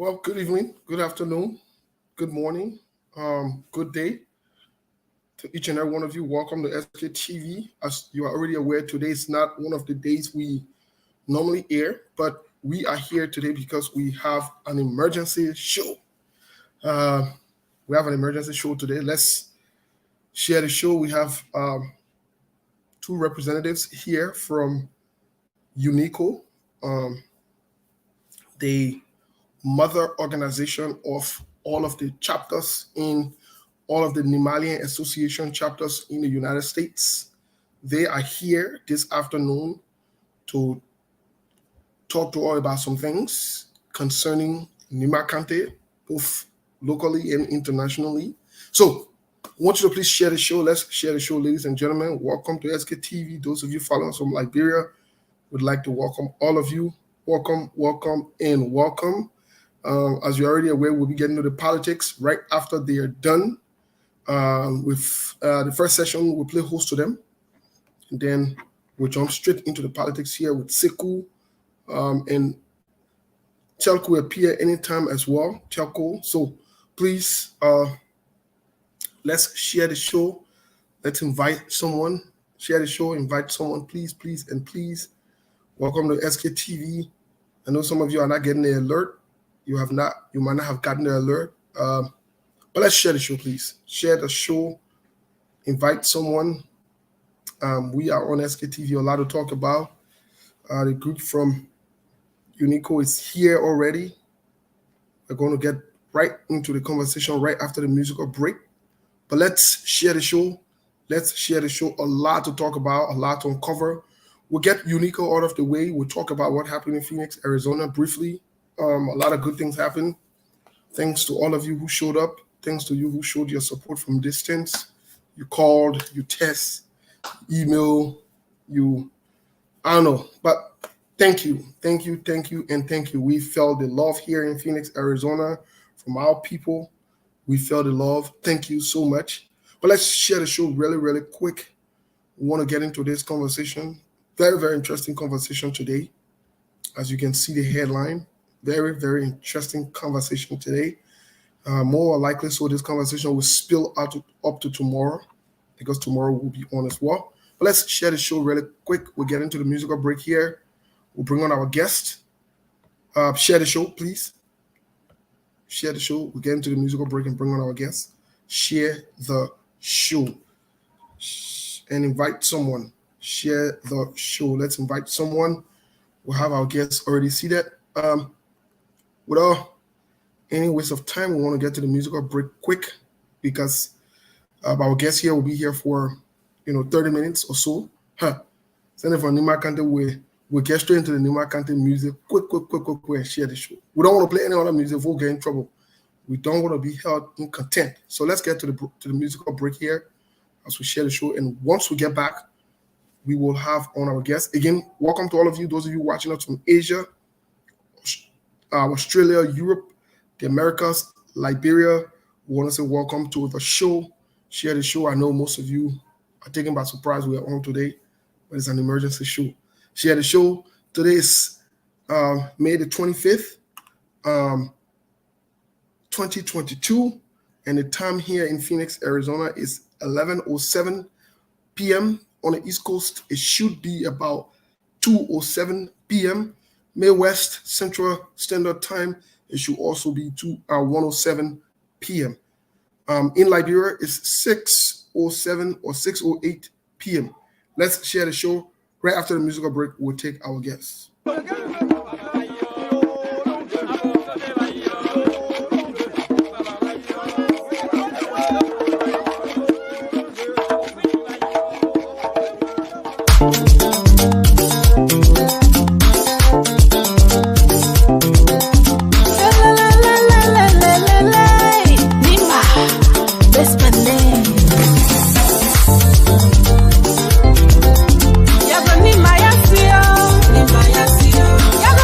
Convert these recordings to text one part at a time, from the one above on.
Well, good evening, good afternoon, good morning, good day to each and every one of you. Welcome to SKTV. As you are already aware, today is not one of the days we normally air, but we are here today because we have an emergency show. We have an emergency show today. Let's share the show. We have two representatives here from UNICO, the mother organization of all of the chapters in all of the Nimalian Association chapters in the United States. They are here this afternoon to talk to all about some things concerning Nima Kante, both locally and internationally. So I want you to please share the show. Let's share the show, ladies and gentlemen. Welcome to SKTV. Those of you following us from Liberia, would like to welcome all of you. Welcome, welcome, and welcome. As you're already aware, we'll be getting to the politics right after they are done. With the first session, we'll play host to them. And then we'll jump straight into the politics here with Sekou. And Telco will appear anytime as well, Telco. So please, let's share the show. Let's invite someone. Share the show, invite someone, please, please, and please. Welcome to SKTV. I know some of you are not getting the alert. You might not have gotten the alert. But let's share the show, please. Share the show. Invite someone. We are on SKTV. A lot to talk about. The group from UNICO is here already. We're going to get right into the conversation right after the musical break. But let's share the show. Let's share the show. A lot to talk about, a lot to uncover. We'll get UNICO out of the way. We'll talk about what happened in Phoenix, Arizona briefly. A lot of good things happened. Thanks to all of you who showed up. Thanks to you who showed your support from distance. You called, you text, email, I don't know. But thank you, thank you, thank you, and thank you. We felt the love here in Phoenix, Arizona from our people. We felt the love. Thank you so much. But let's share the show really, really quick. We want to get into this conversation. Very, very interesting conversation today. As you can see the headline. Very, very interesting conversation today. More likely so this conversation will spill out up to tomorrow because tomorrow will be on as well. But let's share the show really quick. We'll get into the musical break here. We'll bring on our guest. Share the show, please. Share the show. We'll get into the musical break and bring on our guest. Share the show. And invite someone. Share the show. Let's invite someone. We'll have our guests already seated. Without any waste of time, we want to get to the musical break quick because our guest here will be here for 30 minutes or so. Send for Nima Kante, we'll get straight into the Nima Kante music. Quick, and share the show. We don't want to play any other music. We'll get in trouble. We don't want to be held in contempt. So let's get to the musical break here as we share the show. And once we get back, we will have on our guests. Again, welcome to all of you, those of you watching us from Asia, Australia, Europe, the Americas, Liberia. We want to say welcome to the show. Share the show. I know most of you are taken by surprise we are on today, but it's an emergency show. Share the show. Today is May the 25th, 2022, and the time here in Phoenix, Arizona is 11:07 p.m. On the East Coast, it should be about 2:07 p.m. May West Central Standard Time, it should also be 1:07 p.m. In Liberia, it's 6:07 or 6:08 p.m. Let's share the show. Right after the musical break, we'll take our guests. Nima,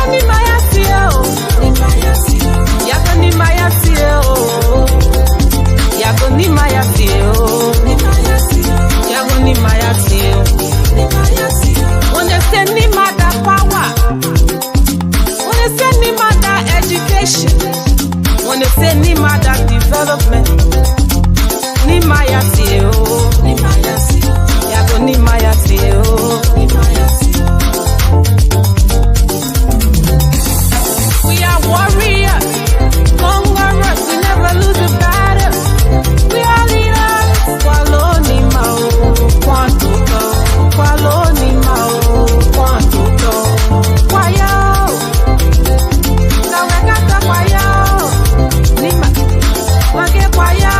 that education. When they say Nima that development, Nima Yasio, Yago Nima Yasio, we are warriors, conquerors, we never lose a battle. We are leaders, Kwalo Nima, Kwantuko, Kwalo Nima, Kwantuko, Kwayo, Kawekata Kwayo, Nima, Wage Kwayo,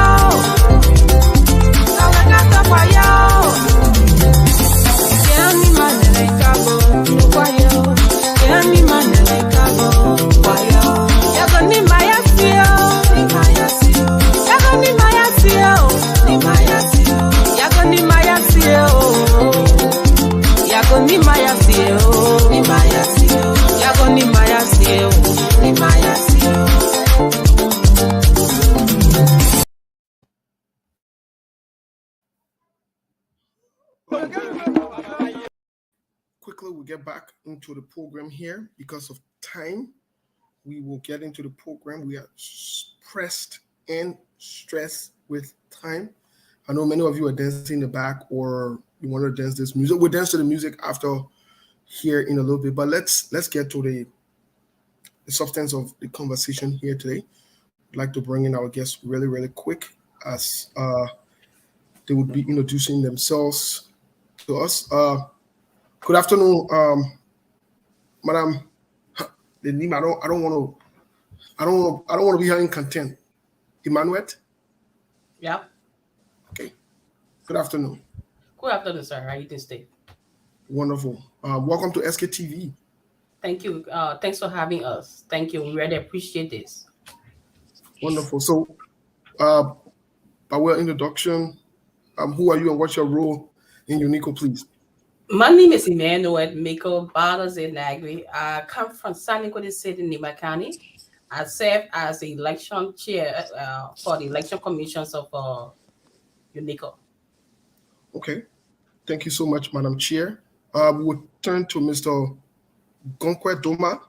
Kawekata Kwayo, Yami Manele Kabo, Kwayo, Yami Manele Kabo, Kwayo, Yago Nima Yasio, Nima Yasio, Yago Nima Yasio, Nima Yasio, Yago Nima Yasio, Yago Nima Yasio, Nima Yasio, Yago Nima Yasio, Nima Yasio. Quickly, we'll get back into the program here because of time. We will get into the program. We are pressed and stressed with time. I know many of you are dancing in the back or you want to dance this music. We'll dance to the music after here in a little bit, but let's get to the substance of the conversation here today. I'd like to bring in our guests really, really quick as they would be introducing themselves to us. Good afternoon, Madam. The name I don't want to be having content. Emmanuel. Yeah. Okay. Good afternoon. Good afternoon, sir. How you doing today? Wonderful. Welcome to SKTV. Thank you. Thanks for having us. Thank you. We really appreciate this. Wonderful. So, by way of introduction, who are you and what's your role in UNICO, please? My name is Emmanuel Miko Barros Nagri. I come from San Nicolas City, Nima County. I serve as the election chair for the election commissions of UNICO. Okay. Thank you so much, Madam Chair. We'll turn to Mr. Gonkwe Doma.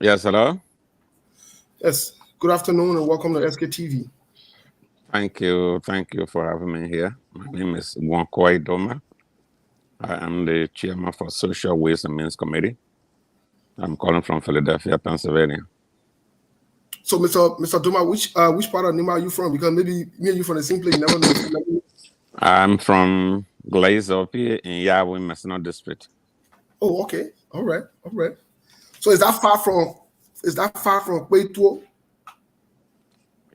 Yes, hello. Yes. Good afternoon and welcome to SKTV. Thank you for having me here. My name is Gonkwe Doma. I am the chairman for Social Waste and Means Committee. I'm calling from Philadelphia, Pennsylvania. So, Mr. Doma, which part of Nima are you from? Because maybe me and you from the same place, you never know. I'm from Glaze up here in Yahweh, Messina District. Oh, okay. All right. So is that far from Kweituo?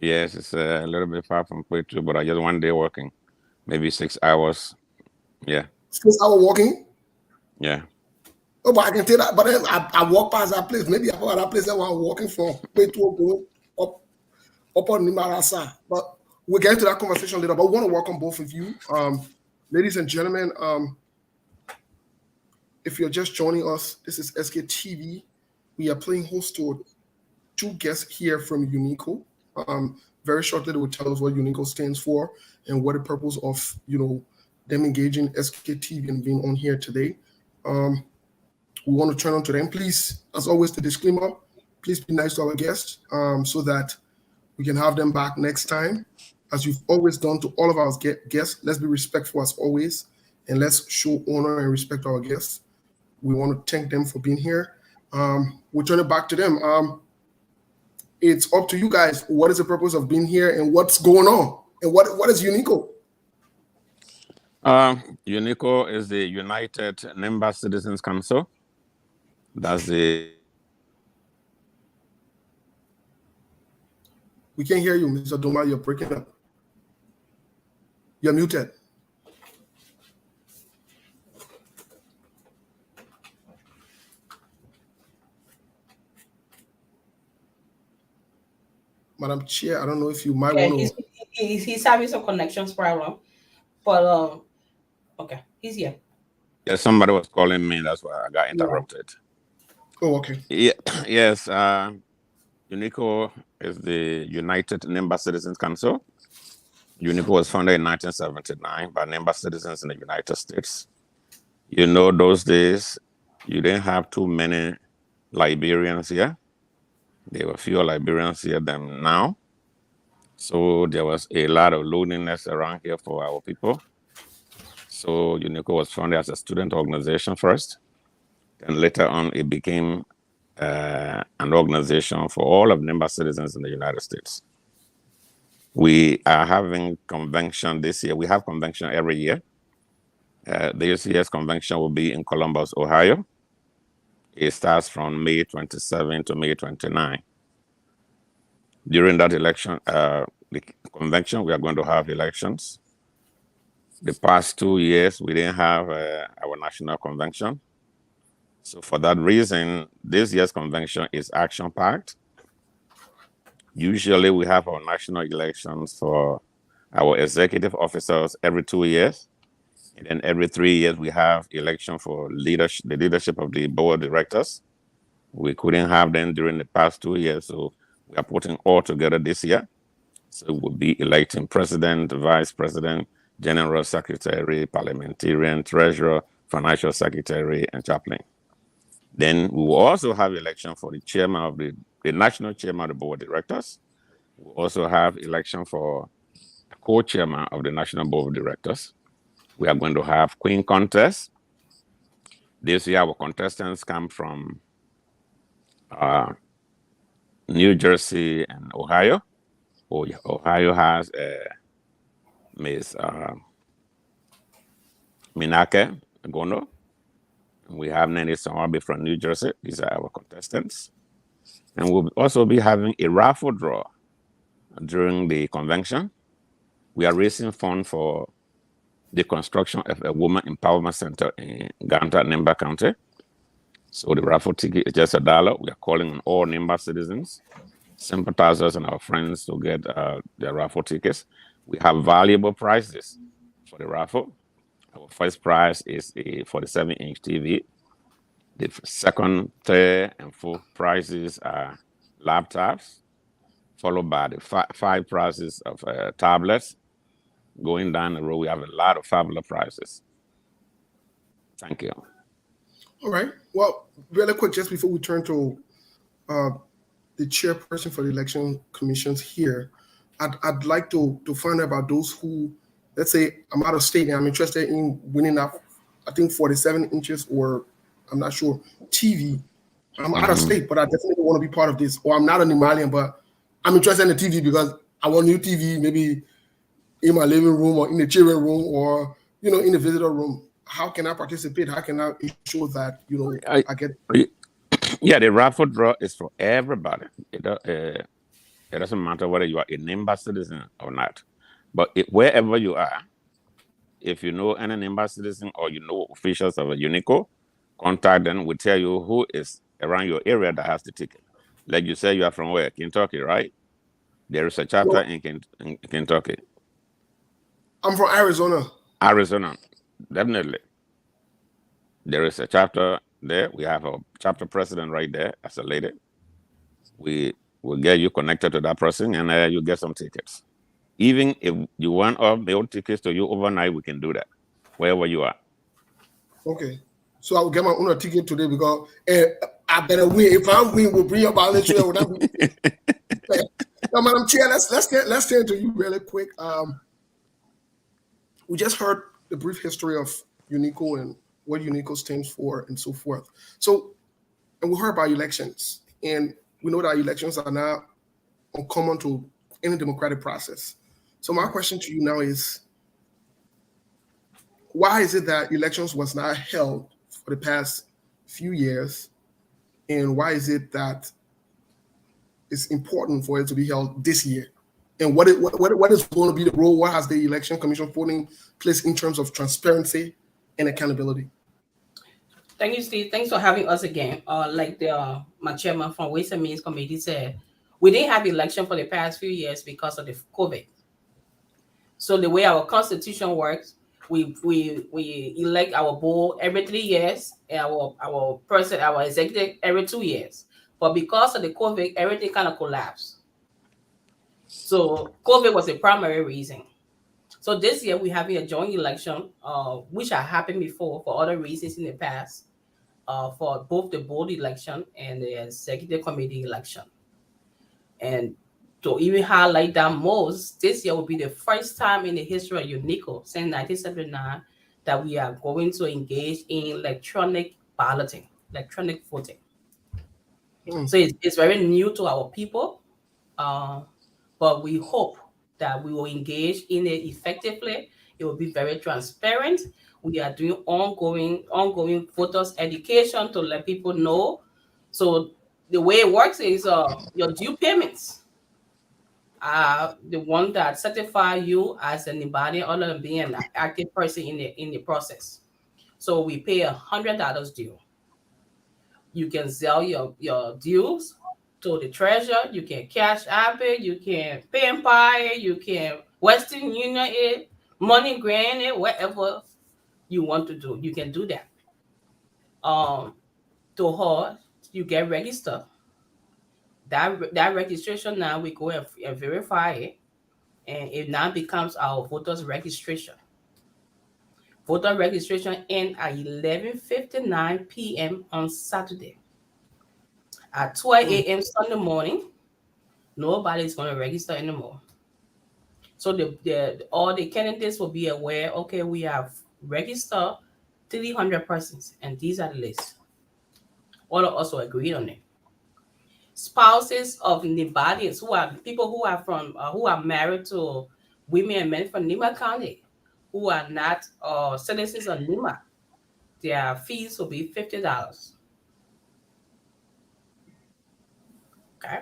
Yes, it's a little bit far from Kwetu, but I just one day working, maybe 6 hours. Yeah. 6 hour walking? Yeah. Oh, but I can tell that. But then I walk past that place. Maybe I go that place that I'm walking from Kweituo going up on Nimarasa. But we'll get into that conversation later. But we want to welcome both of you. Ladies and gentlemen, if you're just joining us, this is SKTV. We are playing host to two guests here from UNICO. Very shortly, they will tell us what UNICO stands for and what the purpose of, them engaging SKTV and being on here today. We want to turn on to them. Please, as always, the disclaimer, please be nice to our guests so that we can have them back next time. As you've always done to all of our guests, let's be respectful as always, and let's show honor and respect to our guests. We want to thank them for being here. We'll turn it back to them. It's up to you guys. What is the purpose of being here and what's going on? And what is UNICO? UNICO is the United Member Citizens Council. That's the... We can't hear you, Mr. Doma. You're breaking up. You're muted. Madam Chair, I don't know if you might want to... He's having some connections problem, but okay, he's here. Yeah, somebody was calling me. That's why I got interrupted. Oh, okay. Yeah, yes. UNICO is the United Member Citizens Council. UNICO was founded in 1979 by member citizens in the United States. Those days, you didn't have too many Liberians here. There were fewer Liberians here than now. So there was a lot of loneliness around here for our people. So UNICO was founded as a student organization first, and later on it became an organization for all of member citizens in the United States. We are having convention this year. We have convention every year. This year's convention will be in Columbus, Ohio. It starts from May 27 to May 29. During that election, the convention, we are going to have elections. The past 2 years, we didn't have our national convention. So for that reason, this year's convention is action-packed. Usually we have our national elections for our executive officers every 2 years. And then every 3 years, we have election for leadership, the leadership of the board of directors. We couldn't have them during the past 2 years, so we are putting all together this year. So we'll be electing president, vice president, general secretary, parliamentarian, treasurer, financial secretary, and chaplain. Then we will also have election for the chairman of the national chairman of the board of directors. We'll also have election for a co-chairman of the national board of directors. We are going to have queen contest. This year, our contestants come from New Jersey and Ohio. Ohio has Miss Minake Gono. We have Nancy Samabi from New Jersey. These are our contestants. And we'll also be having a raffle draw during the convention. We are raising funds for the construction of a woman empowerment center in Ganta, Nimba County. So the raffle ticket is just $1. We are calling on all Nimba citizens, sympathizers, and our friends to get their raffle tickets. We have valuable prizes for the raffle. Our first prize is a 47-inch TV. The second, third, and fourth prizes are laptops, followed by the five prizes of tablets. Going down the road, we have a lot of fabulous prizes. Thank you. All right. Well, really quick, just before we turn to the chairperson for the election commissions here, I'd like to find out about those who, let's say, I'm out of state and I'm interested in winning that, I think 47 inches or I'm not sure, TV. I'm out of state, but I definitely want to be part of this. Or I'm not an Nimalian, but I'm interested in the TV because I want new TV, maybe in my living room or in the children's room or, in the visitor room. How can I participate? How can I ensure that, I get... Yeah, the raffle draw is for everybody. It doesn't matter whether you are a Nimba citizen or not. But wherever you are, if you know any Nimba citizen or you know officials of a UNICO, contact them. We'll tell you who is around your area that has the ticket. Like you say, you are from where? Kentucky, right? There is a chapter in Kentucky. I'm from Arizona. Arizona, definitely. There is a chapter there. We have a chapter president right there as a lady. We will get you connected to that person and you get some tickets. Even if you want our mail tickets to you overnight, we can do that wherever you are. Okay. So I will get my own ticket today because I better win. If I win, we'll bring up our lecture. Now, Madam Chair, let's turn to you really quick. We just heard the brief history of UNICO and what UNICO stands for and so forth. So, and we heard about elections, and we know that elections are now uncommon to any democratic process. So my question to you now is, why is it that elections was not held for the past few years, and why is it that it's important for it to be held this year? And what is going to be the role? What has the Election Commission put in place in terms of transparency and accountability? Thank you, Steve. Thanks for having us again. Like my chairman from Ways and Means Committee said, we didn't have election for the past few years because of the COVID. So the way our constitution works, we elect our board every 3 years, and our executive every 2 years. But because of the COVID, everything kind of collapsed. So COVID was the primary reason. So this year we're having a joint election, which had happened before for other reasons in the past. for both the board election and the executive committee election. And to even highlight that most, this year will be the first time in the history of UNICO since 1979 that we are going to engage in electronic balloting, electronic voting. So it's very new to our people, but we hope that we will engage in it effectively. It will be very transparent. We are doing ongoing voters education to let people know. So the way it works is your due payments are the one that certify you as anybody other than being an active person in the process. So we pay $100 due. You can sell your dues to the treasurer. You can cash app it. You can PayPal it. You can Western Union it, money grant it, whatever you want to do. You can do that. To her, you get registered. That registration now we go and verify it, and it now becomes our voters registration. Voter registration ends at 11:59 p.m. on Saturday. At 12 a.m. Sunday morning, nobody's going to register anymore. So all the candidates will be aware, okay, we have registered 300 persons, and these are the lists. All of us will agree on it. Spouses of Nevadians, who are people who are from who are married to women and men from Nima County, who are not citizens of Nima, their fees will be $50. Okay.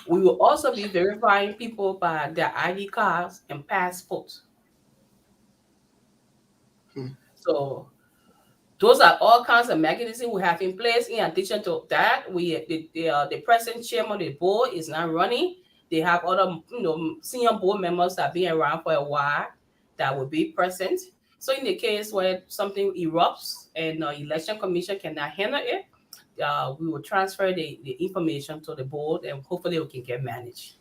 We will also be verifying people by their ID cards and passports. So those are all kinds of mechanisms we have in place. In addition to that, the present chairman of the board is not running. They have other senior board members that have been around for a while that will be present. So in the case where something erupts and the election commission cannot handle it, we will transfer the information to the board and hopefully we can get managed.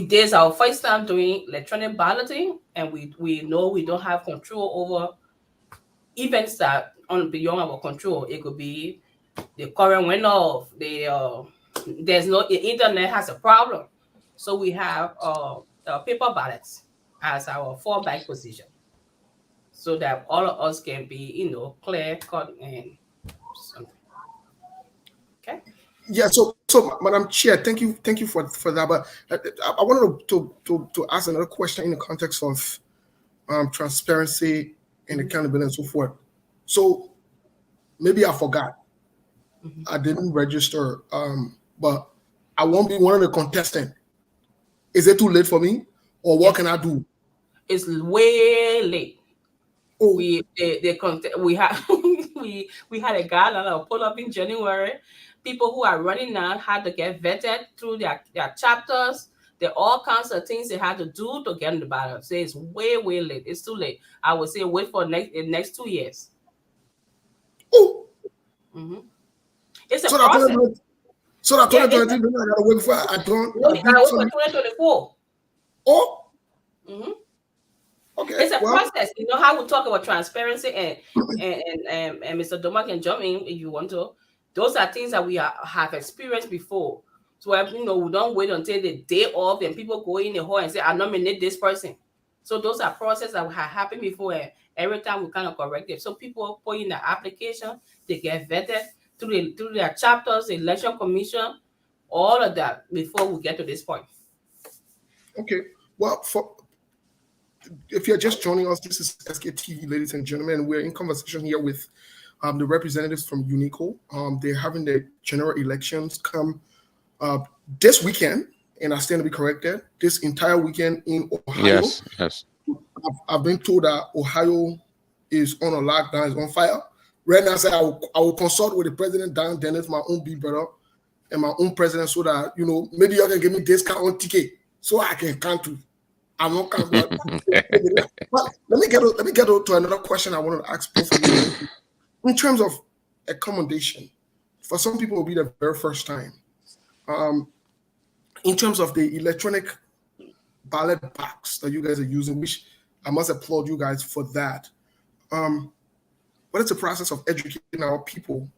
This is our first time doing electronic balloting, and we know we don't have control over events that are beyond our control. It could be the current went off, the internet has a problem. So we have paper ballots as our fallback position, so that all of us can be clear cut and something. Okay. Yeah, so Madam Chair, thank you for that. But I wanted to ask another question in the context of transparency and accountability and so forth. So maybe I forgot. I didn't register, but I won't be one of the contestants. Is it too late for me, or what can I do? It's way late. Oh. We had we had a guideline that will pull up in January. People who are running now had to get vetted through their chapters. There are all kinds of things they had to do to get in the ballot. So it's way late. It's too late. I would say wait for the next 2 years. Oh. It's a process. So that 2023, I gotta wait before I don't. No, I wait for 2024. Oh. Okay. It's a process. You know how we talk about transparency and Mr. Doma can jump in if you want to. Those are things that we have experienced before. So we don't wait until the day of and people go in the hall and say, I nominate this person. So those are processes that have happened before, and every time we kind of correct it. So people put in the application, they get vetted through their chapters, the election commission, all of that before we get to this point. Okay. Well, if you're just joining us, this is SKTV, ladies and gentlemen. We're in conversation here with the representatives from UNICO. They're having the general elections come this weekend, and I stand to be corrected, this entire weekend in Ohio. Yes. I've been told that Ohio is on a lockdown, is on fire. Right now, I say I will consult with the president, Dan Dennis, my own big brother, and my own president, so that maybe you can give me discount on ticket so I can come to. I'm not coming. But let me get to another question I wanted to ask both of you. In terms of accommodation, for some people, it will be the very first time. In terms of the electronic ballot box that you guys are using, which I must applaud you guys for that. But what is the process of educating our people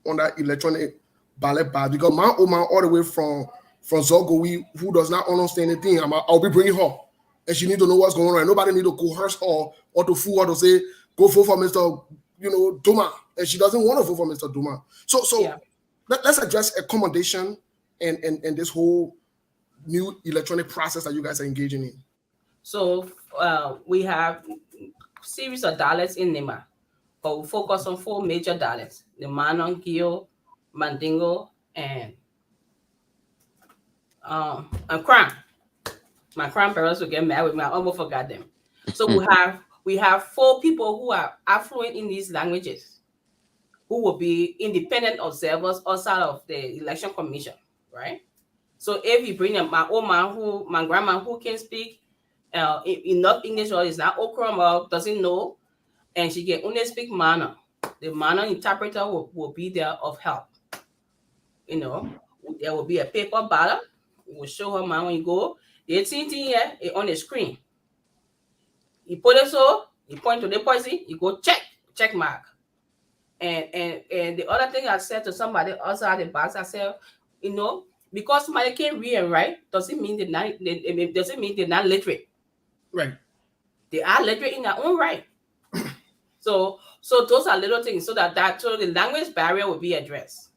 on that electronic ballot bar? Because my old man all the way from Zogowi, who does not understand anything, I'll be bringing her, and she need to know what's going on. And nobody need to coerce her or to fool her to say go vote for Mr. Duma, and she doesn't want to vote for Mr. Duma. So yeah. Let's address accommodation and this whole new electronic process that you guys are engaging in. So we have series of dialects in Nima, but we focus on 4 major dialects: the Manon, Gio, Mandingo, and Kram. My Kram parents will get mad with me. I almost forgot them. So we have 4 people who are affluent in these languages, who will be independent observers outside of the election commission, right? So if you bring them, my grandma who can speak enough English or is not Okram or doesn't know, and she can only speak Mana, the Mana interpreter will be there of help. There will be a paper ballot. We will show her man when you go. The 18 here is on the screen. You put it so, you point to the policy, you go check mark. And the other thing I said to somebody outside the box, I said, because somebody can't read and write, doesn't mean they're not literate. Right. They are literate in their own right. So those are little things so that the language barrier will be addressed.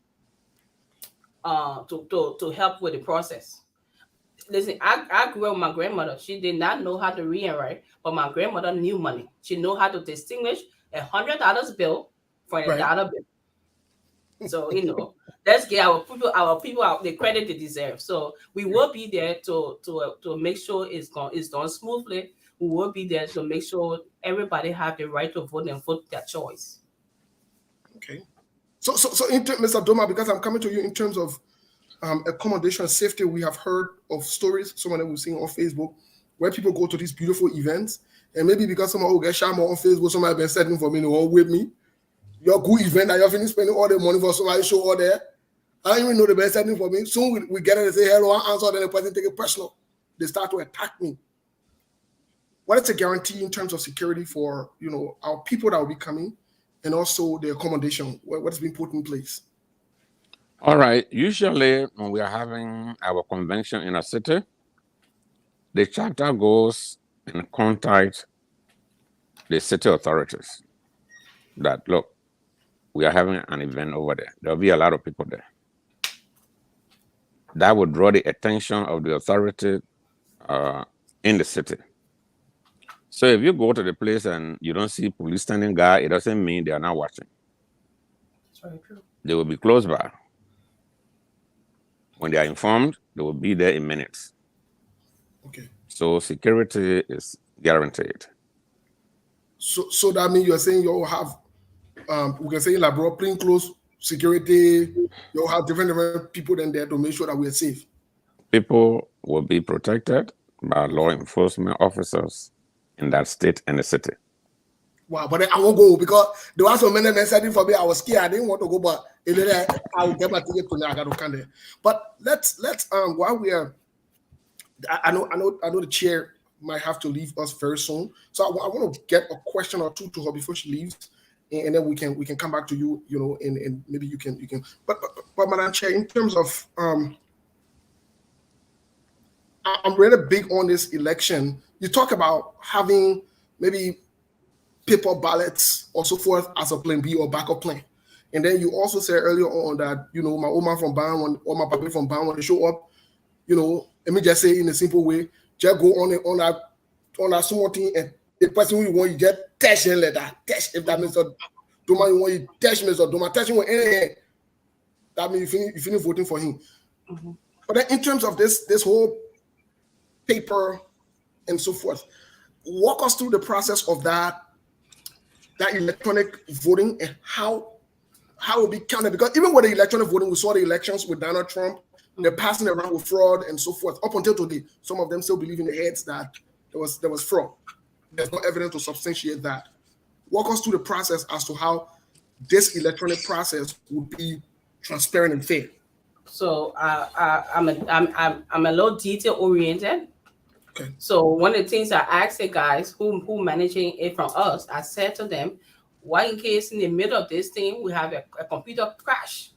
To help with the process. Listen, I grew up with my grandmother. She did not know how to read and write, but my grandmother knew money. She knew how to distinguish $100 bill from a dollar bill. So let's get our people out the credit they deserve. So we will be there to make sure it's done smoothly. We will be there to make sure everybody have the right to vote and vote their choice. Okay. So Mr. Doma, because I'm coming to you in terms of accommodation and safety, we have heard of stories, some of them we've seen on Facebook, where people go to these beautiful events, and maybe because someone will get shama on Facebook, somebody been setting for me, they won't with me. Your good event that you're finished spending all the money for somebody show all there. I don't even know the best setting for me. Soon we get it and say hello, I answer, then the person take it personal. They start to attack me. What is a guarantee in terms of security for our people that will be coming, and also the accommodation? What's been put in place? All right. Usually, when we are having our convention in a city, the chapter goes and contact the city authorities that, look, we are having an event over there. There'll be a lot of people there. That would draw the attention of the authority in the city. So if you go to the place and you don't see police standing guard, it doesn't mean they are not watching. That's very true. They will be close by. When they are informed, they will be there in minutes. Okay. So security is guaranteed. So that means you're saying you'll have, we can say like plain clothes security, you'll have different people in there to make sure that we're safe. People will be protected by law enforcement officers in that state and the city. Wow, but I won't go because there was so many men setting for me. I was scared. I didn't want to go, but I will get my ticket to now. I got to come there. But let's while we are, I know the chair might have to leave us very soon. So I want to get a question or two to her before she leaves, and then we can come back to you, and maybe you can. But Madam Chair, in terms of I'm really big on this election. You talk about having maybe paper ballots or so forth as a plan B or backup plan. And then you also said earlier on that, my old man from Ban or my papa from Ban when they show up, let me just say in a simple way, just go on that small thing and the person who you want, you just test him like that. Test if that means Doma, you want you test Mr. Doma, test him with anything. That means you finish voting for him. Mm-hmm. But then in terms of this whole paper and so forth, walk us through the process of that electronic voting and how it will be counted. Because even with the electronic voting, we saw the elections with Donald Trump, they're passing around with fraud and so forth. Up until today, some of them still believe in their heads that there was fraud. There's no evidence to substantiate that. Walk us through the process as to how this electronic process would be transparent and fair. So I'm a little detail oriented. Okay. So one of the things I asked the guys who managing it from us, I said to them, Why, in case in the middle of this thing we have a computer crash.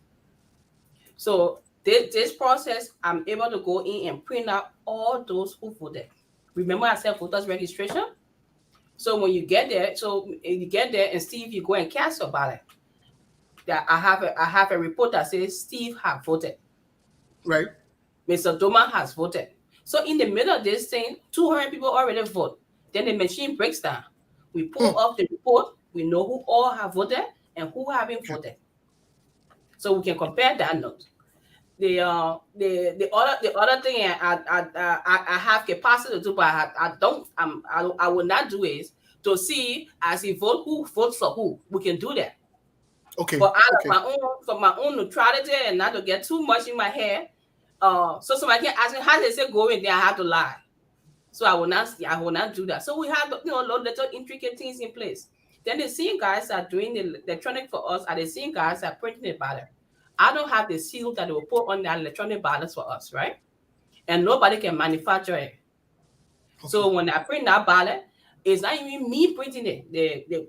So this process, I'm able to go in and print out all those who voted. Remember I said voters registration? So when you get there, and Steve, you go and cast your ballot. That I have a report that says Steve have voted. Right. Mr. Doma has voted. So in the middle of this thing, 200 people already vote. Then the machine breaks down. We pull off the report. We know who all have voted and who haven't voted. So we can compare that note. The other thing I have capacity to do, but I will not do is to see as he vote who votes for who. We can do that. Okay. But out of my own neutrality and not to get too much in my head. So somebody can ask me how does it go in there, I have to lie. So I will not do that. So we have little intricate things in place. Then the same guys are doing the electronic for us, are the same guys that are printing the ballot. I don't have the seal that they will put on the electronic ballots for us, right? And nobody can manufacture it. Okay. So when I print that ballot, it's not even me printing it.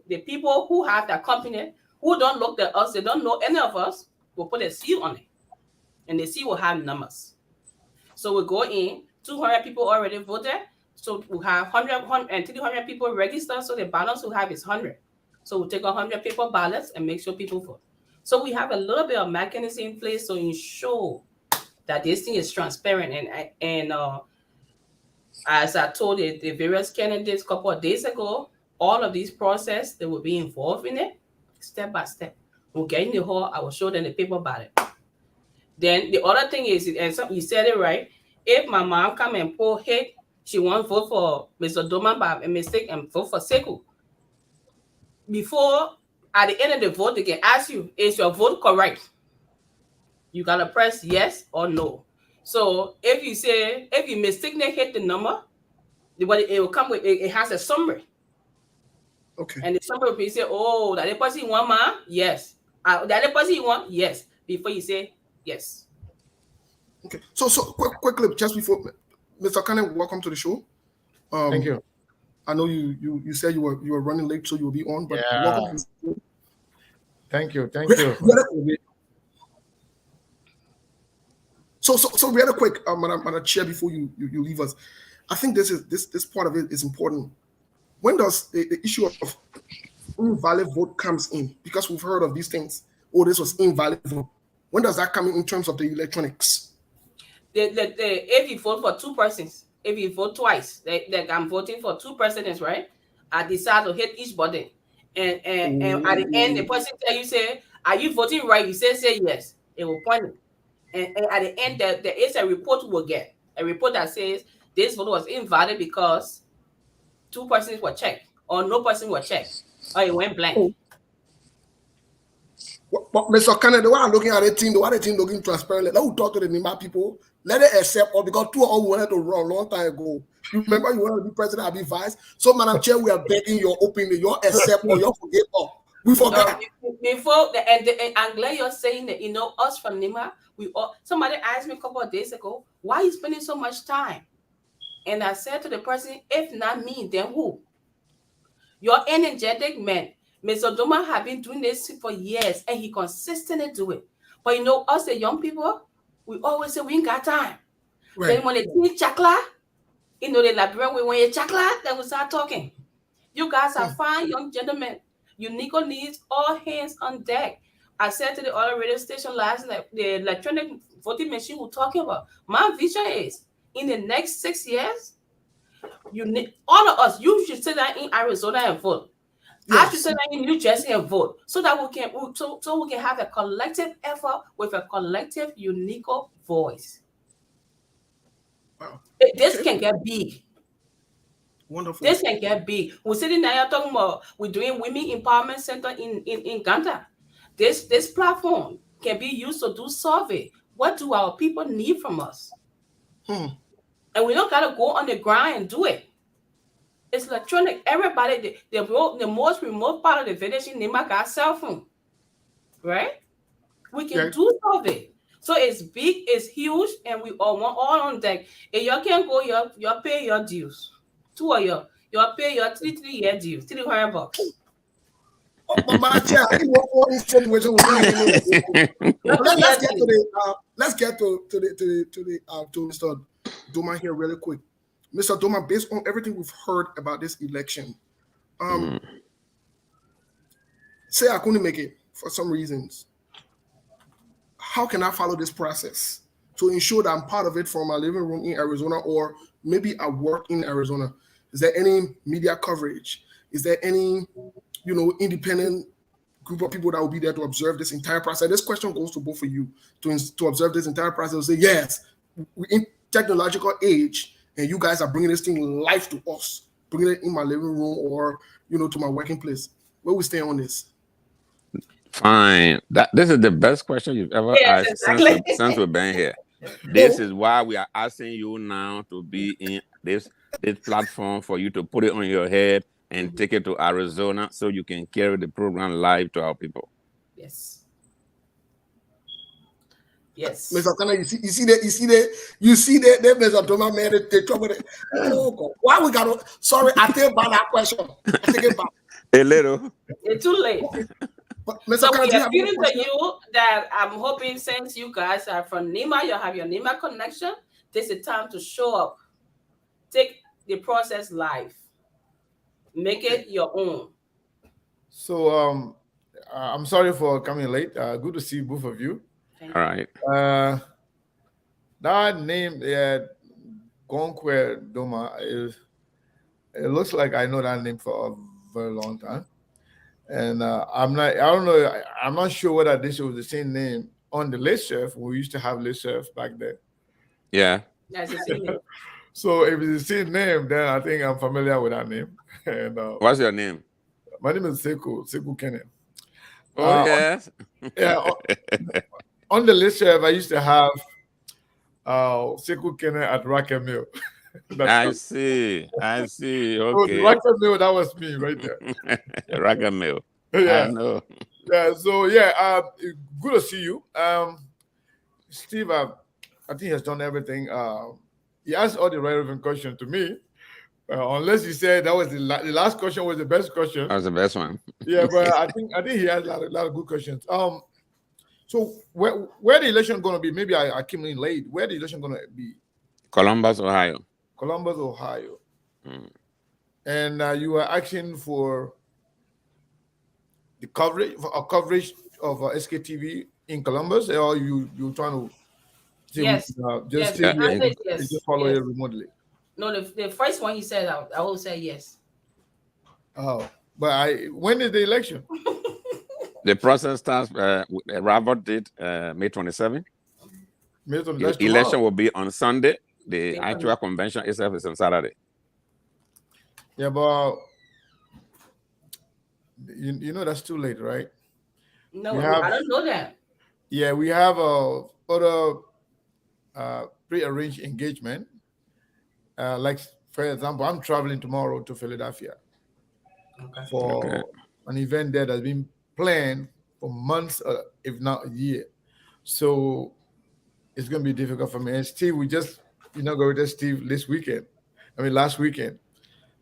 The people who have that company, who don't look at us, they don't know any of us, will put a seal on it. And the seal will have numbers. So we go in, 200 people already voted. So we have 100 and 300 people registered. So the balance we have is 100. So we take 100 paper ballots and make sure people vote. So we have a little bit of mechanism in place to ensure that this thing is transparent. And as I told the various candidates a couple of days ago, all of these process, they will be involved in it step by step. We'll get in the hall, I will show them the paper ballot. Then the other thing is, and you said it right, if my mom come and pull hit, she won't vote for Mr. Doma by a mistake and vote for Sekou. Before, at the end of the vote, they can ask you, is your vote correct? You gotta press yes or no. So if you mistakenly hit the number, it will come with, it has a summary. Okay. And the summary will say, oh, that person you want, ma? Yes. That person you want? Yes. Before you say yes. Okay. So quickly, just before, Mr. Cannon, welcome to the show. Thank you. I know you said you were running late, so you'll be on, but yeah. Welcome to the show. Thank you. So really quick, Madam Chair, before you leave us, I think this part of it is important. When does the issue of invalid vote comes in? Because we've heard of these things. Oh, this was invalid vote. When does that come in terms of the electronics? If you vote for two persons, if you vote twice, like I'm voting for two presidents, right? I decide to hit each button. And at the end, the person tell you, say, are you voting right? You say yes. It will point it. And at the end, there is a report we'll get. A report that says this vote was invalid because two persons were checked or no person was checked or it went blank. Oh. But Mr. Kennedy, the way I'm looking at the team looking transparent, let us talk to the Nima people. Let it accept, or because two of us wanted to run a long time ago. You remember you wanted to be president, I'll be vice. So, Madam Chair, we are begging your opinion, your accept or your forget. We forgot. Before and I'm glad you're saying that. Us from Nima, somebody asked me a couple of days ago, why are you spending so much time? And I said to the person, if not me, then who? You're energetic man. Mr. Doma have been doing this for years and he consistently do it. But us the young people, we always say we ain't got time. Right. Then when they teach chakla, the librarian, when you chakla, then we start talking. You guys are fine young gentlemen. Unico needs all hands on deck. I said to the other radio station last night, the electronic voting machine we're talking about, my vision is in the next 6 years, you need all of us, you should sit down in Arizona and vote. Yes. I should sit down in New Jersey and vote so that we can have a collective effort with a collective unique voice. Wow. This can get big. Wonderful. This can get big. We're sitting there talking about we're doing Women Empowerment Center in Ghana. This platform can be used to do survey. What do our people need from us? And we don't gotta go on the ground and do it. It's electronic. Everybody, the most remote part of the village in Nima got cell phone, right? We can do survey. So it's big, it's huge, and we all want all on deck. If you can go, you pay your dues. Two of you pay your 3 year dues, $300. But my chair, I think what situation was let's get to Mr. Doma here really quick. Mr. Doma, based on everything we've heard about this election, say I couldn't make it for some reasons. How can I follow this process to ensure that I'm part of it from my living room in Arizona, or maybe I work in Arizona? Is there any media coverage? Is there any, independent group of people that will be there to observe this entire process? This question goes to both of you to observe this entire process. Say yes, we're in technological age, and you guys are bringing this thing live to us, bringing it in my living room or to my working place. Where we stay on this? Fine. This is the best question you've ever asked since we've been here. This is why we are asking you now to be in this platform, for you to put it on your head and take it to Arizona so you can carry the program live to our people. Yes. Yes. Mr. Kana, you see that Mr. Thomas made it take trouble. Oh God. Why we got to, sorry, I take back that question. I take it back. A little. It's too late. But Mr. So Kana, we are appealing to you that I'm hoping, since you guys are from NEMA, you have your NEMA connection, this is the time to show up. Take the process live. Make it your own. So I'm sorry for coming late. Good to see both of you. All right. That name, Gonkwe Doma, it looks like I know that name for a very long time. And I'm not sure whether this was the same name on the listserv. We used to have listservs back then. Yeah. That's the same name. So if it's the same name, then I think I'm familiar with that name. And what's your name? My name is Sekou Kenen. Oh, yes. On the listserv, I used to have Sekou Kenen at Racket Mill. I see. Okay. So Racket Mill, that was me right there. Racket Mill. Yeah. I know. Yeah. So good to see you. Steve, I think he has done everything. He asked all the relevant questions to me. Unless you said that was the last question was the best question. That was the best one. Yeah, but I think he has a lot of good questions. So where the election going to be? Maybe I came in late. Where the election going to be? Columbus, Ohio. Columbus, Ohio. And you are asking for the coverage of SKTV in Columbus, or you trying to yes. Just follow it remotely? No, the first one he said, I will say yes. Oh, but when is the election? The process starts, Robert did May 27th. The election will be on Sunday. The actual convention itself is on Saturday. Yeah, but you know that's too late, right? No, I don't know that. Yeah, we have other pre-arranged engagement. Like, for example, I'm traveling tomorrow to Philadelphia for an event there that's been planned for months, if not a year. So it's going to be difficult for me. And Steve, we just inaugurated Steve last weekend.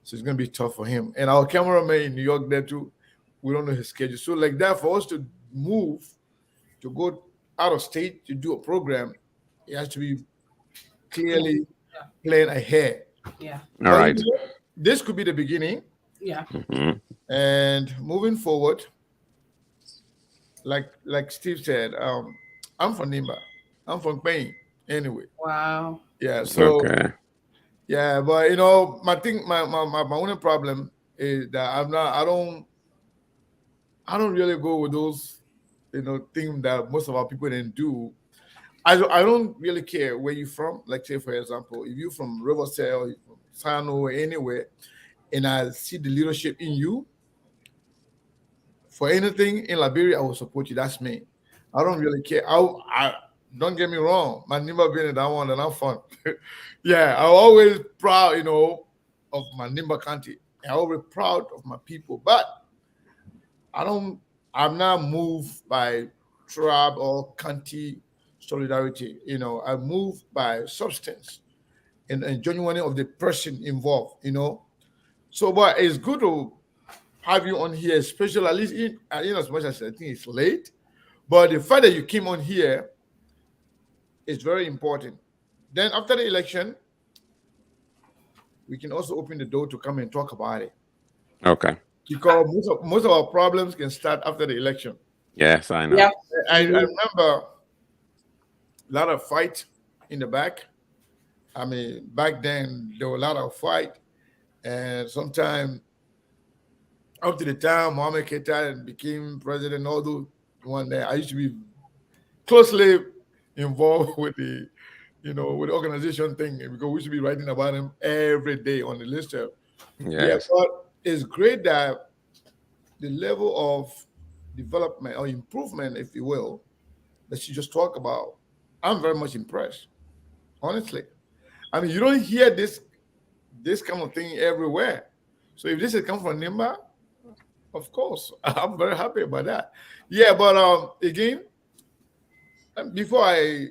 So it's going to be tough for him. And our cameraman in New York there too, we don't know his schedule. So like that, for us to move, to go out of state to do a program, it has to be clearly planned ahead. Yeah. All right. This could be the beginning. Yeah. And moving forward, like Steve said, I'm from Nimba. I'm from Spain anyway. Wow. Yeah. So yeah, but my only problem is that I don't really go with those things that most of our people didn't do. I don't really care where you're from. Like, say, for example, if you're from Riverside, from Sano, or anywhere, and I see the leadership in you, for anything in Liberia, I will support you. That's me. I don't really care. I don't get me wrong. My Nimba been in that one, and I'm fun. Yeah, I'm always proud, of my Nimba country. I'm always proud of my people, but I'm not moved by tribe or country solidarity. I move by substance and genuinely of the person involved. So, but it's good to have you on here, especially at least in as much as I think it's late. But the fact that you came on here is very important. Then after the election, we can also open the door to come and talk about it. Okay. Because most of our problems can start after the election. Yes, I know. Yeah. I remember a lot of fight in the back. I mean, back then there were a lot of fight, and sometimes up to the time Mohammed Keita became president, although one day I used to be closely involved with with the organization thing because we should be writing about him every day on the list. Yeah, Yes. but it's great that the level of development or improvement, if you will, that you just talk about, I'm very much impressed. Honestly, I mean, you don't hear this kind of thing everywhere. So if this has come from Nimba, of course, I'm very happy about that. Yeah, but again, before I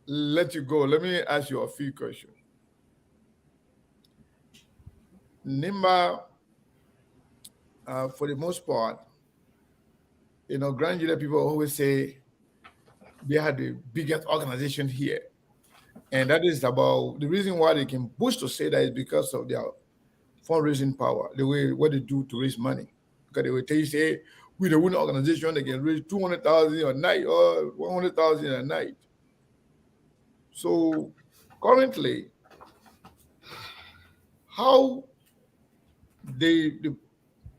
let you go, let me ask you a few questions. Nimba, for the most part, Grand Judah people always say they had the biggest organization here. And that is about the reason why they can push to say that is because of their fundraising power, the way what they do to raise money. Because they will tell you, say, we're the winning organization, they can raise 200,000 a night or 100,000 a night. So currently, how the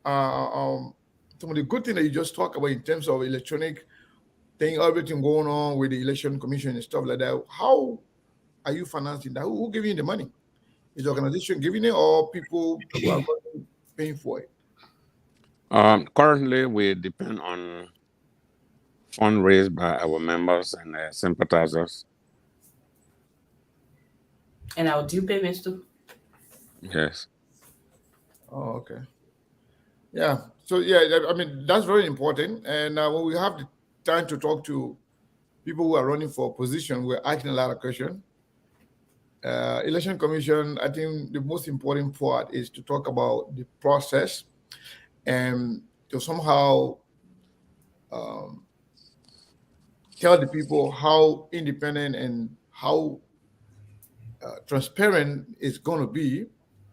some of the good thing that you just talked about in terms of electronic thing, everything going on with the election commission and stuff like that. How are you financing that? Who giving you the money? Is the organization giving it or people who are paying for it? Currently, we depend on fund raised by our members and sympathizers. And our due payments too. Yes. Oh, okay. Yeah. So yeah, I mean that's very important. And when we have the time to talk to people who are running for position, we're asking a lot of questions. Election Commission, I think the most important part is to talk about the process and to somehow um, tell the people how independent and how transparent it's going to be,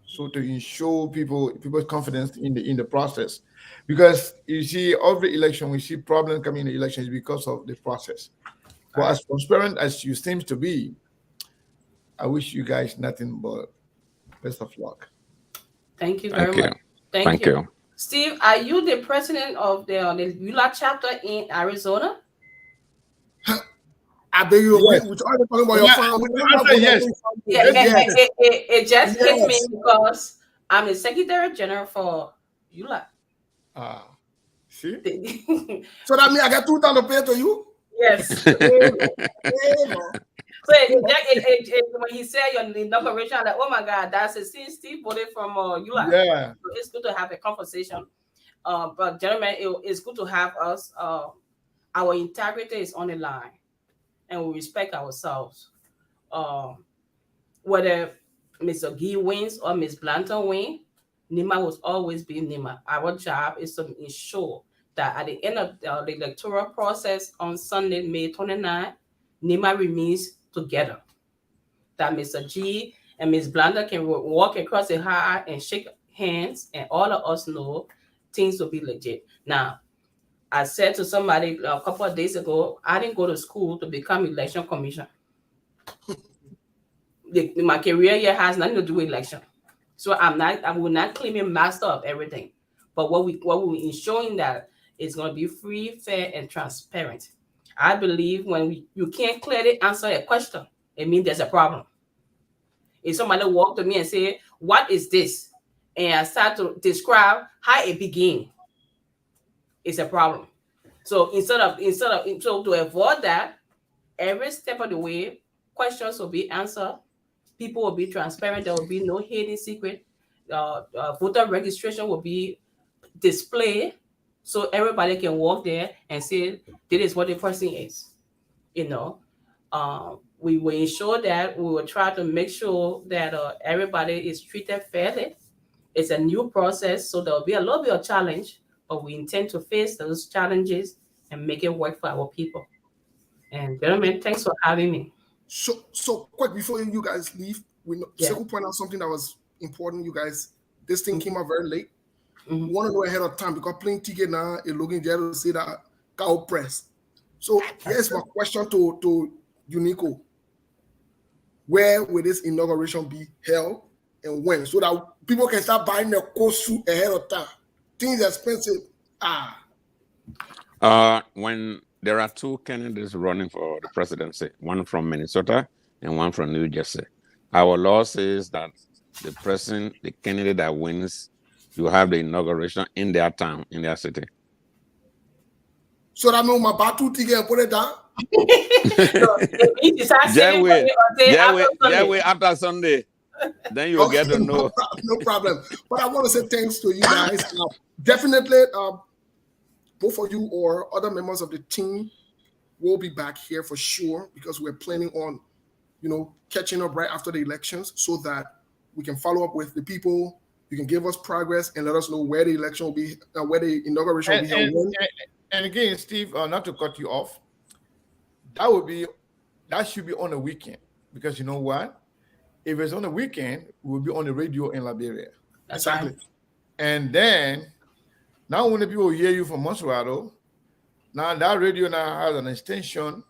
so to ensure people's confidence in the process. Because you see, every election we see problems coming in the elections because of the process. But Right. as transparent as you seem to be, I wish you guys nothing but best of luck. Thank you very Thank you. much. Thank Thank you. you. Steve, are you the president of the ULA chapter in Arizona? I beg you, Yes. we trying to talk about your Yeah, farm. We don't the have answer going is on yes. any farm. Yeah, Yes, it just hit me yes. because I'm the secretary general for ULA. Ah, see? So that means I got 2,000 to pay to you? Yes. Hey, no. Hey, no. So when he said your inauguration, I'm like, oh my God, that's a Steve voted from ULA. Yeah. So it's good to have a conversation. But gentlemen, it's good to have us. Our integrity is on the line, and we respect ourselves. Whether Mr. Gee wins or Miss Blanton win, Nima will always be Nima. Our job is to ensure that at the end of the electoral process on Sunday, May 29, Nima remains together. That Mr. G and Miss Blanton can walk across the aisle and shake hands, and all of us know things will be legit. Now, I said to somebody a couple of days ago, I didn't go to school to become election commissioner. My career here has nothing to do with election. So I will not claim a master of everything. But what we ensuring that it's going to be free, fair, and transparent. I believe when you can't clearly answer a question, it means there's a problem. If somebody walk to me and say, "What is this?" and I start to describe how it began, it's a problem. So instead of so to avoid that, every step of the way, questions will be answered. People will be transparent. There will be no hidden secret. Voter registration will be displayed, so everybody can walk there and say, "This is what the person is." You know, we will ensure that we will try to make sure that everybody is treated fairly. It's a new process, so there'll be a little bit of challenge, but we intend to face those challenges and make it work for our people. And gentlemen, thanks for having me. So quick before you guys leave, Yeah. Sekou point out something that was important. You guys, this thing came out very late. Mhm. We want to know ahead of time because playing ticket now, a looking to say that cow press. So here's my question to Unico. Where will this inauguration be held and when? So that people can start buying their coat suit ahead of time. Things expensive. When there are two candidates running for the presidency, one from Minnesota and one from New Jersey, our law says that the candidate that wins, you have the inauguration in their town, in their city. So that means my batu ticket and put it down. After Sunday, then you'll get to know. No problem. But I want to say thanks to you guys. Definitely, both of you or other members of the team will be back here for sure because we're planning on, catching up right after the elections so that we can follow up with the people. You can give us progress and let us know where the election will be, where the inauguration will be held. And again, Steve, not to cut you off, that should be on a weekend because you know what? If it's on a weekend, we'll be on the radio in Liberia. Exactly. And then now when the people hear you from Monserrato, now that radio now has an extension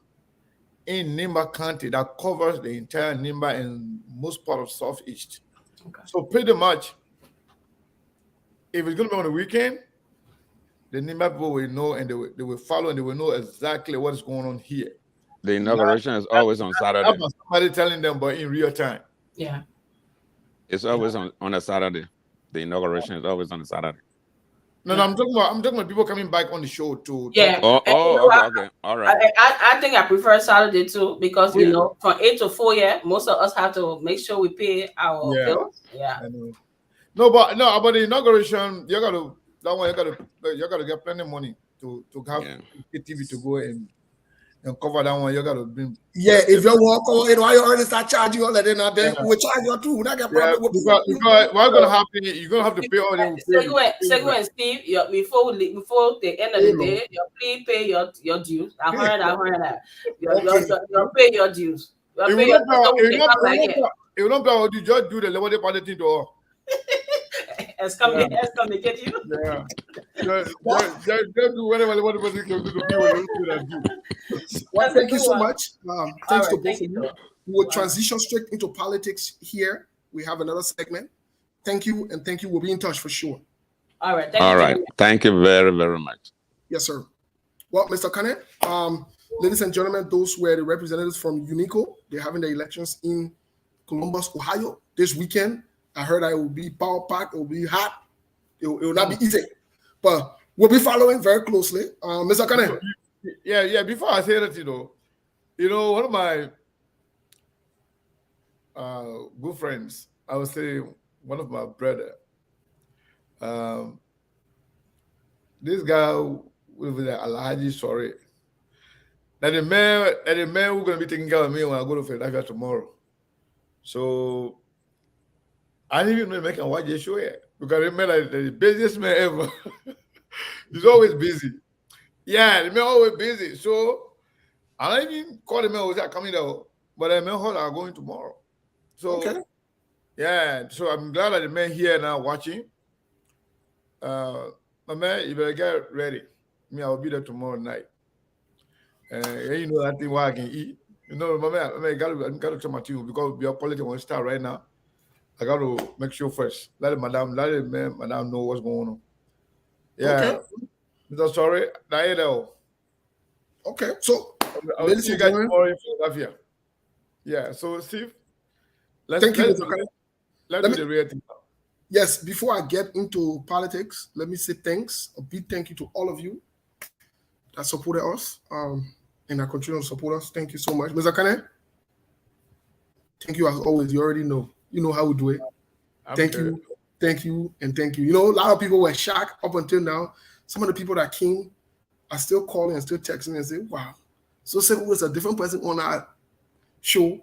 in Nimba County that covers the entire Nimba and most part of Southeast. Okay. So pretty much, if it's going to be on the weekend, the Nimba people will know and they will follow and they will know exactly what is going on here. The inauguration is always on Saturday. Somebody telling them, but in real time. Yeah. It's always on a Saturday. The inauguration is always on a Saturday. No, I'm talking about people coming back on the show to. Yeah. Okay. All right. I think I prefer Saturday too because from 8 to 4, most of us have to make sure we pay our bills. Yeah. No, but the inauguration, you gotta get plenty of money to have TV to go and cover that one. You gotta bring. Yeah, if you walk over it, why you already start charging all that, then we'll charge you too. Not get problem. Because what's gonna happen? You're gonna have to pay all the. Sekou and Steve, before the end of the day, please pay your dues. I heard that. You pay your dues. If you don't pay, you just do the level of the thing to all. It's coming to get you. Yeah. Just do whatever the person can do to do. Well, thank you so much. Thanks to both of you. We will transition straight into politics here. We have another segment. Thank you, and thank you. We'll be in touch for sure. All right. Thank you very, very much. Yes, sir. Well, Mr. Kane, ladies and gentlemen, those were the representatives from UNICO. They're having the elections in Columbus, Ohio this weekend. I heard that it will be power packed, it will be hot, it will not be easy. But we'll be following very closely. Mr. Kane. Yeah, before I say that, one of my good friends, I would say one of my brother, this guy with the Alhaji Sorry, that the man who's going to be taking care of me when I go to Philadelphia tomorrow. So I didn't even know make a watch this show yet because the man is the busiest man ever. He's always busy. Yeah, the man always busy. So I don't even call the man who's coming out, but the man are going tomorrow. So yeah, so I'm glad that the man here now watching. My man, you better get ready. I will be there tomorrow night. You know that thing why I can eat. My man, I got to tell my team because we are politics on start right now. I got to make sure first. Let the madam know what's going on. Yeah. Mr. Sorry, okay, so I'll see you guys tomorrow in Philadelphia. Yeah, so Steve, let's do the real thing now. Yes, before I get into politics, let me say thanks, a big thank you to all of you that supported us and that continue to support us. Thank you so much. Mr. Kane, thank you as always. You already know. You know how we do it. Thank you, and thank you. A lot of people were shocked up until now. Some of the people that came are still calling and still texting and say, wow. So Sekou was a different person on our show,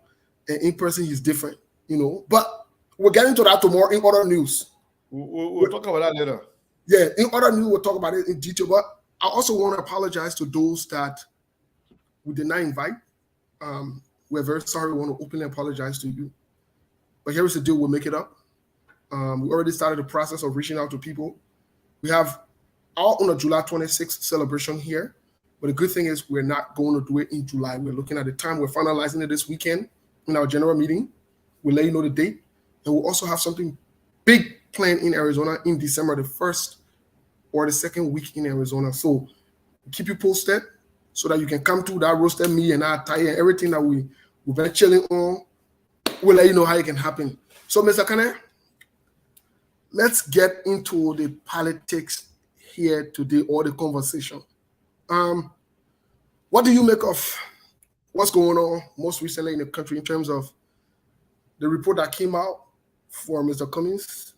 and in person he's different, But we'll get into that tomorrow in other news. We'll talk about that later. Yeah, in other news, we'll talk about it in detail. But I also want to apologize to those that we did not invite. We're very sorry. We want to openly apologize to you. But here is the deal: we'll make it up. We already started the process of reaching out to people. We have our on a July 26th celebration here. But the good thing is we're not going to do it in July. We're looking at the time. We're finalizing it this weekend in our general meeting. We'll let you know the date. And we'll also have something big planned in Arizona in December the 1st or the second week in Arizona. So keep you posted so that you can come to that roasted meat and our tie and everything that we've been chilling on. We'll let you know how it can happen. So, Mr. Kane, let's get into the politics here today or the conversation. What do you make of what's going on most recently in the country in terms of the report that came out for Mr. Cummings?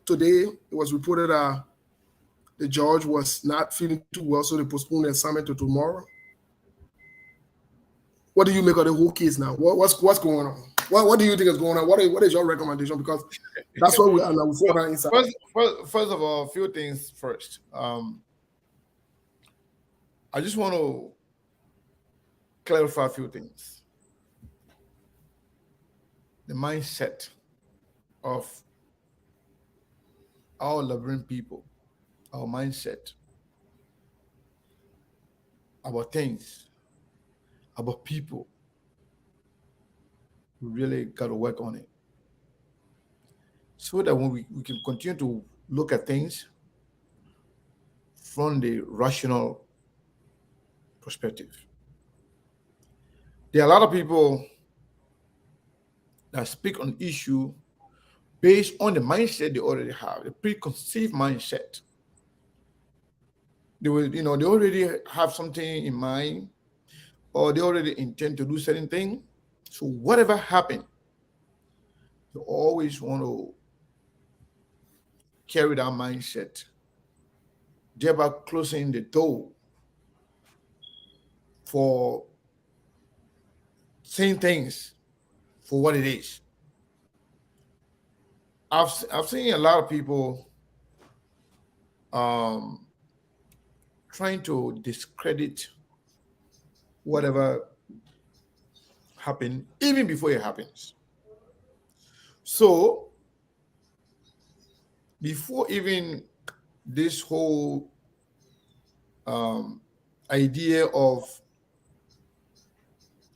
Today, it was reported that the judge was not feeling too well, so they postponed the assignment to tomorrow. What do you make of the whole case now? What's going on? What do you think is going on? What is your recommendation? Because that's what we are now. First of all, a few things first. I just want to clarify a few things. The mindset of our Liberian people, our mindset about things, about people, we really got to work on it so that when we can continue to look at things from the rational perspective. There are a lot of people that speak on issue based on the mindset they already have, the preconceived mindset. They already have something in mind, or they already intend to do certain things. So whatever happened, you always want to carry that mindset, thereby closing the door for saying things for what it is. I've seen a lot of people trying to discredit whatever happened even before it happens. So before even this whole idea of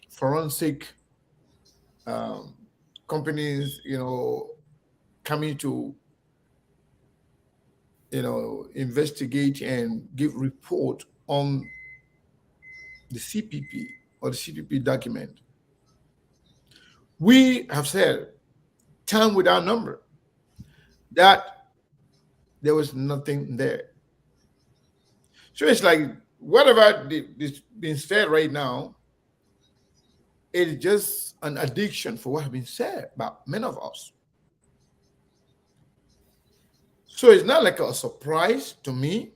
forensic companies, coming to, investigate and give report on the CPP or the CPP document, we have said time without number that there was nothing there. So it's like whatever is being said right now, it is just an addiction for what has been said by many of us. So it's not like a surprise to me,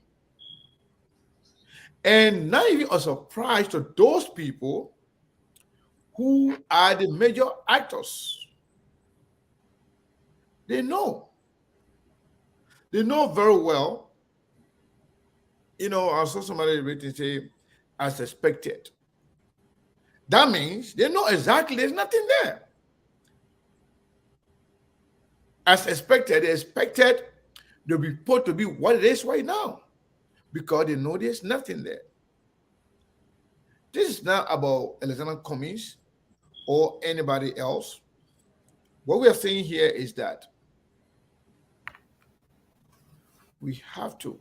and not even a surprise to those people who are the major actors. They know very well. I saw somebody written say, as expected. That means they know exactly there's nothing there. As expected, they expected the report to be what it is right now because they know there's nothing there. This is not about Alexander Cummings or anybody else. What we are saying here is that we have to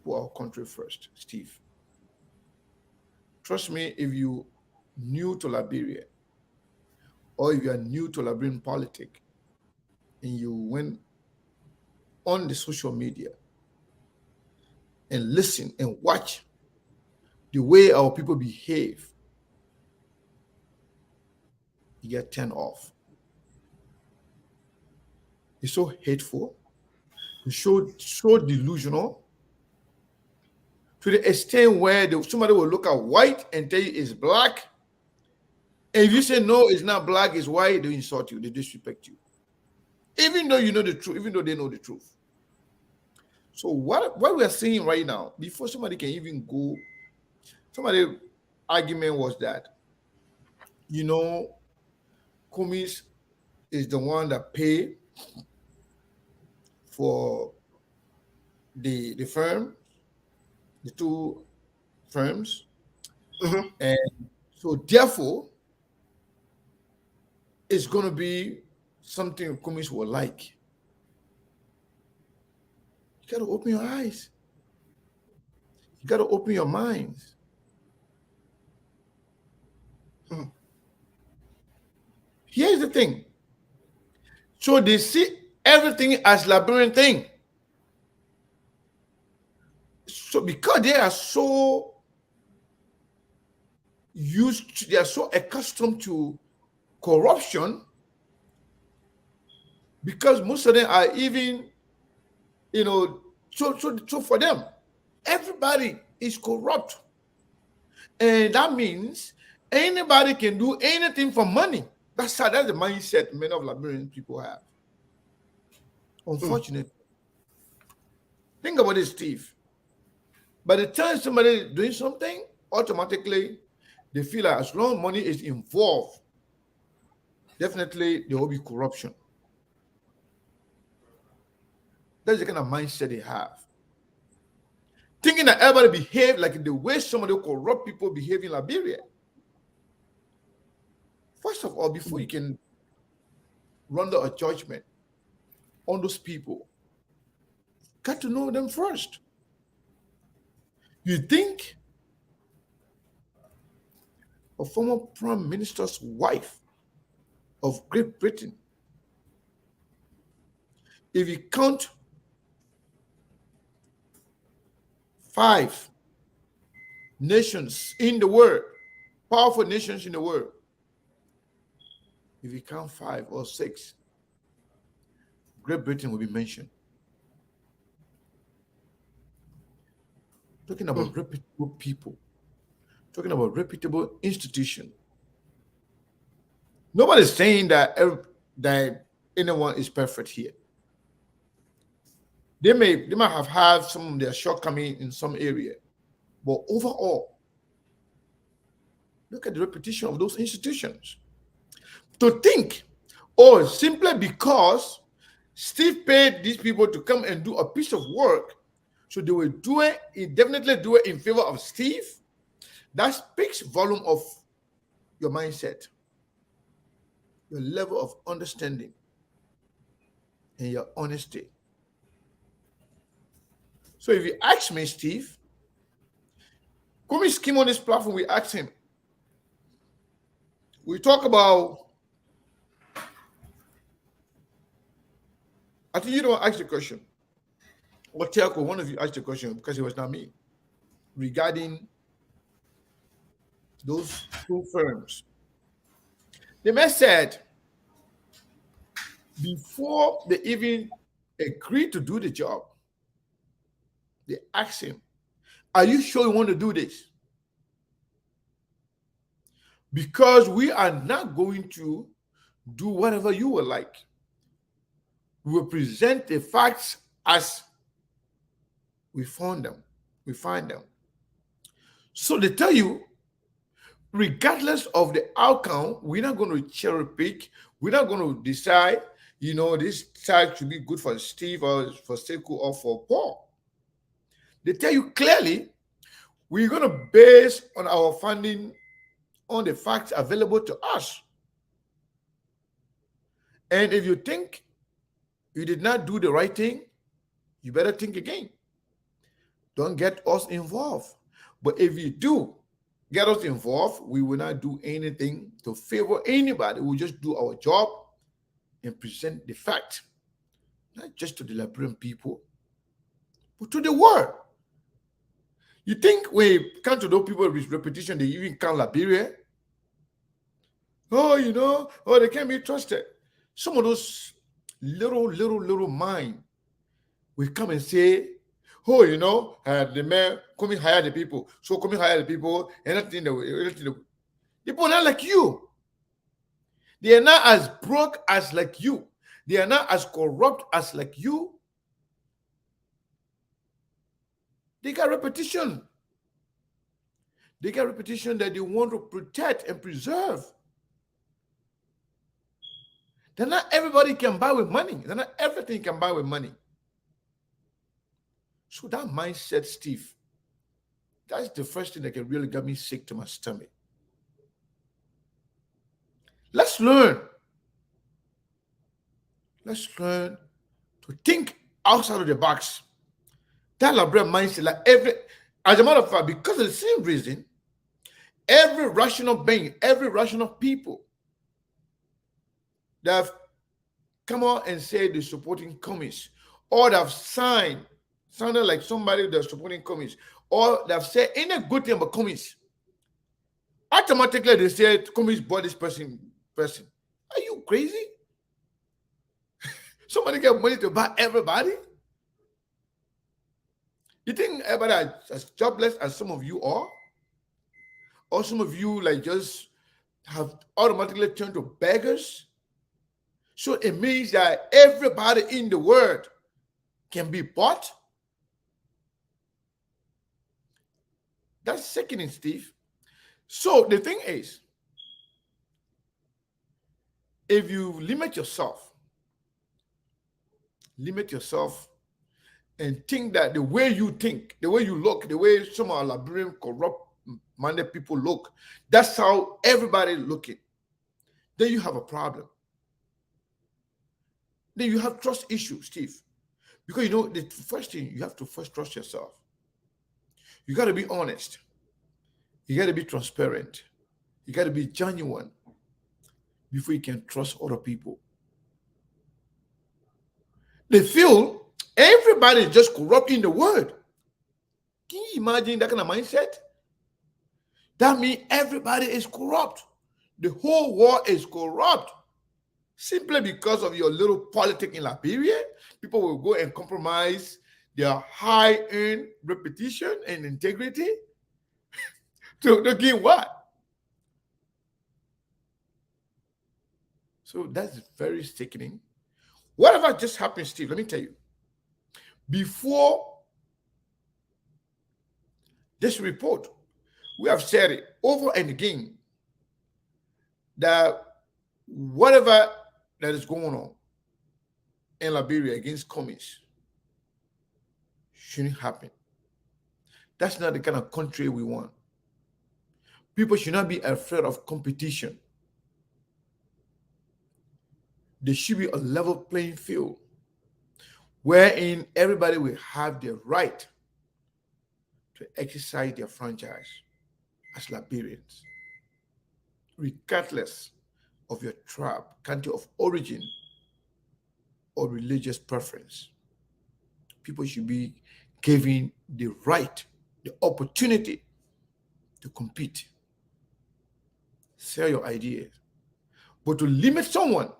put our country first, Steve. Trust me, if you new to Liberia or if you are new to Liberian politics and you went on the social media and listen and watch the way our people behave, you get turned off. It's so hateful. It's so delusional to the extent where somebody will look at white and tell you it's black. And if you say no, it's not black, it's white, they insult you, they disrespect you. even though you know the truth, even though they know the truth. So what we are seeing right now, before somebody can even go, somebody argument was that, you know, Cummings is the one that pay for the firm, the two firms, Mhm. and so therefore it's going to be something Cummings will like. You got to open your eyes. You got to open your minds. Mhm. Here's the thing. So they see everything as labyrinth thing. So because they are so they are so accustomed to corruption, because most of them are even, so for them, everybody is corrupt. And that means anybody can do anything for money. That's the mindset many of Liberian people have. Unfortunately. Think about this, Steve. By the time somebody is doing something, automatically they feel like as long as money is involved, definitely there will be corruption. That's the kind of mindset they have. Thinking that everybody behave like the way some of the corrupt people behave in Liberia. First of all, before you can render a judgment on those people, got to know them first. You think a former prime minister's wife of Great Britain, if you count 5 nations in the world, powerful nations in the world, if you count 5 or 6, Great Britain will be mentioned. Talking about reputable people, talking about reputable institution. Nobody's saying that anyone is perfect here. They might have had some of their shortcomings in some area, but overall, look at the reputation of those institutions. To think, simply because Steve paid these people to come and do a piece of work, so they will definitely do it in favor of Steve. That speaks volume of your mindset, your level of understanding, and your honesty. So if you ask me, Steve, Cummings came on this platform, we asked him. We talk about, I think you don't ask the question. Or Telco, one of you asked the question because it was not me, regarding those 2 firms. The man said, before they even agreed to do the job, they asked him, are you sure you want to do this? Because we are not going to do whatever you would like. We will present the facts as we find them. So they tell you, regardless of the outcome, we're not going to cherry pick. We're not going to decide, this side should be good for Steve or for Sekou or for Paul. They tell you clearly, we're going to base on our funding on the facts available to us. And if you think you did not do the right thing, you better think again. Don't get us involved. But if you do get us involved, we will not do anything to favor anybody. We'll just do our job and present the fact, not just to the Liberian people, but to the world. You think when you come to those people with repetition, they even count Liberia? They can't be trusted. Some of those little mind will come and say, the man Cummings hire the people. So Cummings hire the people, anything the people are not like you. They are not as broke as like you. They are not as corrupt as like you. They got repetition. They got repetition that they want to protect and preserve. Then not everybody can buy with money. Then not everything can buy with money. So that mindset, Steve, that's the first thing that can really get me sick to my stomach. Let's learn. Let's learn to think outside of the box. That liberal mindset, as a matter of fact, because of the same reason, every rational being, every rational people that have come out and said they're supporting Cummings, or that have sounded like somebody that's supporting Cummings, or that have said any good thing about Cummings, automatically they say Cummings bought this person. Are you crazy? Somebody get money to buy everybody? You think everybody as jobless as some of you are? Or some of you like just have automatically turned to beggars? So it means that everybody in the world can be bought? That's sickening, Steve. So the thing is, if you limit yourself and think that the way you think, the way you look, the way some of our Liberian corrupt-minded people look, that's how everybody looking, then you have a problem. Then you have trust issues, Steve. Because the first thing, you have to first trust yourself. You got to be honest. You got to be transparent. You got to be genuine before you can trust other people. They feel everybody is just corrupt in the world. Can you imagine that kind of mindset? That means everybody is corrupt. The whole world is corrupt. Simply because of your little politics in Liberia, people will go and compromise their high-earned reputation and integrity to gain what? So that's very sickening. Whatever just happened, Steve, let me tell you. Before this report, we have said it over and again that whatever that is going on in Liberia against Cummings shouldn't happen. That's not the kind of country we want. People should not be afraid of competition. There should be a level playing field wherein everybody will have the right to exercise their franchise as Liberians, regardless of your tribe, country of origin, or religious preference. People should be given the right, the opportunity to compete, sell your ideas. But to limit someone,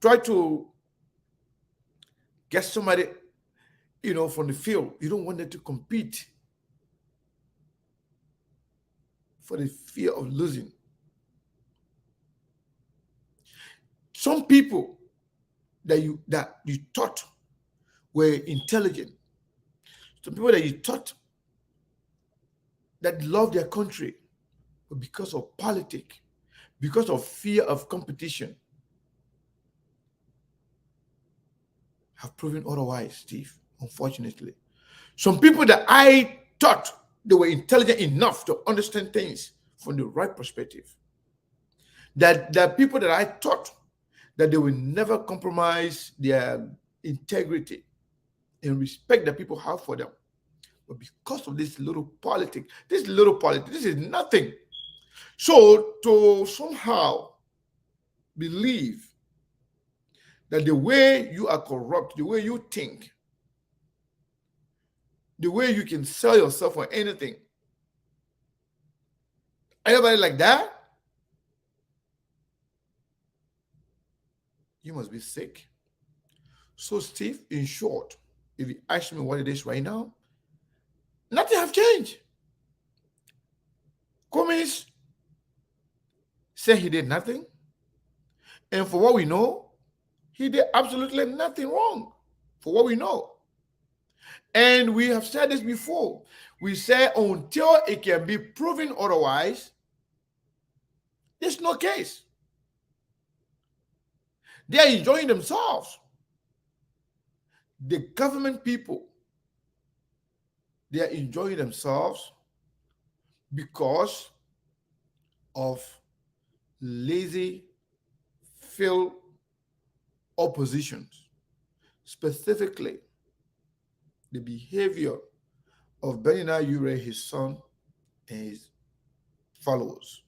try to get somebody, from the field. You don't want them to compete for the fear of losing. Some people that you thought were intelligent, some people that you thought that love their country, but because of politics, because of fear of competition, have proven otherwise, Steve, unfortunately. Some people that I thought they were intelligent enough to understand things from the right perspective, that people that I thought that they will never compromise their integrity and respect that people have for them. But because of this little politics, this is nothing. So to somehow believe that the way you are corrupt, the way you think, the way you can sell yourself for anything, anybody like that, you must be sick. So Steve, in short, if you ask me what it is right now, nothing have changed. Cummings said he did nothing. And for what we know, he did absolutely nothing wrong, for what we know. And we have said this before. We say until it can be proven otherwise, there's no case. They are enjoying themselves. The government people, they are enjoying themselves because of lazy, failed oppositions, specifically the behavior of Benina Ure, his son, and his followers.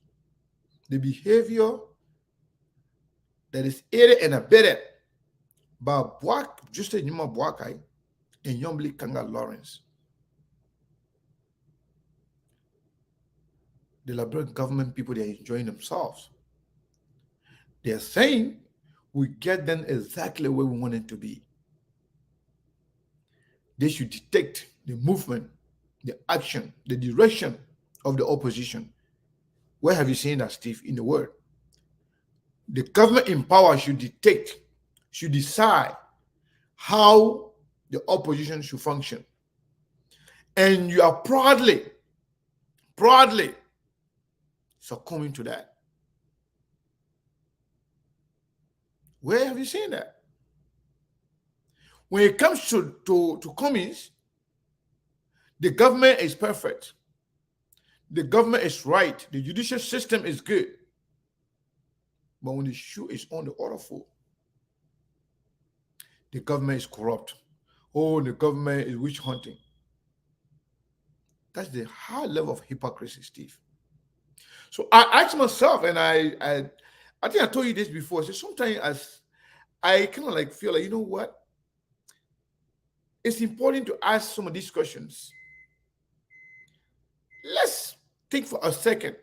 The behavior that is aided and abetted by Justin Numa Boakai and Yombli Kanga Lawrence. The Liberian government people, they are enjoying themselves. They are saying we get them exactly where we want it to be. They should detect the movement, the action, the direction of the opposition. Where have you seen that, Steve, in the world? The government in power should dictate, should decide how the opposition should function. And you are proudly succumbing to that. Where have you seen that? When it comes to Cummings, the government is perfect. The government is right. The judicial system is good. But when the shoe is on the other foot, the government is corrupt. Oh, the government is witch hunting. That's the high level of hypocrisy, Steve. So I asked myself, and I think I told you this before. So sometimes as I kind of like feel like, you know what? It's important to ask some of these questions. Let's think for a second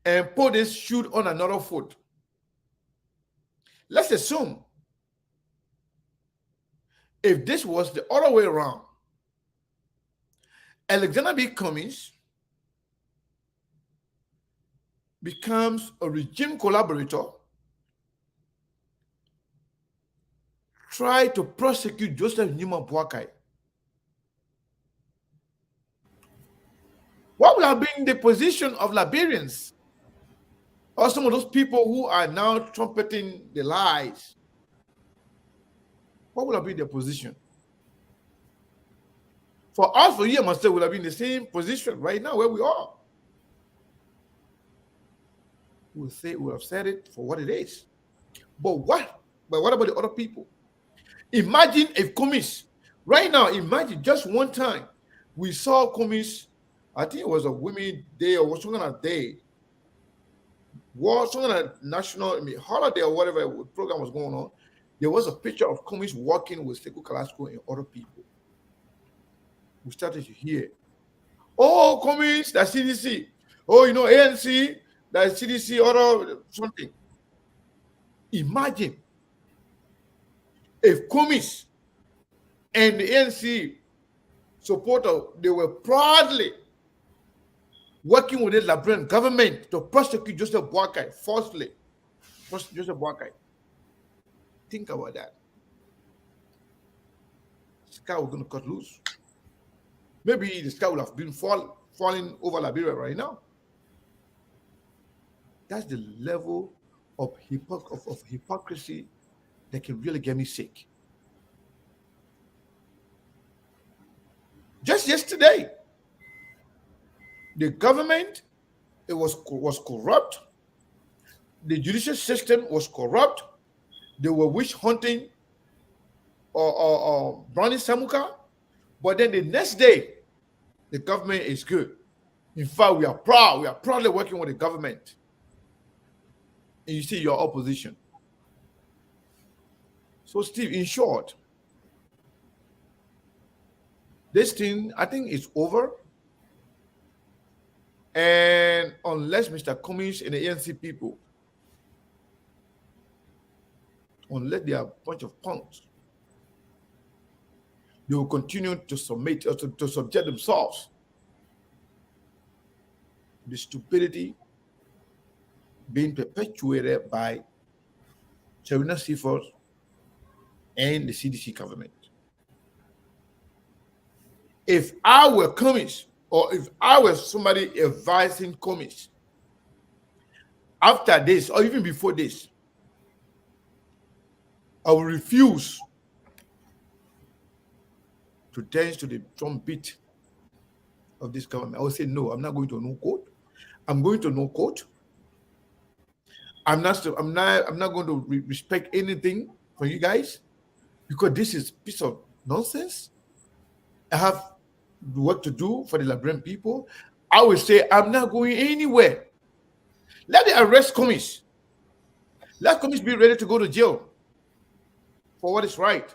and put this shoe on another foot. Let's assume if this was the other way around, Alexander B. Cummings becomes a regime collaborator, try to prosecute Joseph Numa Boakai. What would have been the position of Liberians or some of those people who are now trumpeting the lies? What would have been their position? For us, for you, myself, would have been the same position right now where we are. We have said it for what it is. But what about the other people? Imagine if Cummings, right now, imagine just one time we saw Cummings, I think it was a Women's Day or some kind of day, some kind of national holiday or whatever program was going on. There was a picture of Cummings walking with Sekou Kalasko and other people. We started to hear, oh, Cummings, that's CDC. Oh, ANC, that's CDC, or something. Imagine if Cummings and the ANC supporter, they were proudly working with the Liberian government to prosecute Joseph Boakai falsely. Joseph Boakai. Think about that. The sky was going to cut loose. Maybe the sky would have been falling over Liberia right now. That's the level of hypocrisy that can really get me sick. Just yesterday, the government was corrupt. The judicial system was corrupt. They were witch hunting or Brownie Samuka. But then the next day, the government is good. In fact, we are proud. We are proudly working with the government. And you see your opposition. So, Steve, in short, this thing, I think, is over. And unless Mr. Cummings and the ANC people, unless they are a bunch of punks, they will continue to submit or to subject themselves to the stupidity being perpetuated by Serena Seaford, and the CDC government. If I were Cummings, or if I were somebody advising Cummings, after this, or even before this, I will refuse to dance to the drumbeat of this government. I will say, no, I'm not going to no court. I'm going to no court. I'm not going to respect anything from you guys, because this is a piece of nonsense. I have work to do for the Liberian people. I will say, I'm not going anywhere. Let the arrest Cummings. Let Cummings be ready to go to jail for what is right.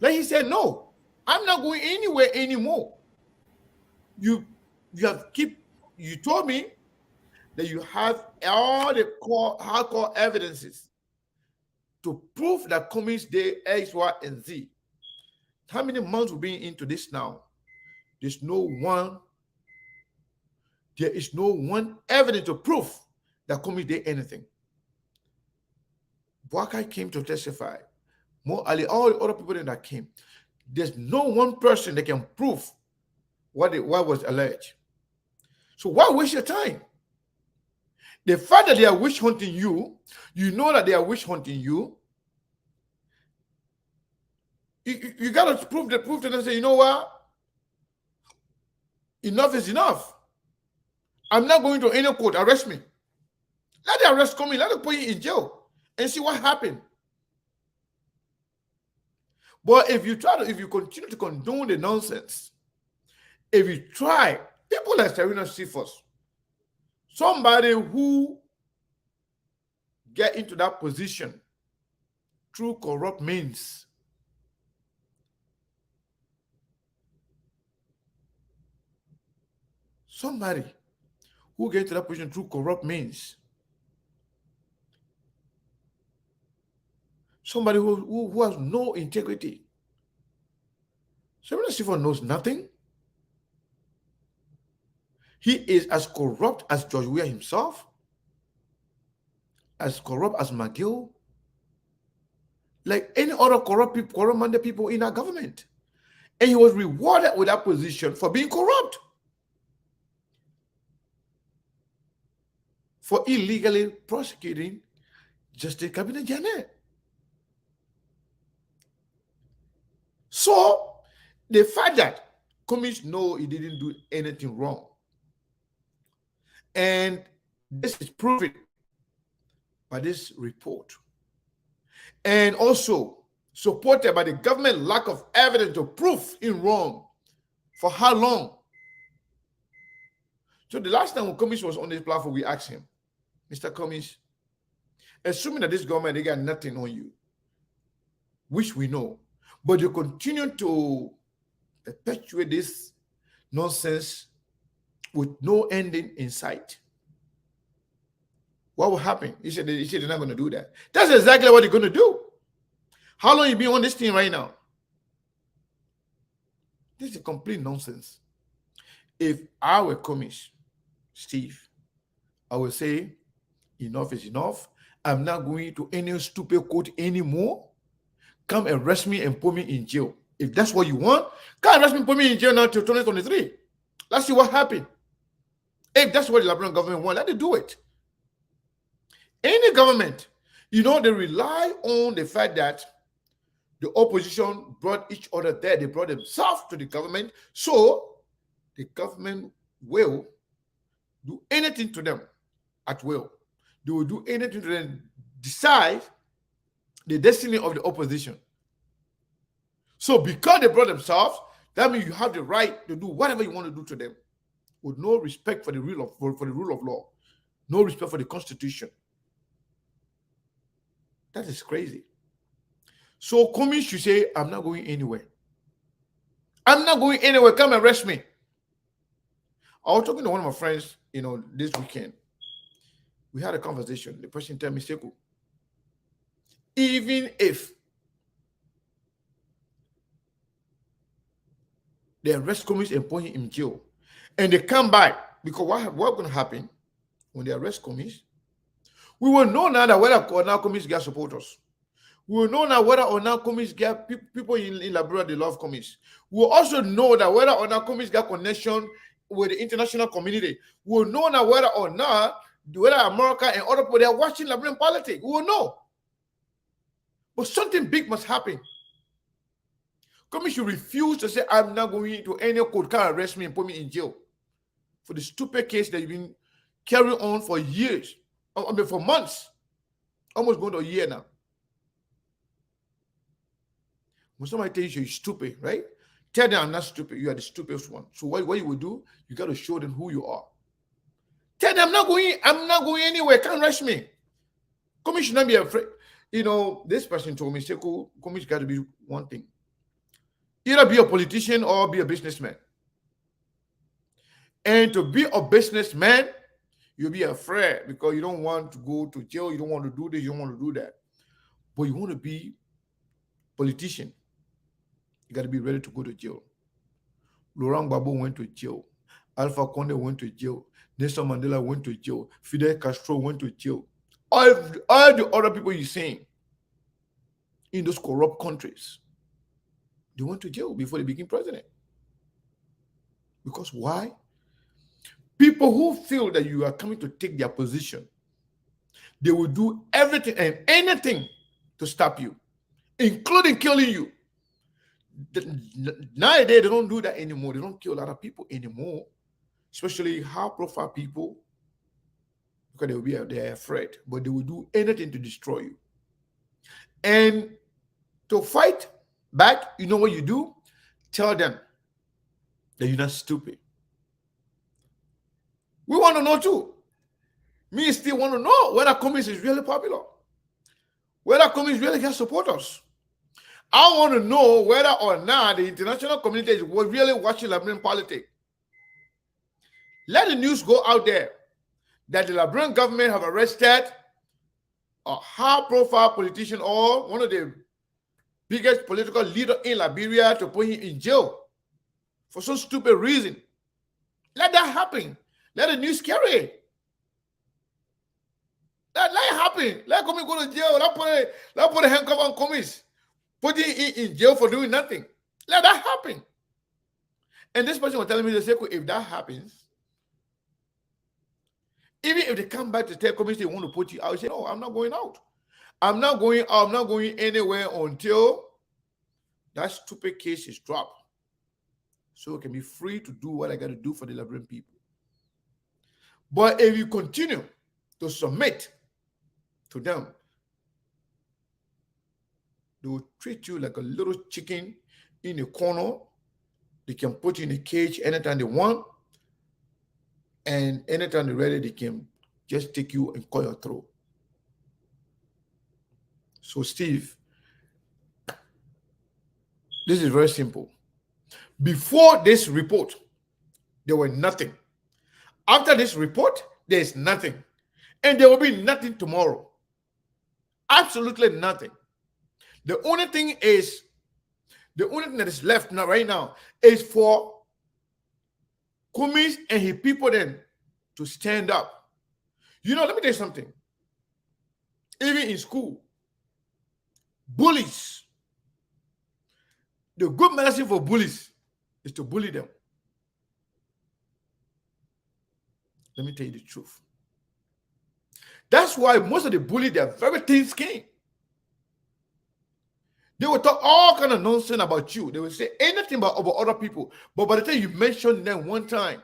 Then he said, no, I'm not going anywhere anymore. You told me that you have all the hardcore evidences to prove that Cummings did X, Y, and Z. How many months we've been into this now? There is no one evidence to prove that Cummings did anything. Boakai came to testify. Mo Ali, all the other people that came. There's no one person that can prove what was alleged. So why waste your time? The fact that they are witch hunting you, you know that they are witch hunting you. You got to prove to them and say, you know what? Enough is enough. I'm not going to any court. Arrest me. Let the arrest come in. Let them put you in jail and see what happened. But if you continue to condone the nonsense, if you try, people like Serena Seaford, somebody who get into that position through corrupt means, somebody who get into that position through corrupt means, somebody who has no integrity. Serena Seaford knows nothing. He is as corrupt as George Weah himself, as corrupt as McGill, like any other corrupt-minded people in our government. And he was rewarded with that position for being corrupt, for illegally prosecuting Justice Cabinet Janet. So, the fact that Cummings know he didn't do anything wrong, and this is proven by this report, and also supported by the government lack of evidence to prove him wrong. For how long? So the last time when Cummings was on this platform, we asked him, Mr. Cummings, assuming that this government, they got nothing on you, which we know, but you continue to perpetuate this nonsense with no ending in sight, what will happen? He said they're not going to do that. That's exactly what they're going to do. How long you been on this thing right now? This is complete nonsense. If I were Cummings, Steve, I would say enough is enough. I'm not going to any stupid court anymore. Come arrest me and put me in jail. If that's what you want, come arrest me and put me in jail now till 2023. Let's see what happened. If that's what the Liberian government want, let it do it. Any government, they rely on the fact that the opposition brought each other there. They brought themselves to the government. So the government will do anything to them at will. They will do anything to them, decide the destiny of the opposition. So because they brought themselves, that means you have the right to do whatever you want to do to them, with no respect for the rule of law, no respect for the Constitution. That is crazy. So Cummings should say, I'm not going anywhere. I'm not going anywhere. Come arrest me. I was talking to one of my friends, this weekend. We had a conversation. The person told me, Sekou, even if they arrest Cummings and put him in jail, and they come back, because what's going to happen when they arrest Cummings? We will know now that whether or not Cummings get supporters. We will know now whether or not Cummings get people in Liberia, they love Cummings. We will also know that whether or not Cummings got connection with the international community. We will know now whether or not whether America and other people, they are watching Liberian politics. We will know. But something big must happen. Cummings should refuse to say, I'm not going to any court, can arrest me and put me in jail for the stupid case that you've been carrying on for years. I mean, for months. Almost going to a year now. When somebody tells you you're stupid, right? Tell them I'm not stupid. You are the stupidest one. So what you will do, you got to show them who you are. Tell them I'm not going anywhere. Can't rush me. Cummings should not be afraid. You know, this person told me, Sekou, Cummings got to be one thing. Either be a politician or be a businessman. And to be a businessman, you'll be afraid because you don't want to go to jail. You don't want to do this. You don't want to do that. But you want to be a politician. You got to be ready to go to jail. Laurent Gbagbo went to jail. Alpha Conde went to jail. Nelson Mandela went to jail. Fidel Castro went to jail. All the other people you're seeing in those corrupt countries, they went to jail before they became president. Because why? People who feel that you are coming to take their position, they will do everything and anything to stop you, including killing you. Nowadays, they don't do that anymore. They don't kill a lot of people anymore, especially high-profile people, because they're afraid. But they will do anything to destroy you. And to fight back, you know what you do? Tell them that you're not stupid. We want to know too. Me still want to know whether Cummings is really popular, whether Cummings really has supporters. I want to know whether or not the international community is really watching Liberian politics. Let the news go out there that the Liberian government have arrested a high-profile politician or one of the biggest political leader in Liberia to put him in jail for some stupid reason. Let that happen. Let the news carry it. Let it happen. Let Cummings go to jail. Let put a handcuff on Cummings. Put him in jail for doing nothing. Let that happen. And this person was telling me, if that happens, even if they come back to tell Cummings they want to put you out, I say, no, I'm not going out. I'm not going out. I'm not going anywhere until that stupid case is dropped. So I can be free to do what I got to do for the Liberian people. But if you continue to submit to them, they will treat you like a little chicken in a corner. They can put you in a cage anytime they want. And anytime they're ready, they can just take you and cut your throat. So, Steve, this is very simple. Before this report, there was nothing. After this report, there is nothing. And there will be nothing tomorrow. Absolutely nothing. The only thing that is left now, right now, is for Cummings and his people then to stand up. You know, let me tell you something. Even in school, bullies, the good medicine for bullies is to bully them. Let me tell you the truth. That's why most of the bullies, they are very thin-skinned. They will talk all kind of nonsense about you. They will say anything about other people. But by the time you mention them one time,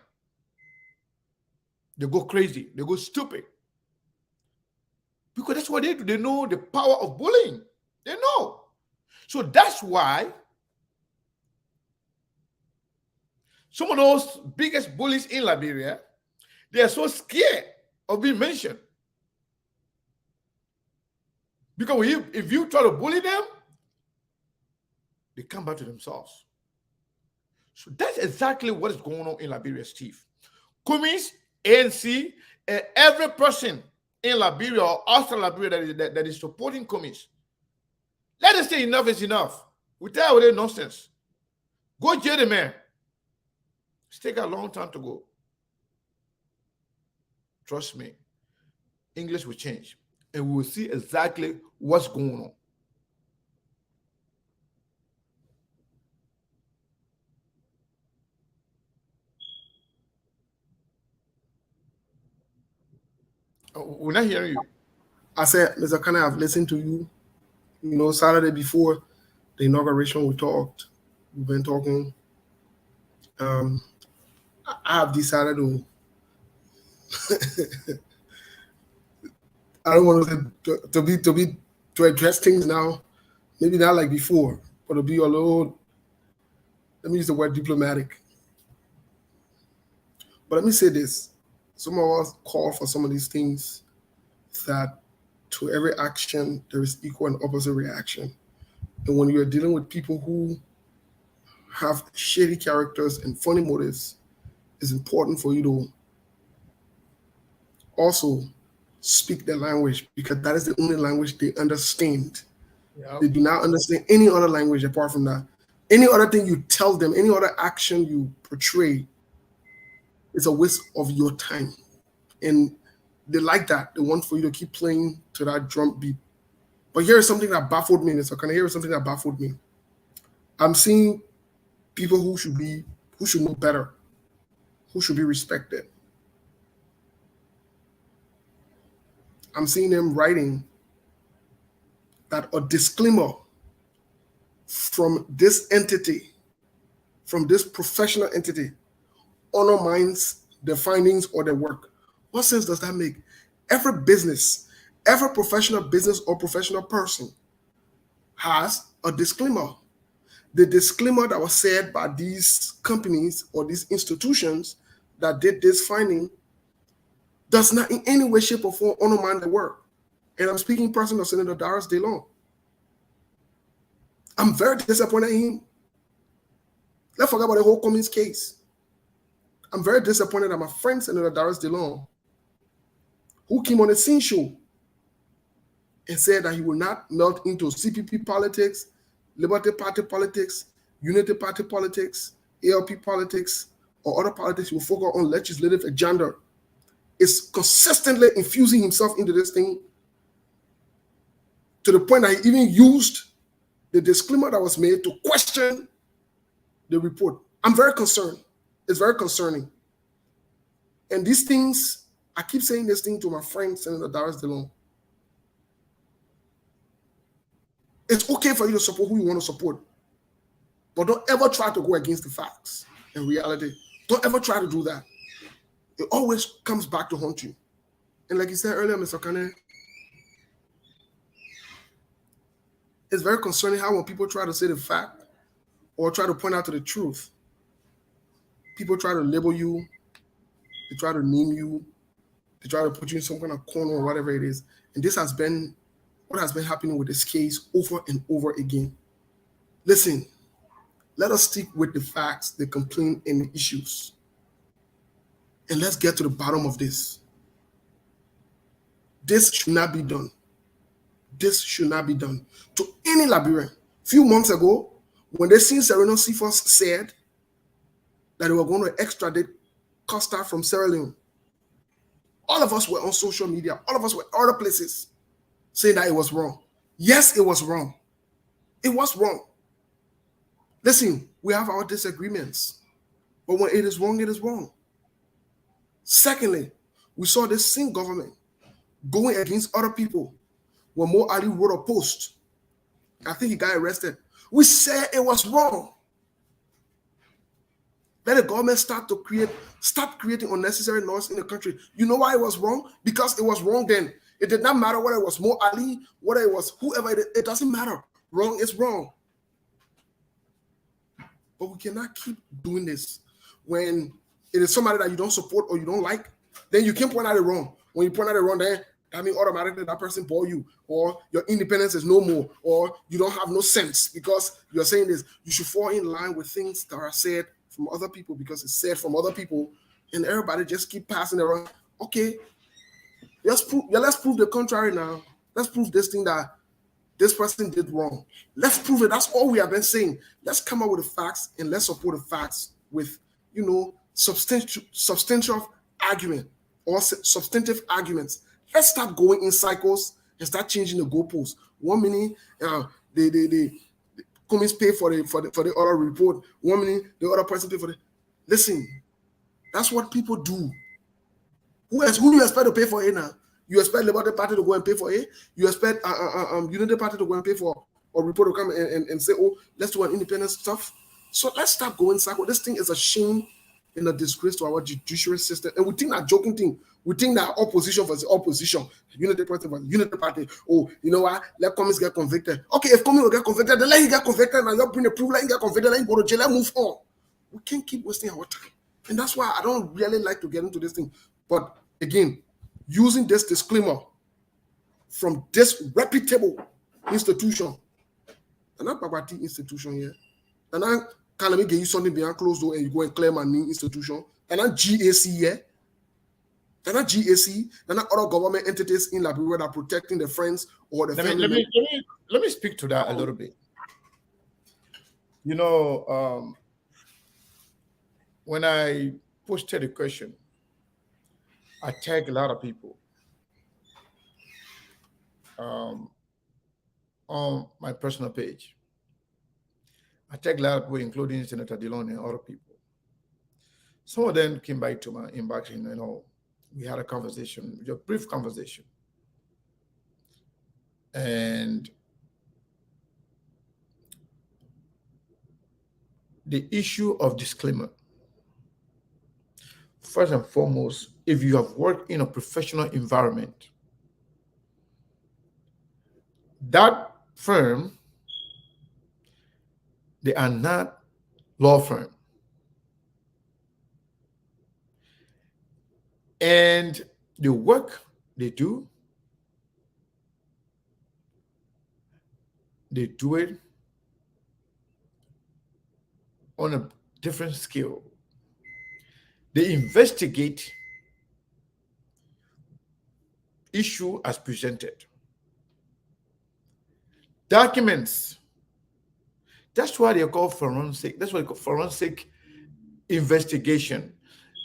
they go crazy. They go stupid. Because that's what they do. They know the power of bullying. They know. So that's why some of those biggest bullies in Liberia, they are so scared of being mentioned. Because if you try to bully them, they come back to themselves. So that's exactly what is going on in Liberia, Steve. Cummings, ANC, and every person in Liberia or outside Liberia that is supporting Cummings, let us say enough is enough. We tell with nonsense. Go jail the man. It's taken a long time to go. Trust me. English will change. and we will see exactly what's going on. We're not hearing you. I said, Mr. Kana, I've listened to you. You know, Saturday before the inauguration, we talked. We've been talking. I have decided to. I don't want to address things now. Maybe not like before, but to be a little. Let me use the word diplomatic. But let me say this: some of us call for some of these things that to every action there is equal and opposite reaction. And when you're dealing with people who have shady characters and funny motives, it's important for you to also speak their language, because that is the only language they understand. Yeah. They do not understand any other language apart from that. Any other thing you tell them, any other action you portray, is a waste of your time. And they like that. They want for you to keep playing to that drum beat. But here is something that baffled me, Mr. Kana. Here is something that baffled me. I'm seeing people who should know better, who should be respected. I'm seeing them writing that a disclaimer from this entity, from this professional entity, undermines the findings or the work. What sense does that make? Every business, every professional business or professional person has a disclaimer. The disclaimer that was said by these companies or these institutions that did this finding does not in any way, shape, or form undermine the work. And I'm speaking person of Senator Darius DeLong. I'm very disappointed in him. Let's forget about the whole Cummings case. I'm very disappointed that my friend Senator Darius DeLong, who came on the Scene Show and said that he will not melt into CPP politics, Liberty Party politics, Unity Party politics, ALP politics, or other politics, he will focus on legislative agenda, is consistently infusing himself into this thing to the point that he even used the disclaimer that was made to question the report. I'm very concerned. It's very concerning. And these things, I keep saying this thing to my friend, Senator Darius DeLong. It's okay for you to support who you want to support, but don't ever try to go against the facts and reality. Don't ever try to do that. It always comes back to haunt you. And like you said earlier, Mr. Kane, it's very concerning how when people try to say the fact or try to point out to the truth, people try to label you, they try to name you, they try to put you in some kind of corner or whatever it is. And this has been what has been happening with this case over and over again. Listen, let us stick with the facts, the complaint, and the issues. And let's get to the bottom of this. This should not be done. This should not be done to any Liberian. A few months ago, when they seen Sereno Cephas said that they were going to extradite Costa from Sierra Leone, all of us were on social media, all of us were other places saying that it was wrong. Yes, it was wrong. It was wrong. Listen, we have our disagreements, but when it is wrong, it is wrong. Secondly, we saw this same government going against other people. When Mo Ali wrote a post, I think he got arrested. We said it was wrong. Let the government start creating unnecessary noise in the country. You know why it was wrong? Because it was wrong then. It did not matter whether it was Mo Ali, whether it was whoever it doesn't matter. Wrong is wrong. But we cannot keep doing this. When it is somebody that you don't support or you don't like, then you can't point out it wrong. When you point out it wrong, then that means automatically that person bore you, or your independence is no more, or you don't have no sense because you're saying this. You should fall in line with things that are said from other people because it's said from other people, and everybody just keep passing it around. Okay, let's prove the contrary now. Let's prove this thing that this person did wrong. Let's prove it. That's all we have been saying. Let's come up with the facts and let's support the facts with, substantial argument or substantive arguments. Let's stop going in cycles and start changing the goalposts. 1 minute, they Cummings pay for the other report. 1 minute, the other person pay for the. Listen, that's what people do. Who do you expect to pay for it now? You expect Liberty Party to go and pay for it? You expect Unity Party to go and pay for or report to come and say, oh, let's do an independent stuff. So let's stop going circle. This thing is a shame and a disgrace to our judiciary system. And we think that joking thing. We think that opposition versus opposition, Unity Party versus Unity Party. Oh, you know what? Let Cummings get convicted. Okay, if Cummings will get convicted, then let him get convicted and let bring the proof, let him get convicted, let him go to jail, let him move on. We can't keep wasting our time. And that's why I don't really like to get into this thing. But again, using this disclaimer from this reputable institution, and not Babati institution here, and I can't let me get you something behind closed door and you go and claim my new institution, and I'm GAC here, and not GAC, and not other government entities in Liberia that are protecting the friends or the family. Let me speak to that a little bit. You know, when I posted a question, I tagged a lot of people on my personal page. I tagged a lot of people, including Senator Dillon and other people. Some of them came back to my inbox and, you know, we had a conversation, a brief conversation. And the issue of disclaimer. First and foremost, if you have worked in a professional environment, that firm, they are not law firm. And the work they do it on a different scale. They investigate issue as presented. Documents. That's why they are called forensic. That's why they call forensic investigation.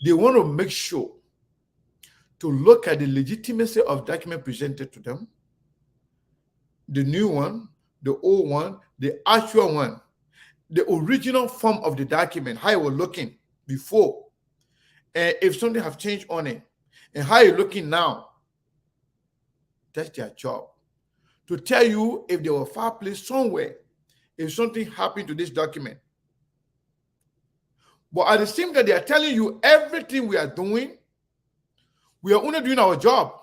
They want to make sure to look at the legitimacy of document presented to them, the new one, the old one, the actual one, the original form of the document, how it was looking before, and if something have changed on it, and how you're looking now. That's their job. To tell you if there were fireplace somewhere, if something happened to this document. But at the same time, they are telling you everything we are doing, we are only doing our job.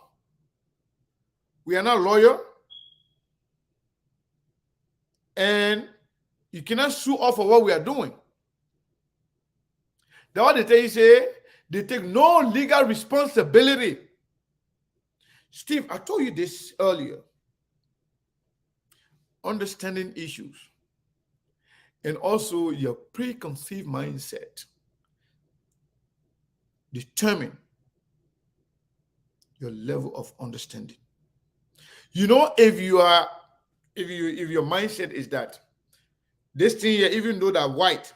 We are not lawyer. And you cannot sue us for what we are doing. That's what they say. They take no legal responsibility. Steve, I told you this earlier. Understanding issues and also your preconceived mindset determine your level of understanding. You know, if your mindset is that this thing here, even though that white,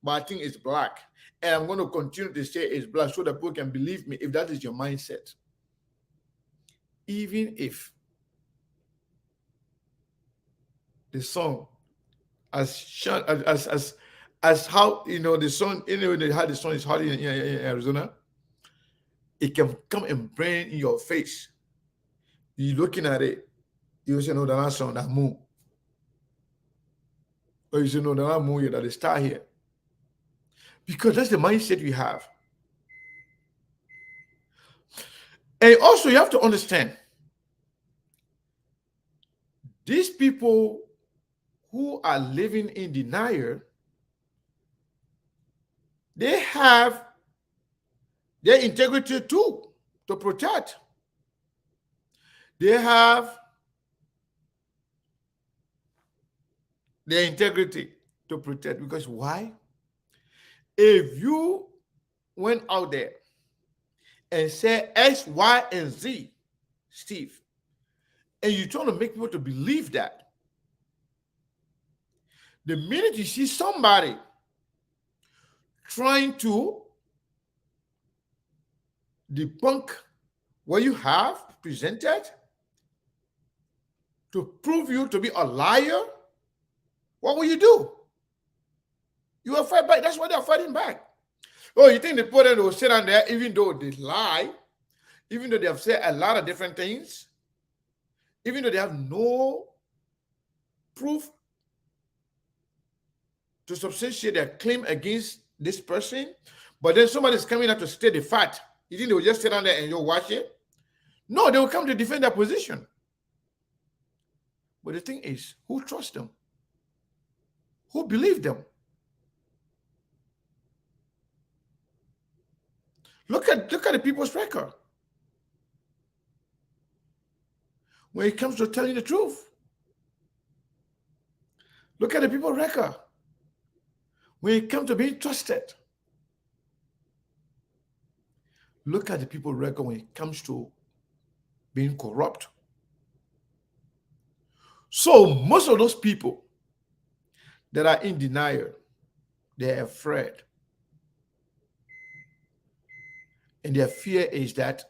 but I think it's black, and I'm going to continue to say it's black so that people can believe me, if that is your mindset, even if the sun as how, you know, the sun, anyway, how the sun is hot in Arizona, it can come and burn in your face. You're looking at it, you say, no, that's not sun, that moon. Or you say, no, that's not moon here, that the star here. Because that's the mindset we have. And also, you have to understand, these people who are living in denial, they have their integrity too to protect. They have their integrity to protect. Because why? If you went out there and said X, Y, and Z, Steve, and you're trying to make people to believe that, the minute you see somebody trying to debunk what you have presented, to prove you to be a liar, what will you do? You will fight back. That's why they're fighting back. Oh, you think the people that will sit down there, even though they lie, even though they have said a lot of different things, even though they have no proof to substantiate their claim against this person, but then somebody's coming out to state the fact. You think they will just sit down there and you'll watch it? No, they will come to defend their position. But the thing is, who trusts them? Who believes them? Look at the people's record when it comes to telling the truth. Look at the people's record when it comes to being trusted. Look at the people's record when it comes to being corrupt. So most of those people that are in denial, they're afraid. And their fear is that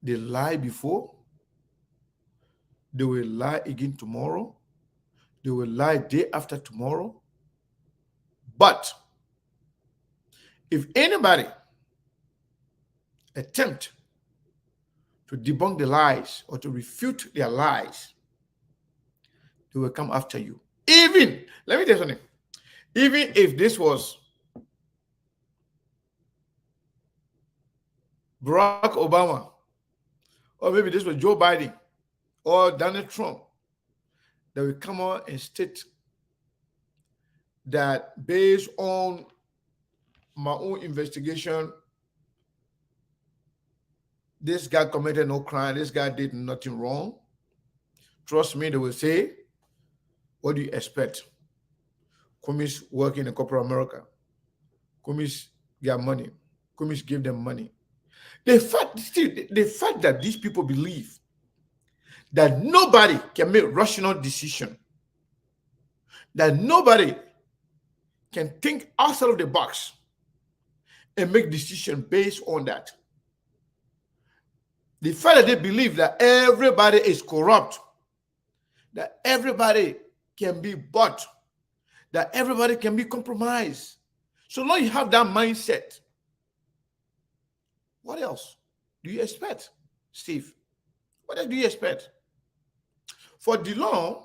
they lie before, they will lie again tomorrow, they will lie day after tomorrow. But if anybody attempt to debunk the lies or to refute their lies, they will come after you. Even, let me tell you something, even if this was Barack Obama, or maybe this was Joe Biden or Donald Trump, they will come on and state that based on my own investigation, this guy committed no crime, this guy did nothing wrong. Trust me, they will say, what do you expect? Cummings working in corporate America. Cummings get money. Cummings give them money. The fact that these people believe that nobody can make rational decision, that nobody can think outside of the box and make decision based on that. The fact that they believe that everybody is corrupt, that everybody can be bought, that everybody can be compromised. So long you have that mindset, what else do you expect, Steve? What else do you expect? For DeLong,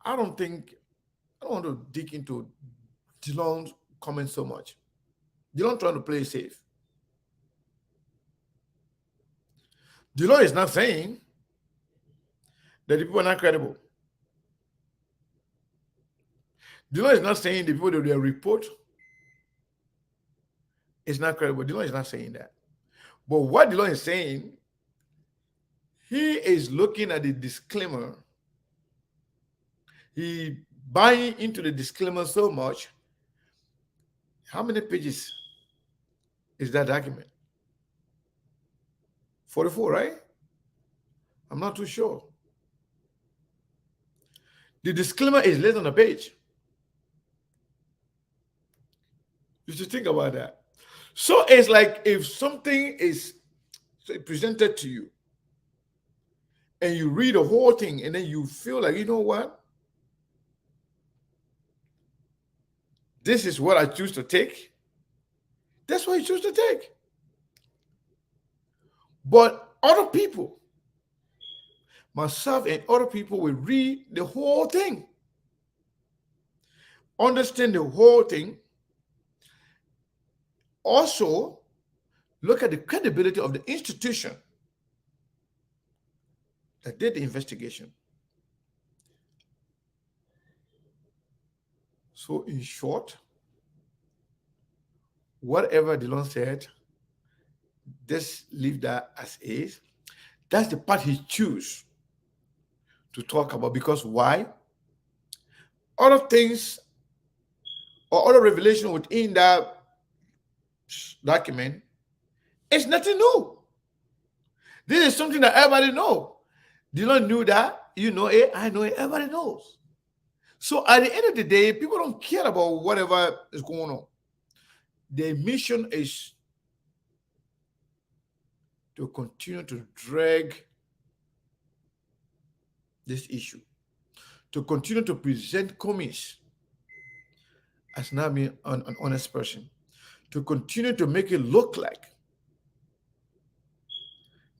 I don't want to dig into DeLong's comments so much. DeLong trying to play safe. DeLong is not saying that the people are not credible. DeLong is not saying the people that they report is not credible. DeLong is not saying that. But what DeLong is saying, he is looking at the disclaimer. He buying into the disclaimer so much. How many pages is that document? 44, right? I'm not too sure. The disclaimer is less than a page. You should think about that. So it's like if something is presented to you and you read the whole thing and then you feel like, you know what? This is what I choose to take. That's what you choose to take. But other people, myself and other people, will read the whole thing, understand the whole thing, also look at the credibility of the institution that did the investigation. So in short, whatever DeLong said, just leave that as is. That's the part he chose to talk about, because why? Other things or other revelation within that document is nothing new. This is something that everybody knows. DeLong knew that, you know it, I know it, everybody knows. So at the end of the day, people don't care about whatever is going on. Their mission is to continue to drag this issue, to continue to present Cummings as not being an honest person, to continue to make it look like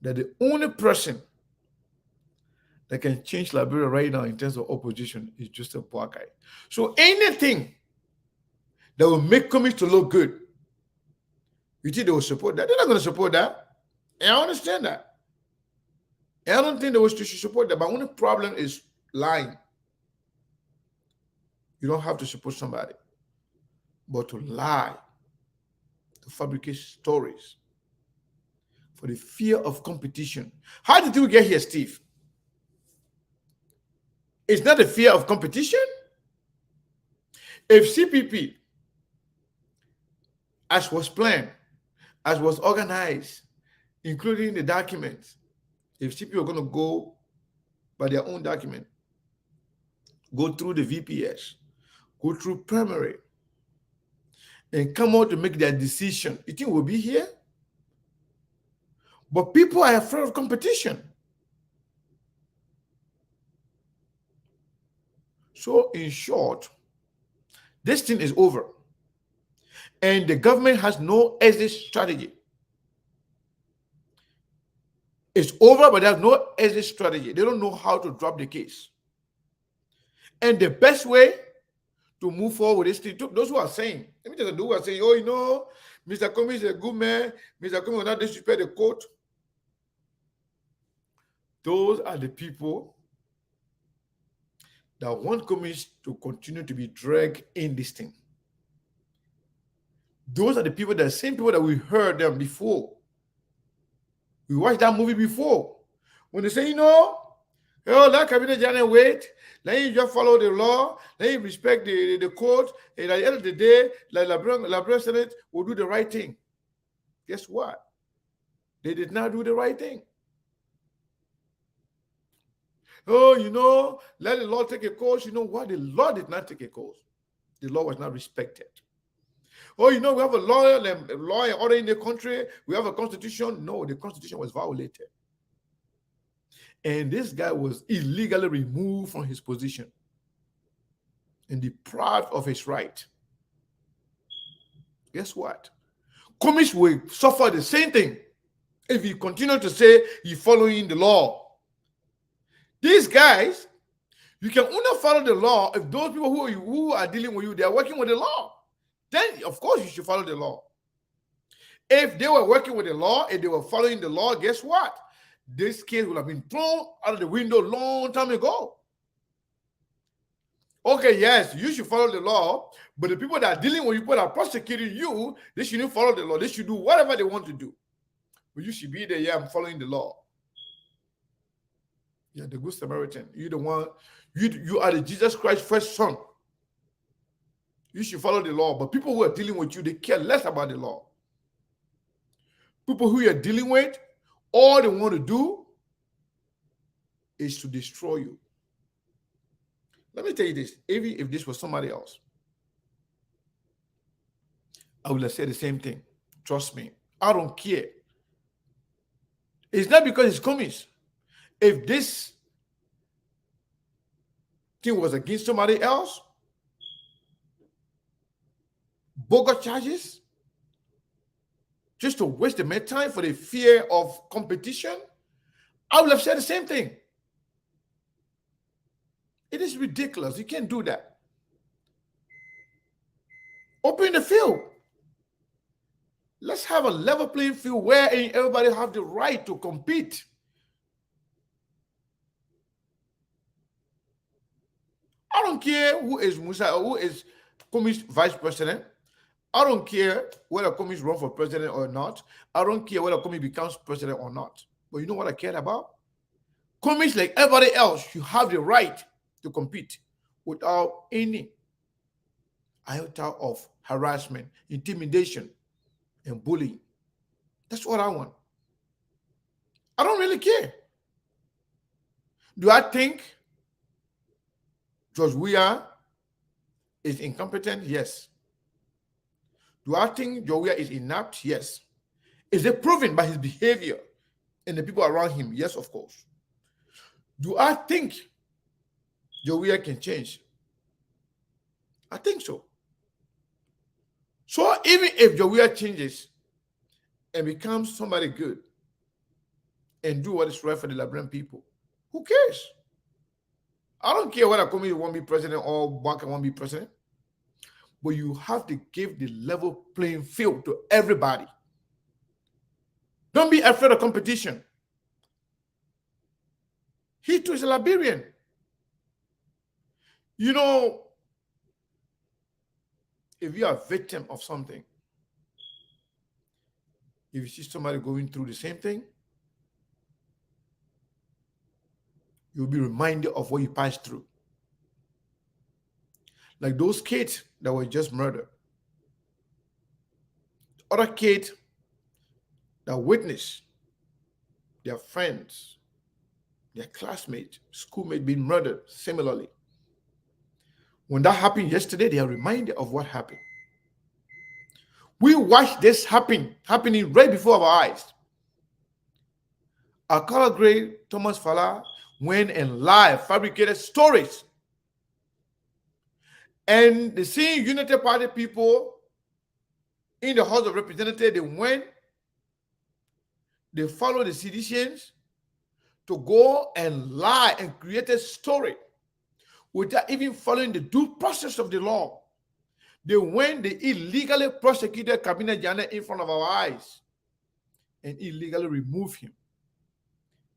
that the only person that can change Liberia right now in terms of opposition is just a black guy. So anything that will make Cummings to look good, you think they will support that? They're not going to support that. And I understand that. And I don't think they should support that. But only problem is lying. You don't have to support somebody, but to lie, to fabricate stories for the fear of competition. How did we get here, Steve? It's not the fear of competition. If CPP, as was planned, as was organized, including the documents, if CPP were going to go by their own document, go through the VPS, go through primary, and come out to make their decision, you think we'll be here? But people are afraid of competition. So in short, this thing is over. And the government has no exit strategy. It's over, but there's no exit strategy. They don't know how to drop the case. And the best way to move forward with this thing, those who are saying, let me tell you, those who are saying, oh, you know, Mr. Cummings is a good man, Mr. Cummings will not disrespect the court. Those are the people that want Cummings to continue to be dragged in this thing. Those are the same people that we heard them before. We watched that movie before. When they say, you know, oh, let Cabinet General wait, let you just follow the law, let you respect the court, and at the end of the day, like Liberia Senate will do the right thing. Guess what? They did not do the right thing. Oh, you know, let the law take a course. You know what? The law did not take a course. The law was not respected. Oh, you know, we have a law and order in the country. We have a constitution. No, the constitution was violated. And this guy was illegally removed from his position and deprived of his right. Guess what? Cummings will suffer the same thing if he continues to say he's following the law. These guys, you can only follow the law if those people who are dealing with you, they are working with the law. Then, of course, you should follow the law. If they were working with the law, if they were following the law, guess what? This case would have been thrown out of the window a long time ago. Okay, yes, you should follow the law, but the people that are dealing with you, people that are prosecuting you, they shouldn't follow the law. They should do whatever they want to do. But you should be there, yeah, I'm following the law. You're the good Samaritan. You're the one, you are the Jesus Christ's first son. You should follow the law. But people who are dealing with you, they care less about the law. People who you're dealing with, all they want to do is to destroy you. Let me tell you this. Even if this was somebody else, I would have said the same thing. Trust me. I don't care. It's not because it's Cummings. If this thing was against somebody else, bogus charges, just to waste the time for the fear of competition, I would have said the same thing. It is ridiculous. You can't do that. Open the field. Let's have a level playing field where everybody have the right to compete. I don't care who is Musa or who is Cummings vice president. I don't care whether Cummings run for president or not. I don't care whether Cummings becomes president or not. But you know what I care about? Cummings, like everybody else, you have the right to compete without any iota of harassment, intimidation, and bullying. That's what I want. I don't really care. Do I think George Weah is incompetent? Yes. Do I think George Weah is inept? Yes. Is it proven by his behavior and the people around him? Yes, of course. Do I think Jowia can change? I think so. So even if Jowia changes and becomes somebody good and do what is right for the Liberian people, who cares? I don't care whether Cummings won't be president or Banker won't be president, but you have to give the level playing field to everybody. Don't be afraid of competition. He too is a Liberian. You know, if you are a victim of something, if you see somebody going through the same thing, you'll be reminded of what you passed through. Like those kids that were just murdered. Other kids that witnessed their friends, their classmates, schoolmates being murdered similarly. When that happened yesterday, they are reminded of what happened. We watched this happening right before our eyes. Our color grade Thomas Fala went and lied, fabricated stories. And the same Unity Party people in the House of Representatives, they went, they followed the seditionists to go and lie and create a story without even following the due process of the law. They went, they illegally prosecuted Cabinet Janet in front of our eyes and illegally removed him.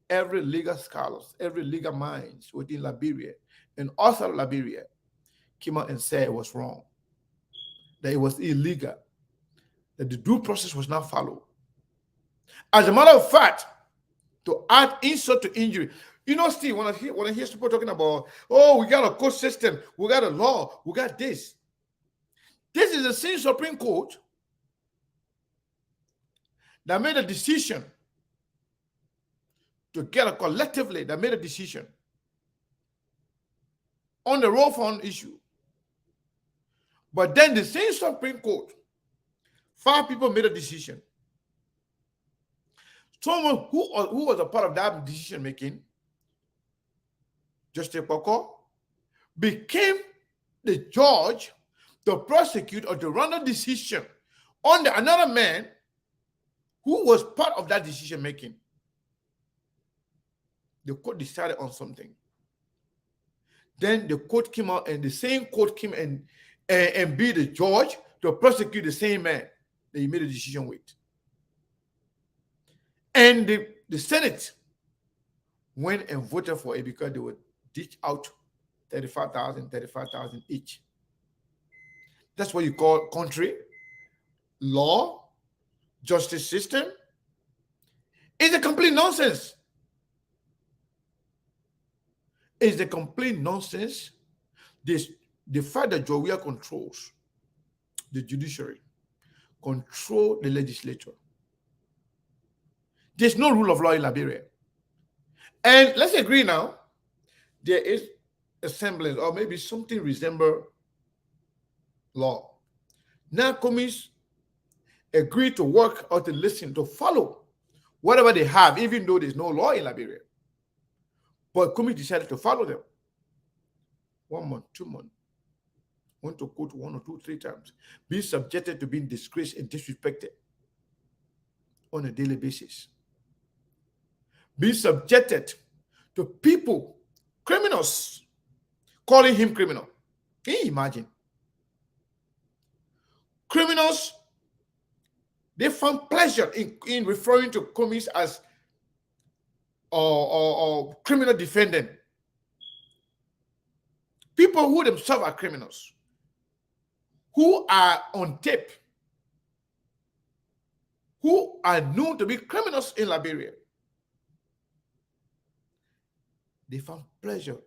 Every legal scholars, every legal minds within Liberia and outside of Liberia came out and said it was wrong, that it was illegal, that the due process was not followed. As a matter of fact, to add insult to injury, you know, Steve, when I hear people talking about, oh, we got a court system, we got a law, we got this. This is the same Supreme Court that made a decision together collectively, that made a decision on the road fund issue. But then the same Supreme Court, 5 people made a decision. Someone who was a part of that decision making, Justice Boko, became the judge to prosecute or to run a decision under another man who was part of that decision making. The court decided on something. Then the court came out, and the same court came and be the judge to prosecute the same man that he made a decision with. And the Senate went and voted for it because they would dish out 35,000 each. That's what you call country, law, justice system. It's a complete nonsense. It's a complete nonsense. The fact that Jowia controls the judiciary, control the legislature. There's no rule of law in Liberia. And let's agree now, there is a semblance or maybe something resemble law. Now Cummings agreed to work or to listen, to follow whatever they have, even though there's no law in Liberia. But Cummings decided to follow them. 1 month, 2 months. Went to court 1 or 2, 3 times. Being subjected to being disgraced and disrespected on a daily basis. Being subjected to people, criminals, calling him criminal. Can you imagine? Criminals, they found pleasure in referring to Cummings as or criminal defendant. People who themselves are criminals, who are on tape, who are known to be criminals in Liberia. They found pleasure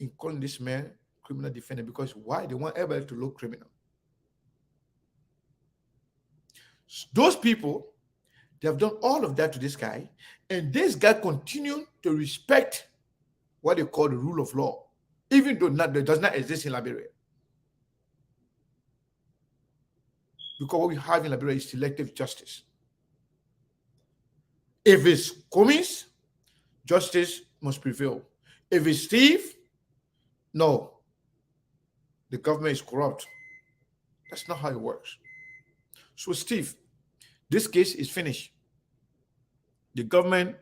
in calling this man criminal defendant because why? They want everybody to look criminal. Those people, they have done all of that to this guy, and this guy continued to respect what they call the rule of law, even though that does not exist in Liberia. Because what we have in Liberia is selective justice. If it's Cummings, justice must prevail. If it's Steve, no, the government is corrupt. That's not how it works. So, Steve, this case is finished. The government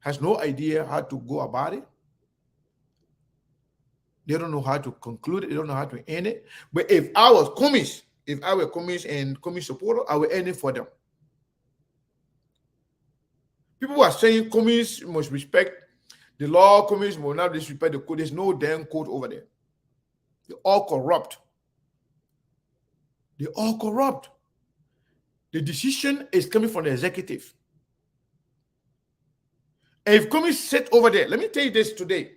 has no idea how to go about it. They don't know how to conclude it. They don't know how to end it. But if I was Cummings, if I were Cummings and Cummings supporter, I would end it for them. People are saying Cummings must respect the law, Cummings must not disrespect the code. There's no damn code over there. They're all corrupt. They're all corrupt. The decision is coming from the executive. And if Cummings sit over there, let me tell you this today.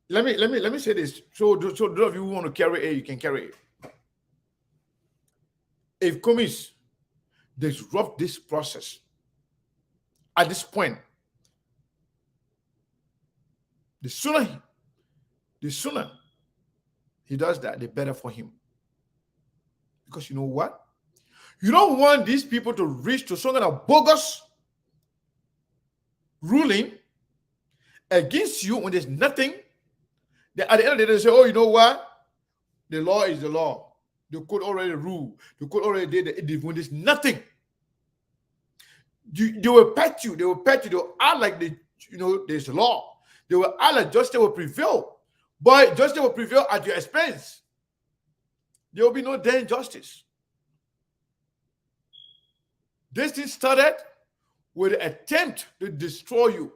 Let me say this. So those of you who want to carry it, you can carry it. If Cummings disrupt this process at this point, the sooner he does that, the better for him. Because you know what? You don't want these people to reach to some kind of bogus ruling against you when there's nothing. At the end of the day, they say, oh, you know what? The law is the law. The court already ruled. The court already did it. When there's nothing, they will pet you. They will pet you. They will act like there's a law. They will act like justice will prevail. But justice will prevail at your expense. There will be no damn justice. This thing started with an attempt to destroy you.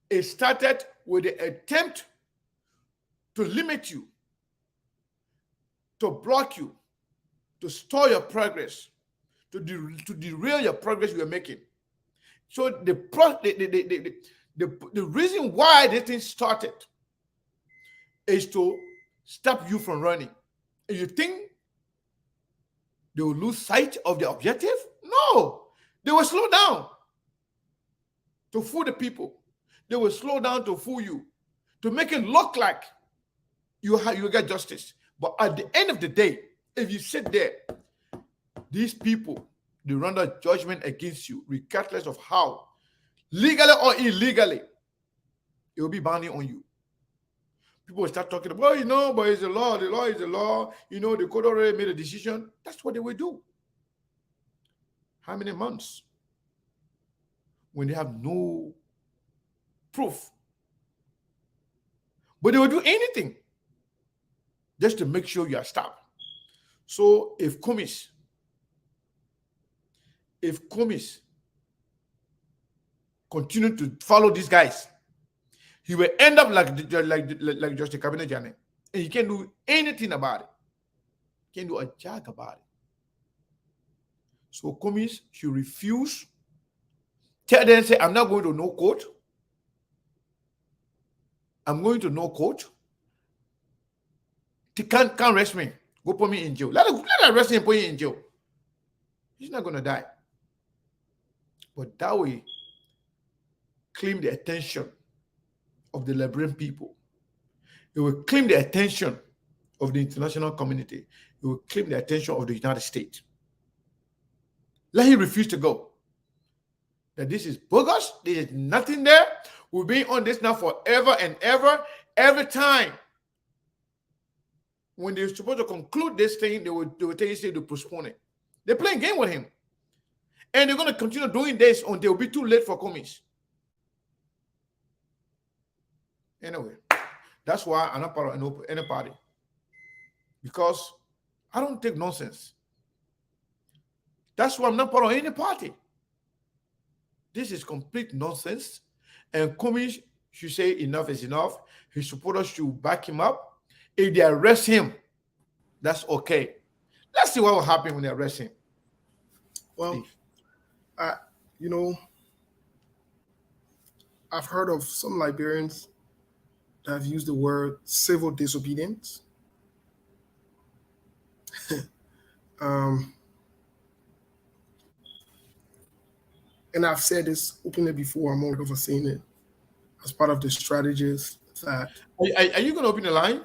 It started with the attempt to limit you, to block you, to stall your progress, to derail your progress you are making. So the reason why this thing started is to stop you from running. And you think they will lose sight of the objective? No, they will slow down to fool the people. They will slow down to fool you, to make it look like you get justice. But at the end of the day, if you sit there, these people, they render judgment against you, regardless of how, legally or illegally, it will be binding on you. People will start talking about, but it's the law is the law. The court already made a decision. That's what they will do. How many months? When they have no proof. But they will do anything just to make sure you are stopped. So if Cummings continue to follow these guys, he will end up like Justice Cabinet Janet. And he can't do anything about it. He can't do a jack about it. So Cummings should refuse. Tell them, say, I'm not going to no court. I'm going to no court. They can't arrest me. Go put me in jail. Let arrest him and put him in jail. He's not going to die. But that way, claim the attention of the Liberian people. It will claim the attention of the international community. It will claim the attention of the United States. Let him refuse to go. That this is bogus. There is nothing there. We'll be on this now forever and ever. Every time when they're supposed to conclude this thing, they will tell you to postpone it. They're playing game with him. And they're going to continue doing this until it will be too late for Cummings. Anyway, that's why I'm not part of any party. Because I don't take nonsense. That's why I'm not part of any party. This is complete nonsense. And Cummings should say enough is enough. His supporters should back him up. If they arrest him, that's okay. Let's see what will happen when they arrest him. Well, I've heard of some Liberians that have used the word civil disobedience. And I've said this openly before. I'm only saying it as part of the strategies that. Are you going to open the line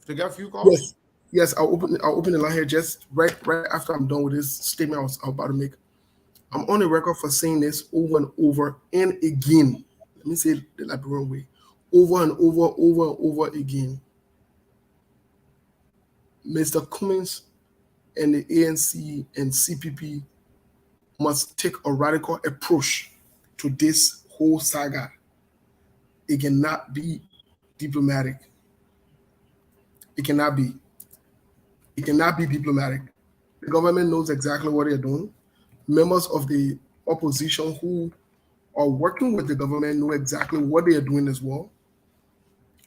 to get a few calls? Yes, I'll open the line here just right after I'm done with this statement I was about to make. I'm on the record for saying this over and over and again. Let me say it the Liberian way. Over and over again. Mr. Cummings and the ANC and CPP must take a radical approach to this whole saga. It cannot be diplomatic. It cannot be. It cannot be diplomatic. The government knows exactly what they're doing. Members of the opposition who are working with the government know exactly what they are doing as well.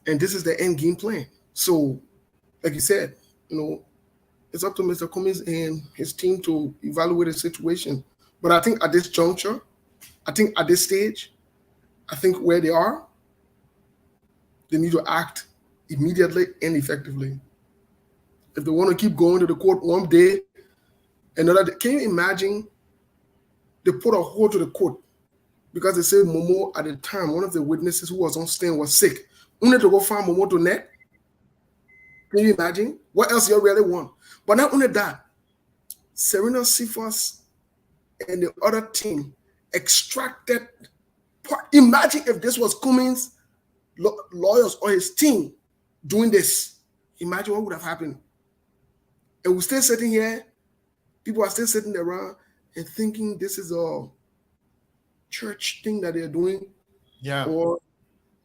And this is the end game plan. So, like you said, it's up to Mr. Cummings and his team to evaluate the situation. But I think at this juncture, I think at this stage, I think where they are, they need to act immediately and effectively. If they want to keep going to the court one day, another day, can you imagine they put a hold to the court because they said Momo at the time, one of the witnesses who was on stand was sick. Only to go find Momo to net. Can you imagine? What else you really want? But not only that, Serena Cephas and the other team extracted. Imagine if this was Cummings' lawyers or his team doing this. Imagine what would have happened. And we're still sitting here. People are still sitting around and thinking this is a church thing that they're doing. Yeah. Or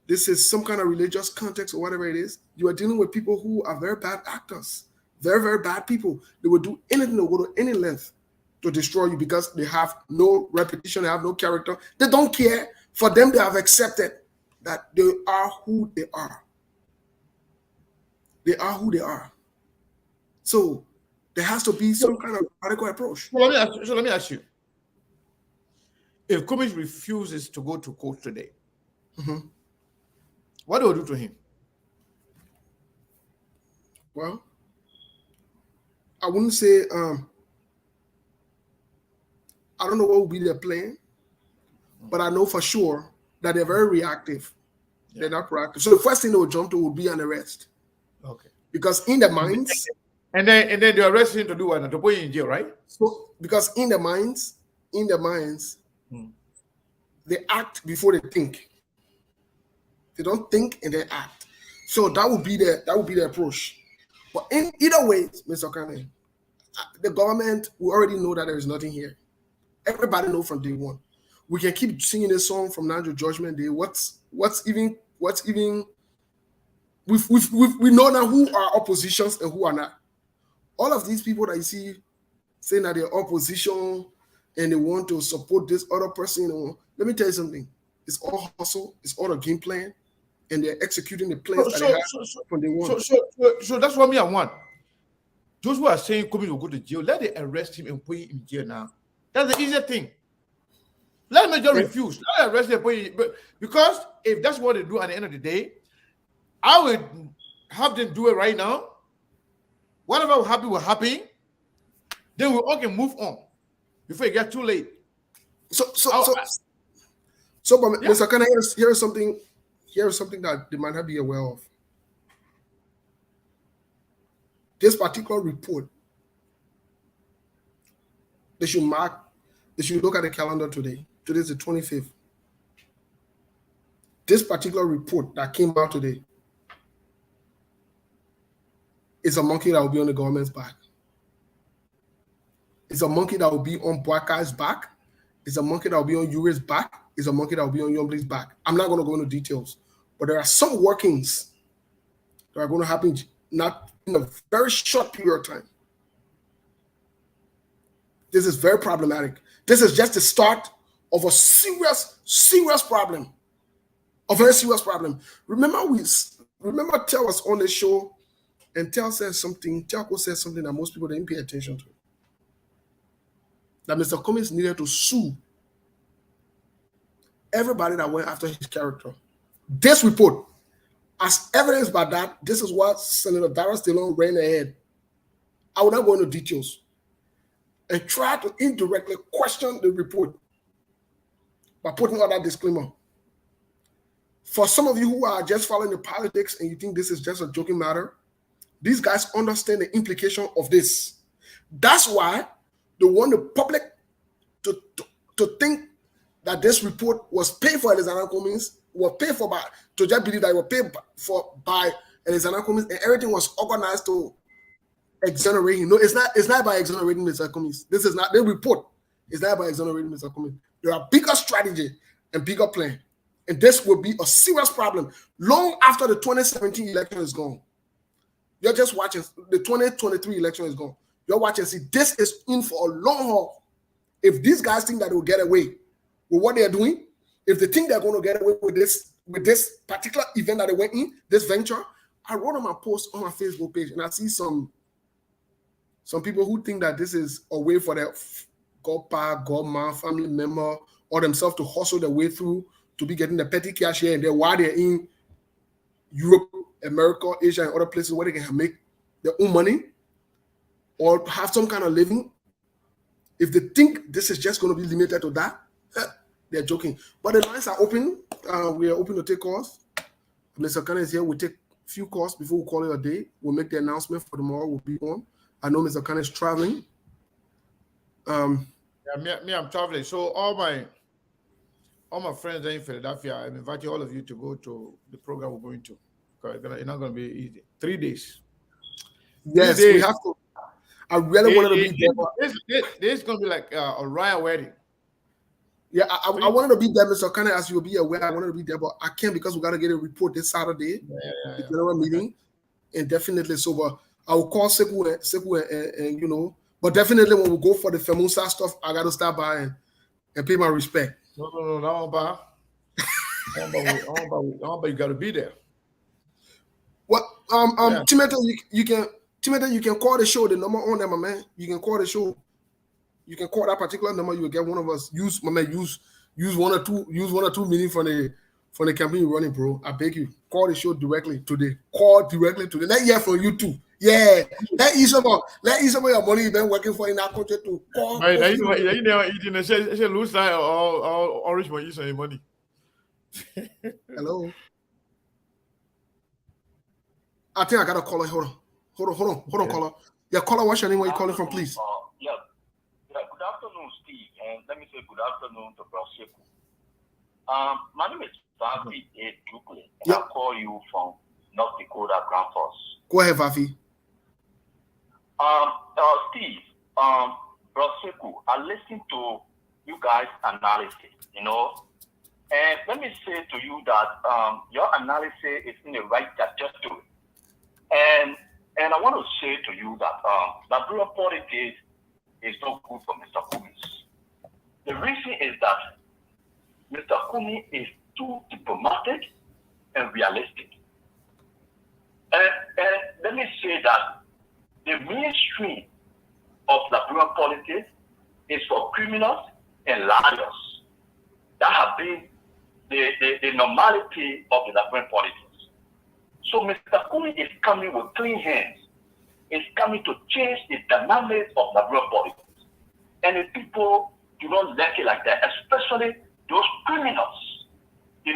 this is some kind of religious context or whatever it is. You are dealing with people who are very bad actors. Very, very bad people. They will do anything, to go to any length to destroy you because they have no reputation, they have no character. They don't care. For them, they have accepted that they are who they are. They are who they are. So there has to be some kind of radical approach. So let me ask you. If Cummings refuses to go to court today, what do we do to him? Well, I wouldn't say I don't know what will be their plan, but I know for sure that they're very reactive. Yeah. They're not proactive. So the first thing they will jump to would be an arrest. Okay. Because in their minds, and then they arrest him to do what? To put him in jail, right? So because in their minds, they act before they think. They don't think and they act. So that would be their approach. But in either way, Mr. Kane, the government, we already know that there is nothing here. Everybody knows from day one. We can keep singing this song from now to Judgment Day. What's even we know now who are oppositions and who are not. All of these people that you see saying that they're opposition and they want to support this other person, let me tell you something. It's all hustle. It's all a game plan, and they're executing the plans that they have from day one. So that's what I want. Those who are saying Cummings will go to jail, let them arrest him and put him in jail now. That's the easier thing. Let them just refuse. Let them arrest him and put him, because if that's what they do at the end of the day, I would have them do it right now. Whatever will happen. Then we all can move on before it gets too late. But Mr. Kana, here's something that they might not be aware of. This particular report, they should look at the calendar today. Today is the 25th. This particular report that came out today is a monkey that will be on the government's back. It's a monkey that will be on Boakai's back. It's a monkey that will be on Uri's back. It's a monkey that will be on Yombli's back. I'm not going to go into details, but there are some workings that are going to happen not in a very short period of time. This is very problematic. This is just the start of a serious problem. A very serious problem. Remember Tel was on the show, and Telco said something that most people didn't pay attention to. That Mr. Cummings needed to sue everybody that went after his character. This report, as evidence by that, this is what Senator Dara Stillon ran ahead. I will not go into details and try to indirectly question the report by putting out that disclaimer. For some of you who are just following the politics and you think this is just a joking matter, These guys understand the implication of this. That's why they want the public to think that this report was paid for Alexander Cummings, was paid for by, to just believe that it was paid for by Alexander Cummings, and everything was organized to exonerate him. No, it's not by exonerating Mr. Cummings. This is not the report. It's not by exonerating Mr. Cummings. There are bigger strategy and bigger plan. And this will be a serious problem long after the 2017 election is gone. You're just watching, the 2023 election is gone. You're watching, see, this is in for a long haul. If these guys think that they will get away with what they're doing, if they think they're going to get away with this particular event that they went in, this venture, I wrote on my post on my Facebook page, and I see some people who think that this is a way for their godpa, godma, family member, or themselves to hustle their way through to be getting the petty cash here and there while they're in Europe, America, Asia, and other places where they can make their own money or have some kind of living. If they think this is just going to be limited to that, they're joking. But the lines are open. We are open to take calls. Mr. Khan is here. We'll take a few calls before we call it a day. We'll make the announcement for tomorrow. We'll be on. I know Mr. Khan is traveling. Yeah, me, I'm traveling. So all my friends are in Philadelphia. I'm inviting all of you to go to the program we're going to. Because it's not going to be easy. 3 days. Yes, 3 days. we have to. I really wanted to be there. This is going to be like a royal wedding. Yeah, I wanted to be there, Mr. Khan, as you'll be aware. I wanted to be there, but I can't because we got to get a report this Saturday, the general meeting, and definitely so. But I will call Seku and you know, but definitely when we go for the Femusa stuff, I got to stop by and pay my respect. No, that one, but you got to be there. What? Timothy, you can call the show. The number on there, my man. You can call the show. You can call that particular number. You will get one of us. Use one or two minutes from the campaign you're running, bro. I beg you. Call the show directly today. Call directly today. Let hear from you too. Yeah. Let each of your money you've been working for in that country to call. You never eating. She lose that or orange money use your money. Hello. I think I got a caller. Hold on, caller. Yeah, caller, what's your name? Where you calling from, please? Yeah. Good afternoon, Steve, and let me say good afternoon to Brasiku. My name is Vafi A. Dukle, and I call you from North Dakota, Grand Forks. Go ahead, Vafi. Steve, Brasiku, I listened to you guys' analysis, and let me say to you that your analysis is in the right trajectory. And I want to say to you that Liberia politics is not good for Mr. Cummings. The reason is that Mr. Cummings is too diplomatic and realistic. And let me say that the mainstream of Liberian politics is for criminals and liars. That have been the normality of the Liberian politics. So Mr. Cummings is coming with clean hands. He's coming to change the dynamics of Liberian politics. And the people do not like it like that, especially those criminals. Do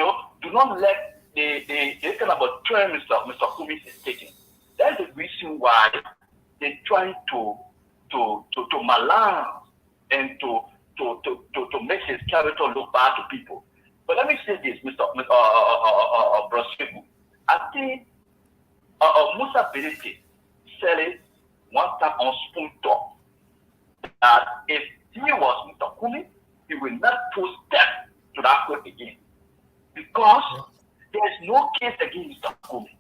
not let the kind of a turn Mr. Cummings is taking. That's the reason why they're trying to malign and to make his character look bad to people. But let me say this, Mr. Brasiku. I think Musa Benete said it one time on Spoon Talk that if he was Mr. Cummings, he will not put step to that court again because there is no case against Mr. Cummings.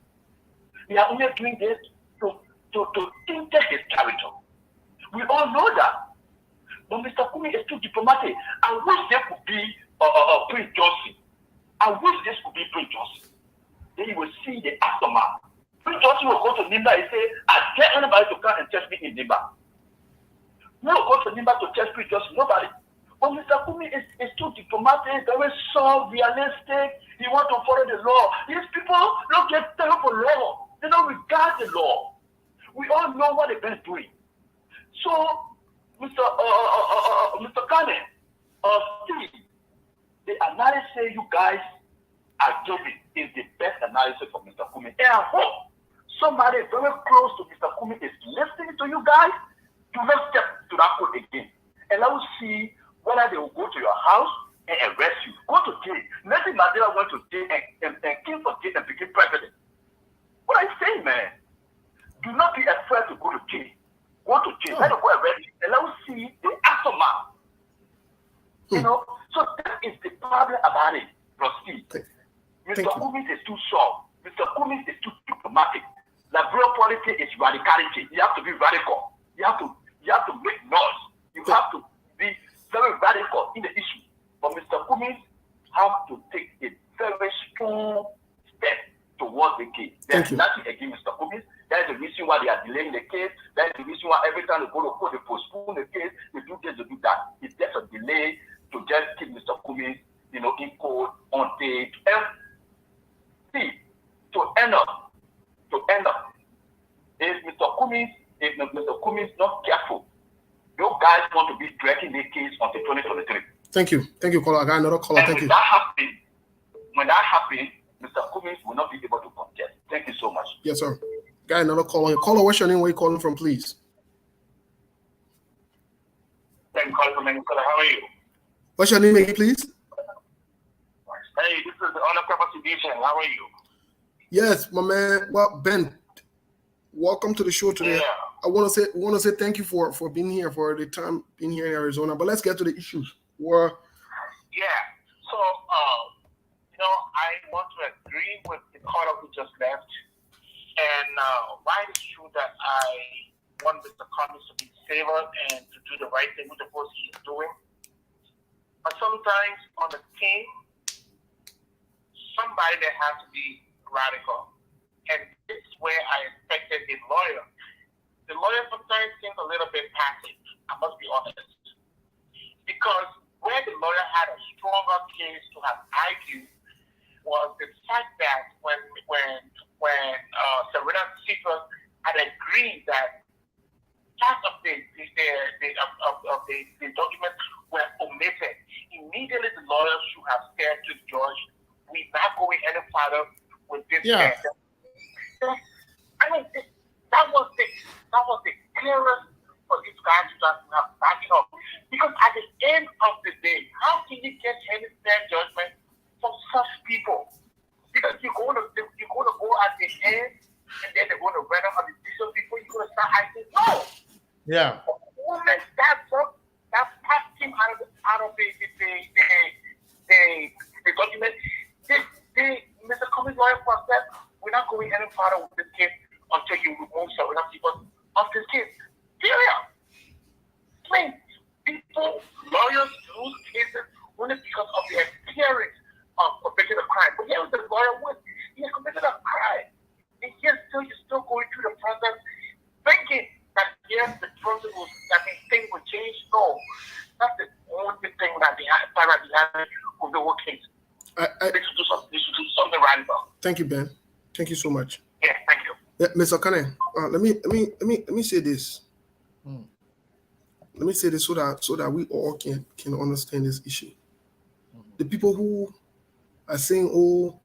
They are only doing this to taint his character. We all know that. But Mr. Cummings is too diplomatic. I wish there could be Prince Johnson. I wish this could be Prince Johnson. Then you will see the aftermath. Prince Johnson will go to Nimba and say, I dare anybody to come and test me in Nimba. Who will go to Nimba to test Prince Johnson? Nobody. But Mr. Cummings is too diplomatic, very soft, realistic. He wants to follow the law. These people don't get time for law. They don't regard the law. We all know what they've been doing. So, Mr. Kane, Steve, the analysis you guys are giving is the best analysis for Mr. Cummings. And I hope somebody very close to Mr. Cummings is listening to you guys, do not step to that code again. And I will see whether they will go to your house and arrest you. Go to jail. Nelson Mandela went to jail and came for jail and became president. What are you saying, man? Do not be afraid to go to jail. Go to jail. Let them go arrest you. And I will see the aftermath. You know, so that is the problem about it, Rusty. Mr. Cummings is too soft. Mr. Cummings is too diplomatic. Liberal politics is radicality. You have to be radical. You have to make noise. You have to be very radical in the issue. But Mr. Cummings have to take a very strong step towards the case. There's nothing against Mr. Cummings. That's the reason why they are delaying the case. That's the reason why every time they go to court, they postpone the case. They do this, they do that. It's just a delay to just keep Mr. Cummings, in court until to end up. If Mr. Cummings not careful, you guys want to be dragging the case until 2023. Thank you, caller. I got another caller. Thank you. When that happens, Mr. Cummings will not be able to contest. Thank you so much. Yes, sir. Got another caller. Caller, what's your name? Where you calling from, please? I'm calling from Minnesota. How are you? What's your name again, please? Hey, this is the Honor Property Division. How are you? Yes, my man. Well, Ben, welcome to the show today. Yeah. I want to say thank you for being here, for the time being here in Arizona. But let's get to the issues. Yeah. So, I want to agree with the caller who just left. And why it's true that I want Mr. Cummings to be favored and to do the right thing with the post he is doing. But sometimes on the team, somebody that has to be radical. And this is where I expected a lawyer. The lawyer sometimes seems a little bit passive, I must be honest. Because where the lawyer had a stronger case to have argued was the fact that when Serena Seekers had agreed that part of the documents were omitted, immediately the lawyers should have said to the judge, we're not going any further with this case. I mean, that was the clearest for these guys to have backed it up. Because at the end of the day, how can you get any fair judgment from such people? Because you're going to go at the end and then they're going to run out of the decision before you're going to start acting. No. Yeah. Who makes that up? That passed him out of the document. Mr. Cummings lawyer said, we're not going any further with this case until you remove Serena Seekers of this case. Period. I mean, lawyers lose cases only because of the appearance of committing a crime. But here is the lawyer he has committed a crime. And yet you're still going through the process thinking that yes, the process things will change. No. That's the only thing that behind of the whole case. They should do something radical. Thank you, Ben. Thank you so much. Yeah, thank you. Yeah, Mr. Kane, let me say this. Let me say this so that we all can understand this issue. The people who are saying, oh,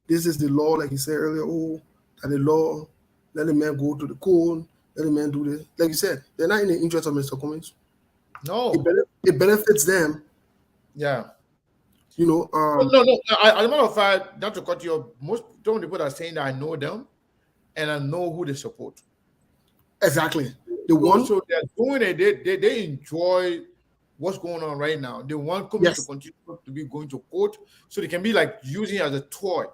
this is the law, like you said earlier, oh, that the law, let the man go to the court, let the man do this. Like you said, they're not in the interest of Mr. Cummings. No. It benefits them. Yeah. No. As a matter of fact, not to cut you off, most people are saying that I know them and I know who they support. Exactly. So they're doing it. They enjoy what's going on right now. They want Cummings to continue to be going to court, so they can be like using it as a toy.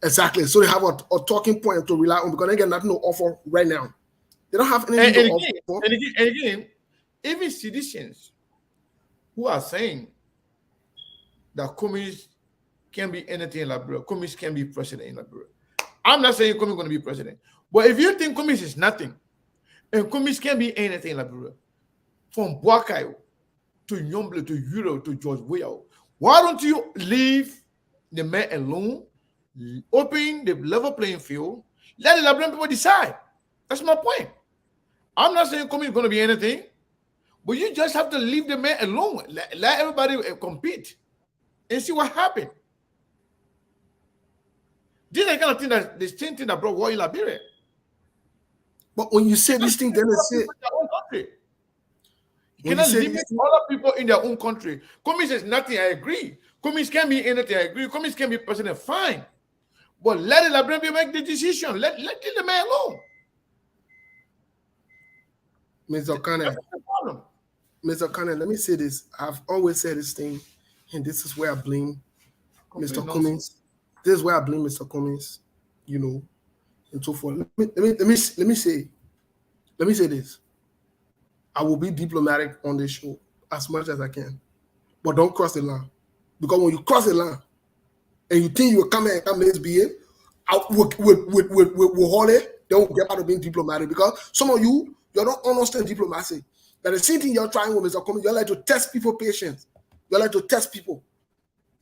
Exactly. So they have a talking point to rely on because they get nothing to offer right now. They don't have anything to offer. And again, even citizens who are saying that Cummings can be anything in Liberia, Cummings can be president in Liberia. I'm not saying Cummings is going to be president, but if you think Cummings is nothing, and Cummings can be anything in Liberia, from Buakayo to Nyomble to Euro to George Weah, why don't you leave the man alone, open the level playing field, let the Liberian people decide? That's my point. I'm not saying Cummings is going to be anything, but you just have to leave the man alone. Let everybody compete and see what happens. This is the kind of thing the same thing that brought war in Liberia. But when you say this thing, then they say, you cannot limit other people in their own country. Cummings says nothing, I agree. Cummings can be anything, I agree. Cummings can be president, fine. But let the Liberian make the decision. Let the man alone. Mr. Connor, let me say this. I've always said this thing, and this is where I blame Mr. Cummings. This is where I blame Mr. Cummings, you know, and so forth. Let me say this. I will be diplomatic on this show as much as I can, but don't cross the line. Because when you cross the line and you think you'll come and misbehave, we'll hold it. Then we'll get out of being diplomatic. Because some of you don't understand diplomacy. That the same thing you're trying with Mr. Cummings, you're like to test people's patience. You're like to test people.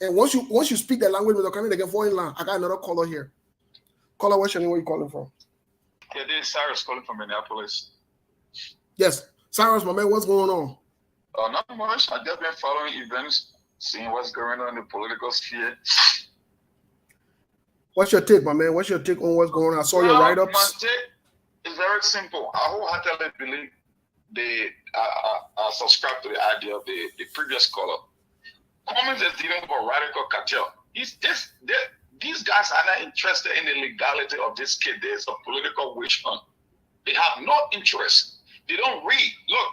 And once you speak the language, Mr. Cummings, they can fall in line. I got another caller here. Caller, what's your name? Where you calling from? Yeah, this is Cyrus calling from Minneapolis. Yes. Cyrus, my man, what's going on? Not much. I've just been following events, seeing what's going on in the political sphere. What's your take, my man? What's your take on what's going on? I saw your write-ups. My take is very simple. I wholeheartedly believe I subscribe to the idea of the previous caller. Cummings is dealing with a radical cartel. These guys are not interested in the legality of this case. There's a political witch hunt. They have no interest. They don't read. Look,